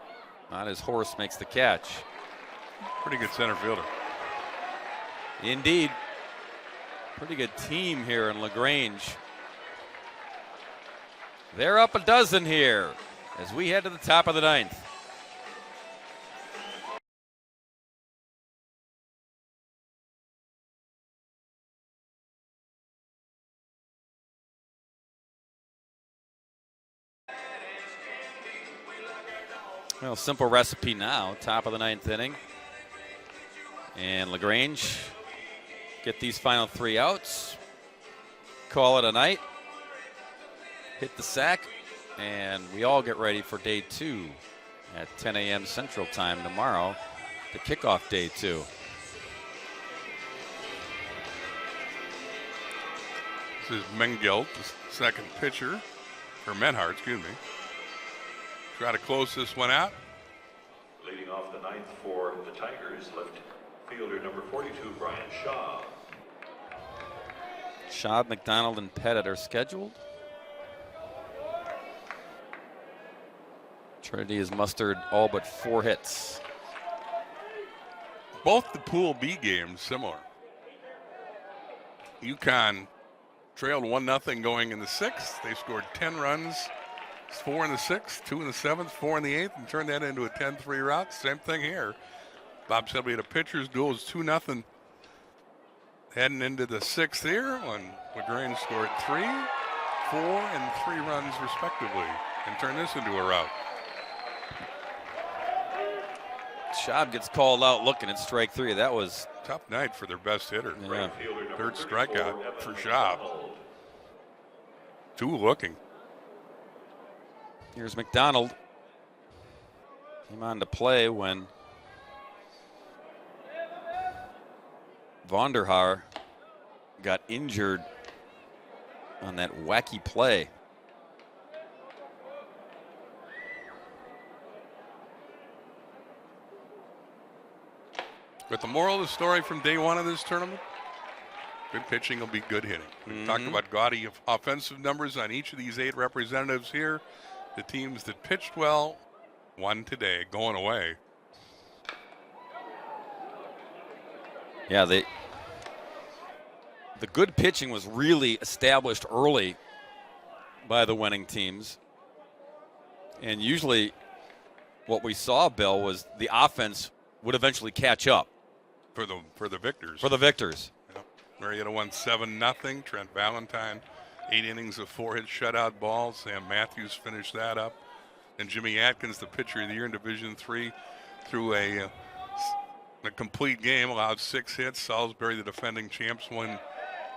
On his horse makes the catch. Pretty good center fielder. Indeed. Pretty good team here in LaGrange. They're up a dozen here as we head to the top of the 9th. Well, simple recipe now, top of the 9th inning. And LaGrange get these final 3 outs, call it a night, hit the sack, And we all get ready for day 2 at 10 a.m. Central Time tomorrow to kick off day 2. This is Mengelt, the second pitcher, or Menhart, excuse me. Try to close this one out. Leading off the ninth for the Tigers, left fielder number 42, Brian Shaw. Schaub, McDonald, and Pettit are scheduled. Trinity has mustered all but 4 hits. Both the Pool B games similar. UConn trailed 1-0 going in the 6th. They scored 10 runs, 4 in the 6th, 2 in the 7th, 4 in the 8th, and turned that into a 10-3 rout. Same thing here. Bob said we had a pitcher's duel. It was 2-0 heading into the 6th here when LaGrange scored 3, 4, and 3 runs respectively and turned this into a rout. Schaub gets called out looking at strike 3. That was Tough night for their best hitter. Yeah. Third strikeout for Schaub. 2 looking. Here's McDonald. Came on to play when Vonderhaar got injured on that wacky play. But the moral of the story from day 1 of this tournament, good pitching will be good hitting. We talked about gaudy offensive numbers on each of these 8 representatives here. The teams that pitched well won today, going away. Yeah, the good pitching was really established early by the winning teams. And usually what we saw, Bill, was the offense would eventually catch up. For the victors. For the victors. Yep. Marietta won 7-0. Trent Valentine, 8 innings of 4-hit shutout balls. Sam Matthews finished that up. And Jimmy Atkins, the pitcher of the year in Division III, threw a complete game, allowed 6 hits. Salisbury, the defending champs, won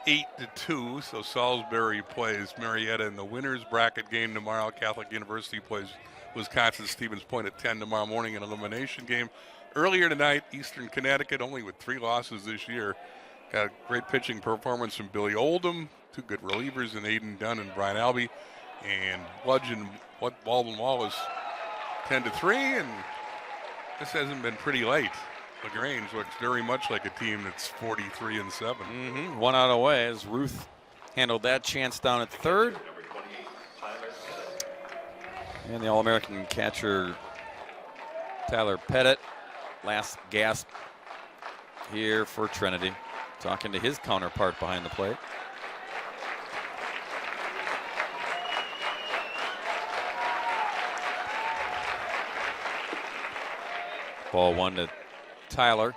8-2. So Salisbury plays Marietta in the winner's bracket game tomorrow. Catholic University plays Wisconsin Stevens Point at 10 tomorrow morning, an elimination game. Earlier tonight, Eastern Connecticut, only with 3 losses this year, got a great pitching performance from Billy Oldham, 2 good relievers in Aiden Dunn and Brian Albee, and bludgeoned Baldwin Wallace 10-3, and this hasn't been pretty late. LaGrange looks very much like a team that's 43-7. 1 out away as Ruth handled that chance down at third. And the All-American catcher Tyler Pettit, last gasp here for Trinity, talking to his counterpart behind the plate. Ball 1 to Tyler.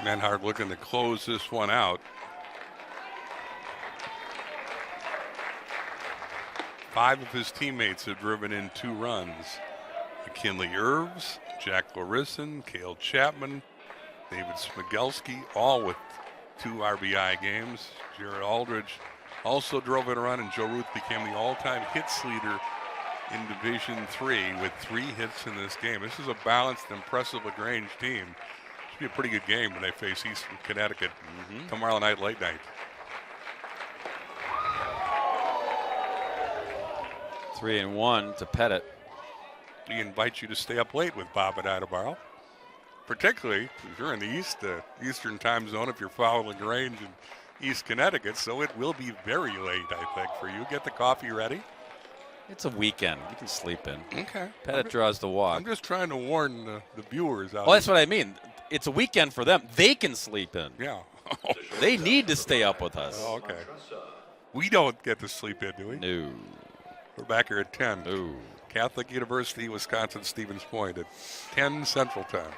Menhart looking to close this one out. 5 of his teammates have driven in 2 runs. McKinley Irves, Jack Larison, Cale Chapman, David Smigelski, all with 2 RBI games. Jared Aldridge also drove in a run, and Joe Ruth became the all-time hits leader in Division III with 3 hits in this game. This is a balanced, impressive LaGrange team. Should be a pretty good game when they face Eastern Connecticut tomorrow night, late night. 3-1 to Pettit. We invite you to stay up late with Bob and I tomorrow, particularly if you're in the Eastern time zone, if you're following LaGrange in East Connecticut. So it will be very late, I think, for you. Get the coffee ready. It's a weekend. You can sleep in. Okay. Pettit draws the walk. I'm just trying to warn the viewers out Well, that's what I mean. It's a weekend for them. They can sleep in. Yeah. They need to stay up with us. Oh, okay. We don't get to sleep in, do we? No. We're back here at 10. No. Catholic University, Wisconsin, Stevens Point at 10 Central Time.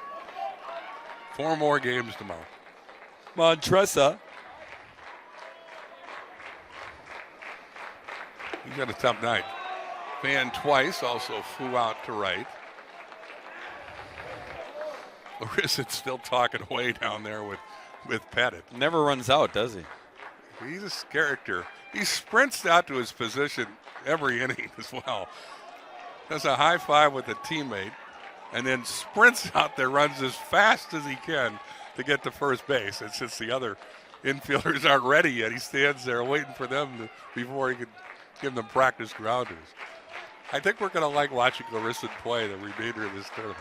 4 more games tomorrow. Montressa. He's had a tough night. Fan twice, also flew out to right. Larison's still talking away down there with Pettit. Never runs out, does he? He's a character. He sprints out to his position every inning as well. Does a high five with a teammate and then sprints out there, runs as fast as he can to get to first base. It's just the other infielders aren't ready yet. He stands there waiting for them before he can give them practice grounders. I think we're going to like watching Larissa play the remainder of this tournament.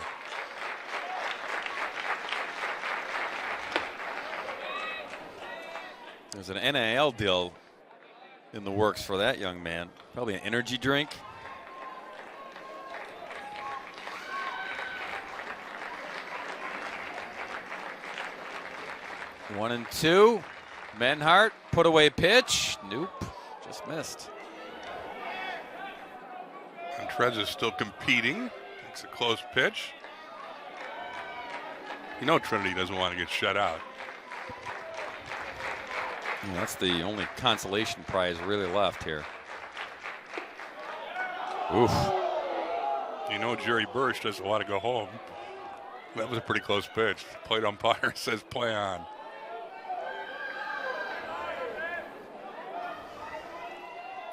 There's an NIL deal in the works for that young man. Probably an energy drink. One and two. Menhart, put away pitch. Nope, just missed. And Trez is still competing. Takes a close pitch. You know Trinity doesn't want to get shut out. Yeah, that's the only consolation prize really left here. Oof. You know Jerry Bursch doesn't want to go home. That was a pretty close pitch. Plate umpire says play on.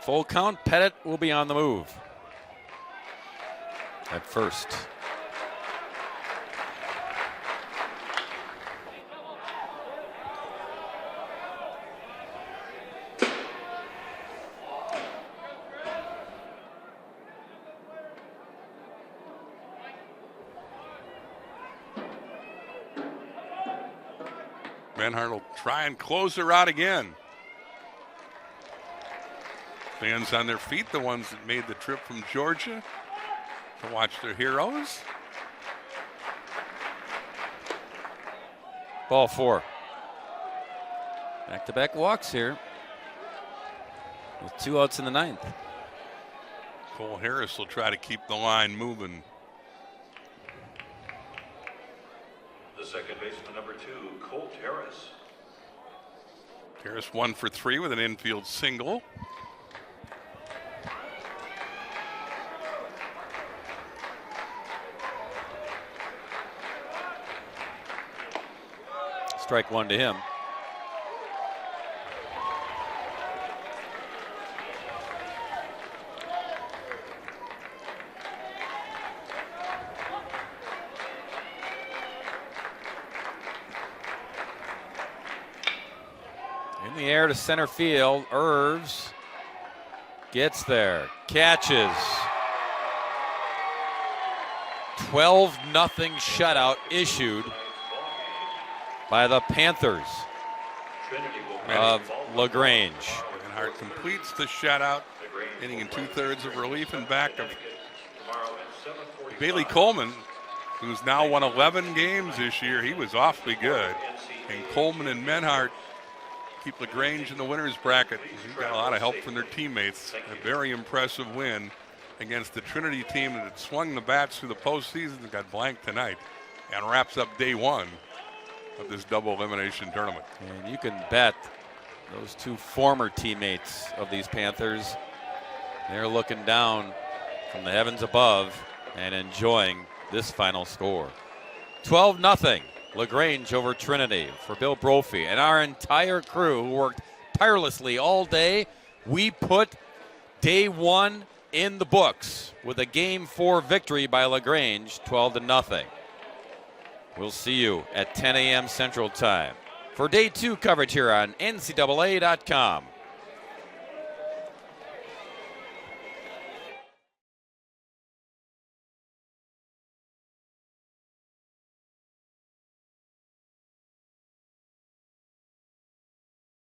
Full count. Pettit will be on the move at first. Menhart will try and close her out again. Fans on their feet, the ones that made the trip from Georgia to watch their heroes. Ball four. Back-to-back walks here with 2 outs in the ninth. Cole Harris will try to keep the line moving. The second baseman, number 2, Colt Harris. Harris 1 for 3 with an infield single. Strike one to him. In the air to center field. Irves gets there, catches. 12-0 shutout issued by the Panthers of LaGrange. Menhart completes the shutout, inning in 2/3 of relief and back of Bailey Coleman, who's now won 11 games this year. He was awfully good. And Coleman and Menhart keep LaGrange in the winner's bracket. He's got a lot of help from their teammates. A very impressive win against the Trinity team that had swung the bats through the postseason and got blanked tonight, and wraps up day one of this double elimination tournament. And you can bet those two former teammates of these Panthers, they're looking down from the heavens above and enjoying this final score. 12-0 LaGrange over Trinity. For Bill Brophy and our entire crew who worked tirelessly all day, we put day one in the books with a Game 4 victory by LaGrange, 12-0. We'll see you at 10 a.m. Central Time for day 2 coverage here on NCAA.com.